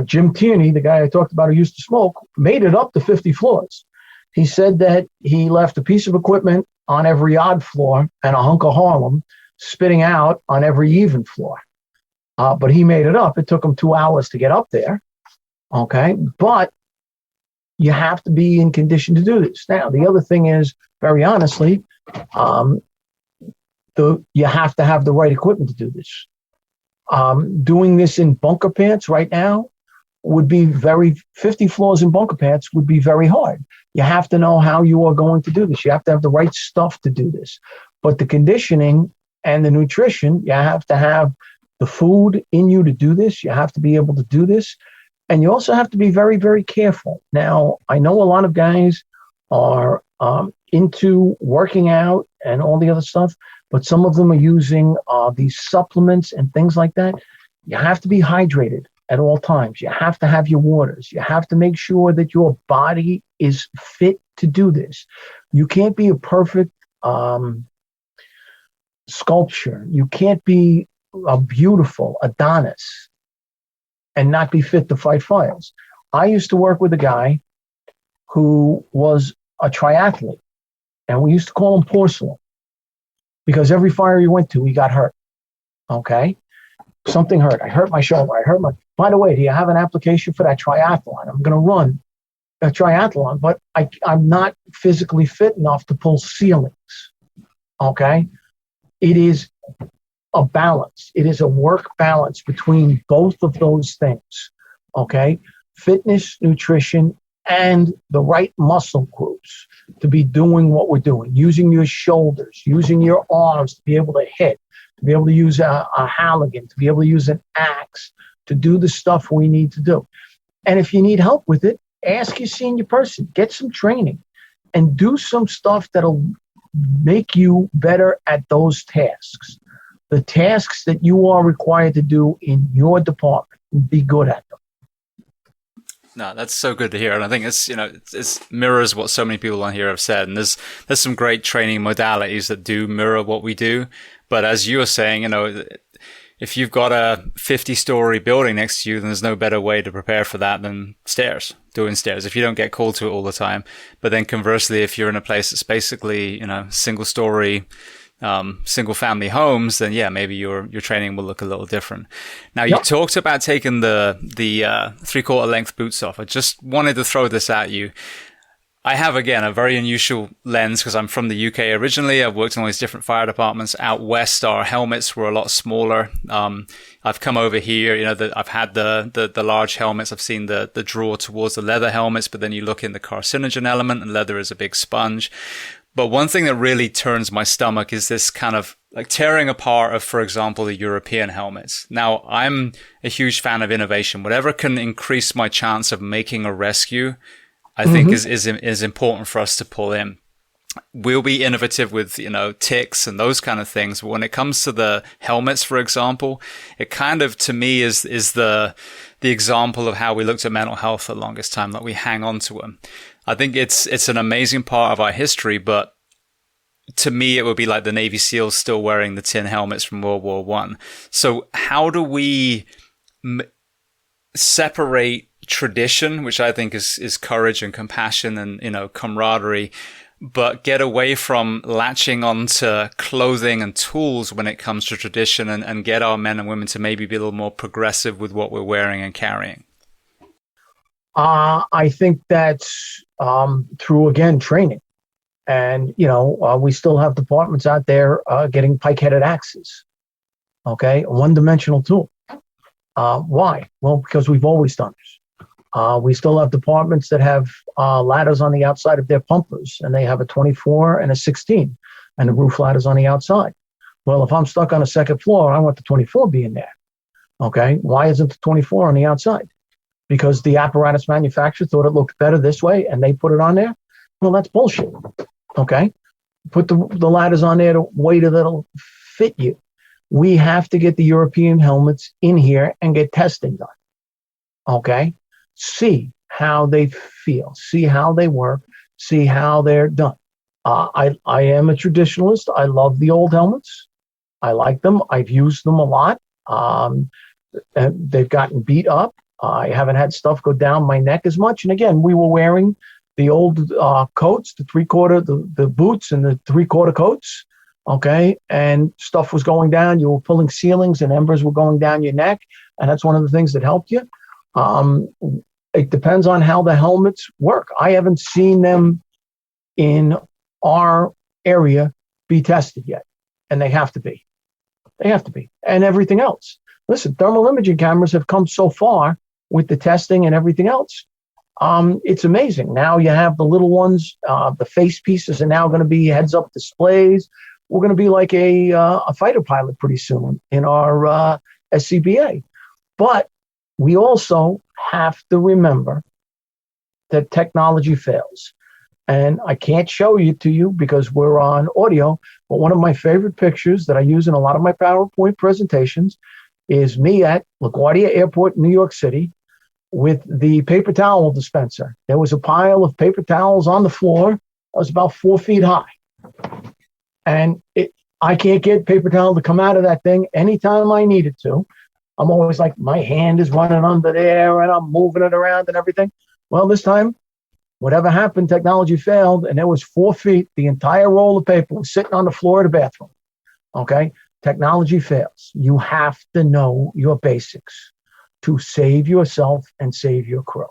Jim Tierney, the guy I talked about who used to smoke, made it up to 50 floors. He said that he left a piece of equipment on every odd floor and a hunk of Harlem spitting out on every even floor. But he made it up. It took him 2 hours to get up there. Okay. But you have to be in condition to do this. Now, the other thing is, very honestly, you have to have the right equipment to do this. Doing this in bunker pants right now would be 50 floors in bunker pants would be very hard. You have to know how you are going to do this. You have to have the right stuff to do this. But the conditioning and the nutrition, you have to have the food in you to do this. You have to be able to do this. And you also have to be very, very careful. Now, I know a lot of guys are into working out and all the other stuff, but some of them are using these supplements and things like that. You have to be hydrated at all times. You have to have your waters. You have to make sure that your body is fit to do this. You can't be a perfect sculpture. You can't be a beautiful Adonis and not be fit to fight fires. I used to work with a guy who was a triathlete, and we used to call him porcelain because every fire he went to, he got hurt. Okay? Something hurt. I hurt my shoulder. By the way, do you have an application for that triathlon? I'm going to run a triathlon, but I'm not physically fit enough to pull ceilings. Okay? It is a balance. It is a work balance between both of those things. Okay? Fitness, nutrition, and the right muscle groups to be doing what we're doing, using your shoulders, using your arms to be able to hit, to be able to use a Halligan, to be able to use an axe, to do the stuff we need to do. And if you need help with it, ask your senior person, get some training, and do some stuff that'll make you better at those tasks. The tasks that you are required to do in your department, be good at them. No, that's so good to hear. And I think it mirrors what so many people on here have said. And there's some great training modalities that do mirror what we do. But as you were saying, if you've got a 50-story building next to you, then there's no better way to prepare for that than doing stairs, if you don't get called to it all the time. But then conversely, if you're in a place that's basically, single-story, single-family homes, then yeah, maybe your training will look a little different. Now, you talked about taking the 3/4 length boots off. I just wanted to throw this at you. I have, again, a very unusual lens because I'm from the UK originally. I've worked in all these different fire departments. Out west, our helmets were a lot smaller. I've come over here, I've had the large helmets. I've seen the draw towards the leather helmets, but then you look in the carcinogen element and leather is a big sponge. But one thing that really turns my stomach is this kind of like tearing apart of, for example, the European helmets. Now, I'm a huge fan of innovation. Whatever can increase my chance of making a rescue, I think is important for us to pull in. We'll be innovative with, ticks and those kind of things. But when it comes to the helmets, for example, it kind of, to me, is the example of how we looked at mental health for the longest time, like we hang on to them. I think it's an amazing part of our history, but to me, it would be like the Navy SEALs still wearing the tin helmets from World War I. So how do we separate tradition, which I think is courage and compassion and, camaraderie, but get away from latching onto clothing and tools when it comes to tradition and get our men and women to maybe be a little more progressive with what we're wearing and carrying? I think that's through, again, training. And, we still have departments out there getting pike-headed axes, okay? A one-dimensional tool. Why? Well, because we've always done this. We still have departments that have ladders on the outside of their pumpers, and they have a 24 and a 16, and the roof ladder's on the outside. Well, if I'm stuck on a second floor, I want the 24 being there, okay? Why isn't the 24 on the outside? Because the apparatus manufacturer thought it looked better this way, and they put it on there? Well, that's bullshit, okay? Put the ladders on there the way that'll fit you. We have to get the European helmets in here and get testing done, okay? See how they feel, see how they work, see how they're done. I am a traditionalist. I love the old helmets. I like them. I've used them a lot. They've gotten beat up. I haven't had stuff go down my neck as much. And again, we were wearing the old coats, the 3/4, the boots and the 3/4 coats, okay? And stuff was going down. You were pulling ceilings and embers were going down your neck. And that's one of the things that helped you. It depends on how the helmets work. I haven't seen them in our area be tested yet. And they have to be. They have to be. And everything else. Listen, thermal imaging cameras have come so far with the testing and everything else. It's amazing. Now you have the little ones. The face pieces are now going to be heads-up displays. We're going to be like a fighter pilot pretty soon in our SCBA. But we also have to remember that technology fails. And I can't show it to you because we're on audio, but one of my favorite pictures that I use in a lot of my PowerPoint presentations is me at LaGuardia Airport, New York City, with the paper towel dispenser. There was a pile of paper towels on the floor that was about 4 feet high. And I can't get paper towel to come out of that thing anytime I needed to. I'm always like, my hand is running under there and I'm moving it around and everything. Well, this time, whatever happened, technology failed, and there was 4 feet. The entire roll of paper was sitting on the floor of the bathroom. Okay? Technology fails. You have to know your basics to save yourself and save your crew.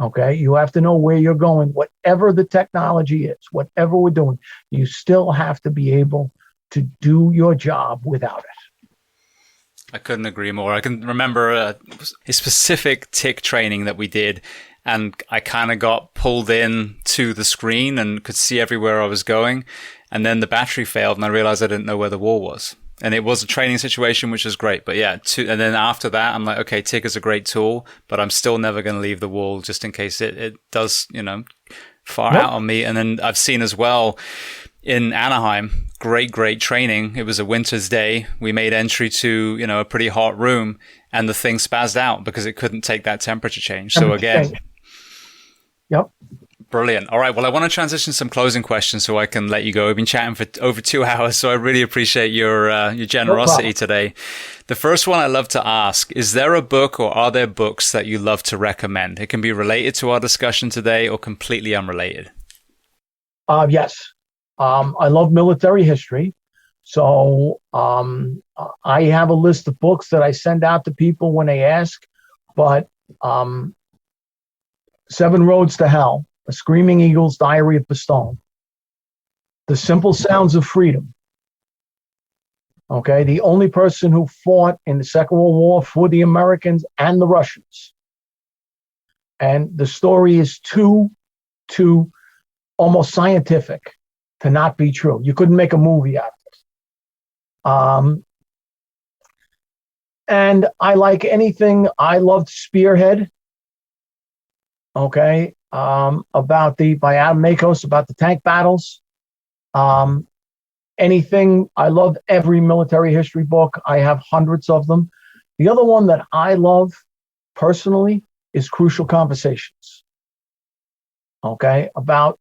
Okay? You have to know where you're going. Whatever the technology is, whatever we're doing, you still have to be able to do your job without it. I couldn't agree more. I can remember a specific TIC training that we did, and I kind of got pulled in to the screen and could see everywhere I was going. And then the battery failed and I realized I didn't know where the wall was. And it was a training situation, which was great. But yeah, and then after that, I'm like, okay, TIC is a great tool, but I'm still never going to leave the wall just in case it does, fire out on me. And then I've seen as well in Anaheim, great training. It was a winter's day. We made entry to, a pretty hot room, and the thing spazzed out because it couldn't take that temperature change. So again, yep. Brilliant. All right. Well, I want to transition some closing questions so I can let you go. We've been chatting for over 2 hours, so I really appreciate your generosity today. The first one I love to ask, is there a book or are there books that you love to recommend? It can be related to our discussion today or completely unrelated. Yes. I love military history. So I have a list of books that I send out to people when they ask, but Seven Roads to Hell, A Screaming Eagle's Diary of Bastogne, The Simple Sounds of Freedom. Okay, the only person who fought in the Second World War for the Americans and the Russians. And the story is too almost scientific to not be true. You couldn't make a movie out of it. And I like anything. I loved Spearhead. Okay, by Adam Makos, about the tank battles. Anything. I love every military history book. I have hundreds of them. The other one that I love personally is Crucial Conversations. Okay, about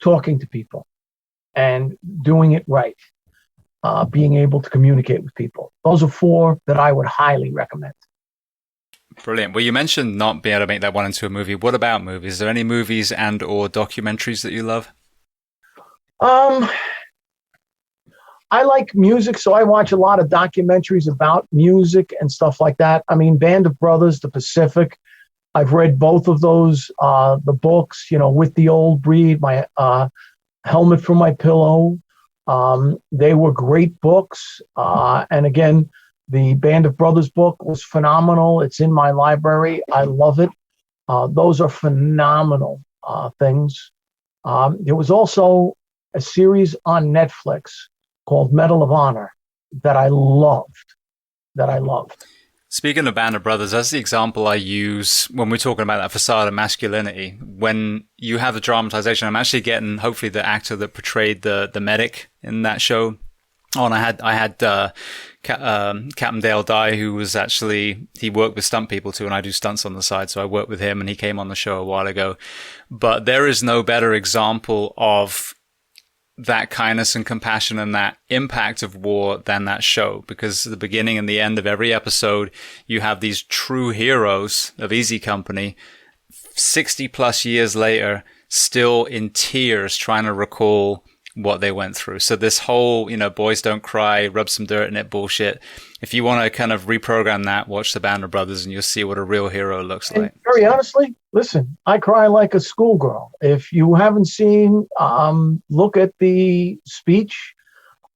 talking to people and doing it right, being able to communicate with people. Those are 4 that I would highly recommend. Brilliant. Well, you mentioned not being able to make that one into a movie. What about movies? Is there any movies and or documentaries that you love? I like music, so I watch a lot of documentaries about music and stuff like that. I mean, Band of Brothers, The Pacific. I've read both of those, the books, With the Old Breed, my Helmet for My Pillow. They were great books. And again, the Band of Brothers book was phenomenal. It's in my library. I love it. Those are phenomenal things. There was also a series on Netflix called Medal of Honor that I loved. Speaking of Band of Brothers, that's the example I use when we're talking about that facade of masculinity. When you have the dramatization, I'm actually getting, hopefully, the actor that portrayed the medic in that show on. I had Captain Dale Dye, who was actually, he worked with stunt people too, and I do stunts on the side, so I worked with him, and he came on the show a while ago. But there is no better example of that kindness and compassion and that impact of war than that show, because at the beginning and the end of every episode, you have these true heroes of Easy Company 60 plus years later, still in tears trying to recall what they went through. So this whole, boys don't cry, rub some dirt in it bullshit. If you want to kind of reprogram that, watch the Band of Brothers and you'll see what a real hero looks like. Very honestly, listen, I cry like a schoolgirl. If you haven't seen, look at the speech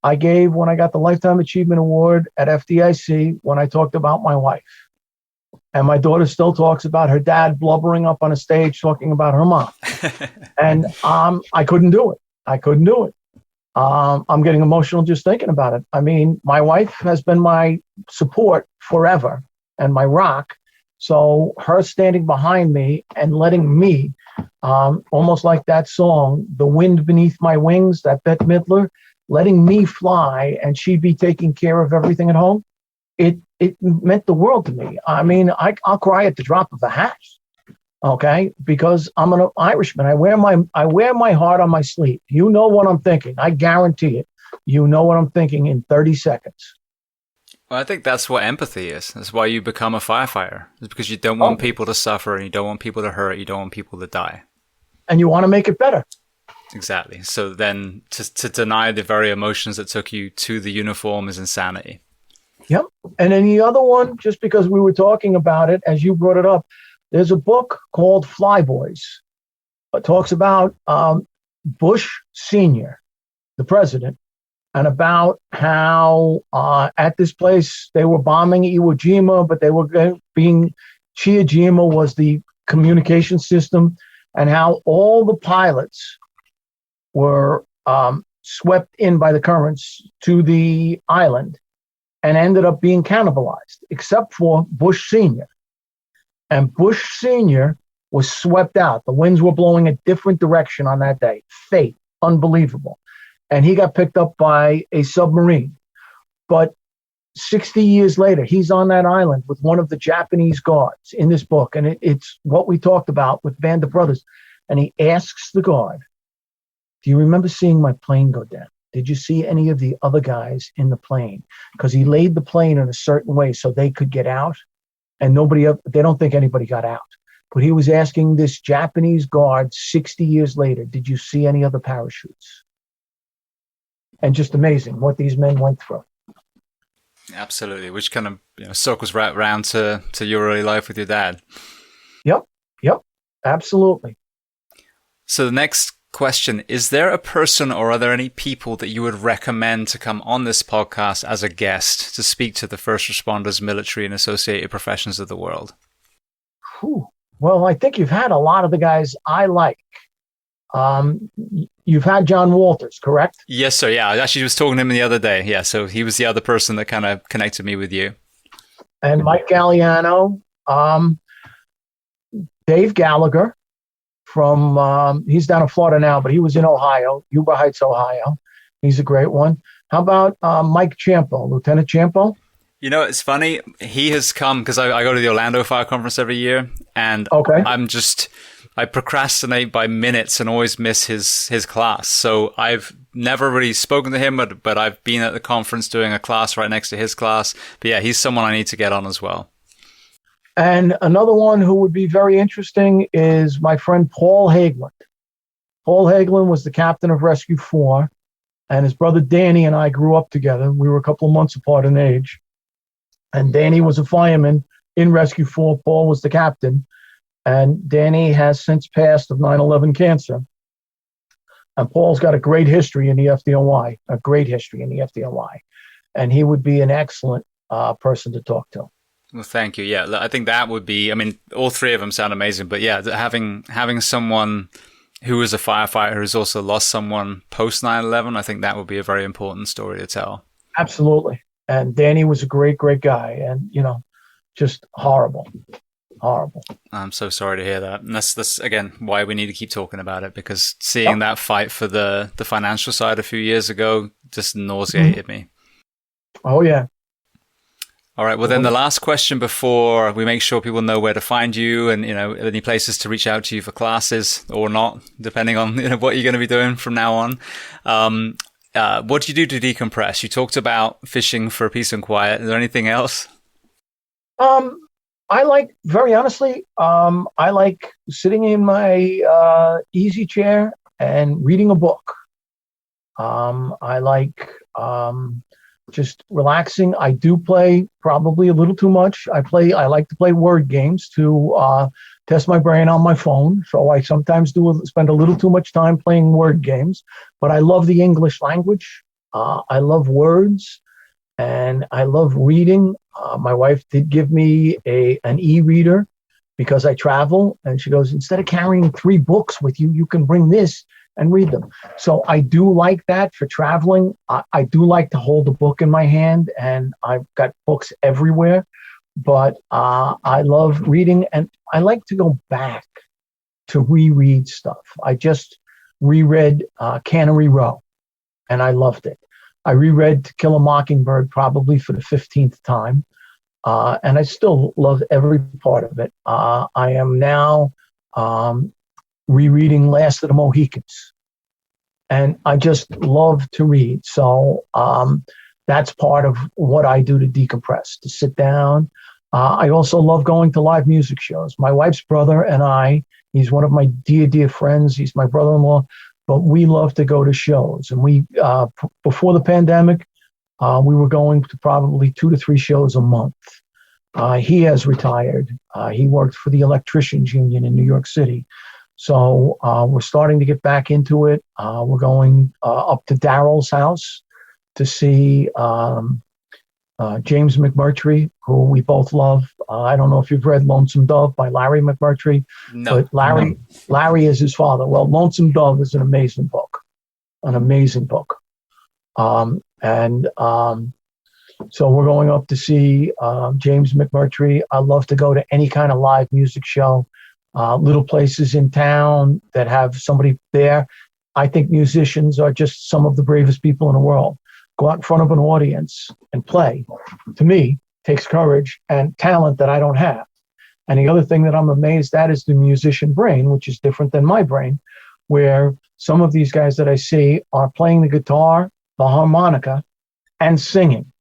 I gave when I got the Lifetime Achievement Award at FDIC when I talked about my wife. And my daughter still talks about her dad blubbering up on a stage talking about her mom. And I couldn't do it. I'm getting emotional just thinking about it. I mean, my wife has been my support forever and my rock. So her standing behind me and letting me, almost like that song, The Wind Beneath My Wings, that Bette Midler, letting me fly and she'd be taking care of everything at home. It meant the world to me. I mean, I'll cry at the drop of a hat. Okay, because I'm an Irishman. I wear my heart on my sleeve. You know what I'm thinking. I guarantee it. You know what I'm thinking in 30 seconds. Well, I think that's what empathy is. That's why you become a firefighter. It's because you don't want people to suffer and you don't want people to hurt. You don't want people to die. And you want to make it better. Exactly. So then to deny the very emotions that took you to the uniform is insanity. Yep. And then the other one, just because we were talking about it, as you brought it up, there's a book called Flyboys. It talks about Bush Sr., the president, and about how at this place they were bombing Iwo Jima, but they were Chiya Jima was the communication system, and how all the pilots were swept in by the currents to the island and ended up being cannibalized, except for Bush Sr. And Bush Sr. was swept out. The winds were blowing a different direction on that day. Fate, unbelievable. And he got picked up by a submarine. But 60 years later, he's on that island with one of the Japanese guards in this book. And it's what we talked about with Band of Brothers. And he asks the guard, do you remember seeing my plane go down? Did you see any of the other guys in the plane? Because he laid the plane in a certain way so they could get out. And they don't think anybody got out. But he was asking this Japanese guard 60 years later, did you see any other parachutes? And just amazing what these men went through. Absolutely, which kind of circles right around to your early life with your dad. Yep, absolutely. So the next question, is there a person or are there any people that you would recommend to come on this podcast as a guest to speak to the first responders, military, and associated professions of the world? Well, I think you've had a lot of the guys I like. You've had John Walters, correct? Yes, sir. Yeah, I actually was talking to him the other day. Yeah, so he was the other person that kind of connected me with you. And Mike Galliano, Dave Gallagher from, he's down in Florida now, but he was in Ohio, Yuba Heights, Ohio. He's a great one. How about Mike Champo, Lieutenant Champo? It's funny. He has come because I go to the Orlando Fire Conference every year, and I procrastinate by minutes and always miss his class. So I've never really spoken to him, but I've been at the conference doing a class right next to his class. But yeah, he's someone I need to get on as well. And another one who would be very interesting is my friend Paul Hagelin. Paul Hagelin was the captain of Rescue 4, and his brother Danny and I grew up together. We were a couple of months apart in age. And Danny was a fireman in Rescue 4. Paul was the captain. And Danny has since passed of 9/11 cancer. And Paul's got a great history in the FDNY, And he would be an excellent person to talk to. Well, thank you. Yeah, I think that would be, all three of them sound amazing. But yeah, having someone who is a firefighter who's also lost someone post 9/11, I think that would be a very important story to tell. Absolutely. And Danny was a great, great guy. And, just horrible. I'm so sorry to hear that. And that's again, why we need to keep talking about it, because seeing that fight for the financial side a few years ago just nauseated me. Oh, yeah. All right. Well, then the last question before we make sure people know where to find you and, any places to reach out to you for classes or not, depending on what you're going to be doing from now on. What do you do to decompress? You talked about fishing for peace and quiet. Is there anything else? I like, very honestly, I like sitting in my easy chair and reading a book. I like just relaxing. I do play probably a little too much. I like to play word games to test my brain on my phone. So I sometimes spend a little too much time playing word games. But I love the English language. I love words. And I love reading. My wife did give me an e-reader because I travel. And she goes, instead of carrying 3 books with you, you can bring this and read them. So I do like that for traveling. I do like to hold a book in my hand, and I've got books everywhere. but I love reading, and I like to go back to reread stuff. I just reread Cannery Row, and I loved it. I reread To Kill a Mockingbird probably for the 15th time, and I still love every part of it. I am now rereading Last of the Mohicans, and I just love to read. So that's part of what I do to decompress, to sit down. I also love going to live music shows. My wife's brother and I, he's one of my dear, dear friends. He's my brother-in-law, but we love to go to shows. And we, before the pandemic, we were going to probably 2 to 3 shows a month. He has retired. He worked for the Electricians Union in New York City. So we're starting to get back into it. We're going up to Daryl's house to see James McMurtry, who we both love. I don't know if you've read Lonesome Dove by Larry McMurtry, no, but Larry is his father. Well, Lonesome Dove is an amazing book. So we're going up to see James McMurtry. I love to go to any kind of live music show, little places in town that have somebody there. I think musicians are just some of the bravest people in the world. Go out in front of an audience and play, to me, takes courage and talent that I don't have. And the other thing that I'm amazed at is the musician brain, which is different than my brain, where some of these guys that I see are playing the guitar, the harmonica, and singing.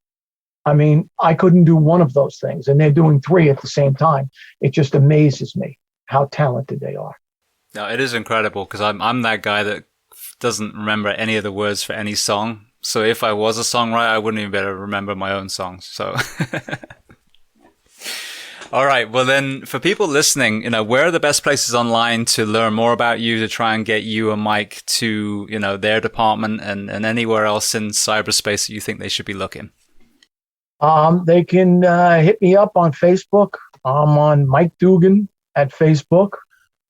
I mean, I couldn't do one of those things, and they're doing 3 at the same time. It just amazes me how talented they are. No, it is incredible, because I'm that guy that doesn't remember any of the words for any song. So if I was a songwriter, I wouldn't even be able to remember my own songs. So, all right. Well, then for people listening, where are the best places online to learn more about you, to try and get you and Mike to, their department and anywhere else in cyberspace that you think they should be looking? They can hit me up on Facebook. I'm on Mike Dugan at Facebook.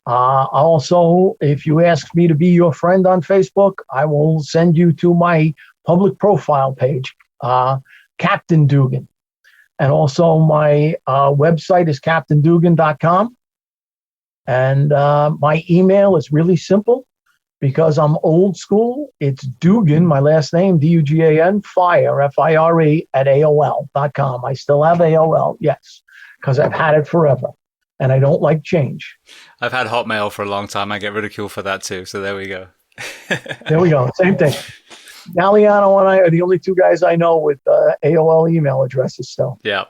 Also, if you ask me to be your friend on Facebook, I will send you to my public profile page, Captain Dugan. And also my website is captaindugan.com. And my email is really simple because I'm old school. It's Dugan, my last name, Dugan, fire, F-I-R-E, at AOL.com. I still have AOL, yes, because I've had it forever. And I don't like change. I've had Hotmail for a long time. I get ridiculed for that too. So there we go. There we go. Same thing. Galliano and I are the only 2 guys I know with AOL email addresses still. Yeah.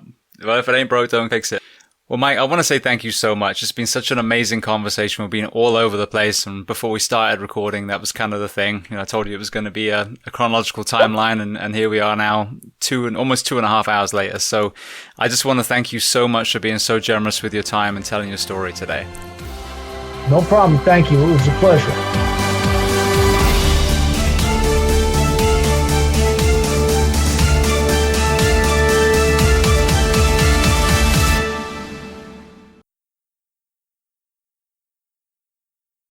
Well, if it ain't broke, don't fix it. Well, Mike, I want to say thank you so much. It's been such an amazing conversation. We've been all over the place. And before we started recording, that was kind of the thing. I told you it was going to be a chronological timeline. And here we are now, almost 2.5 hours later. So I just want to thank you so much for being so generous with your time and telling your story today. No problem. Thank you. It was a pleasure.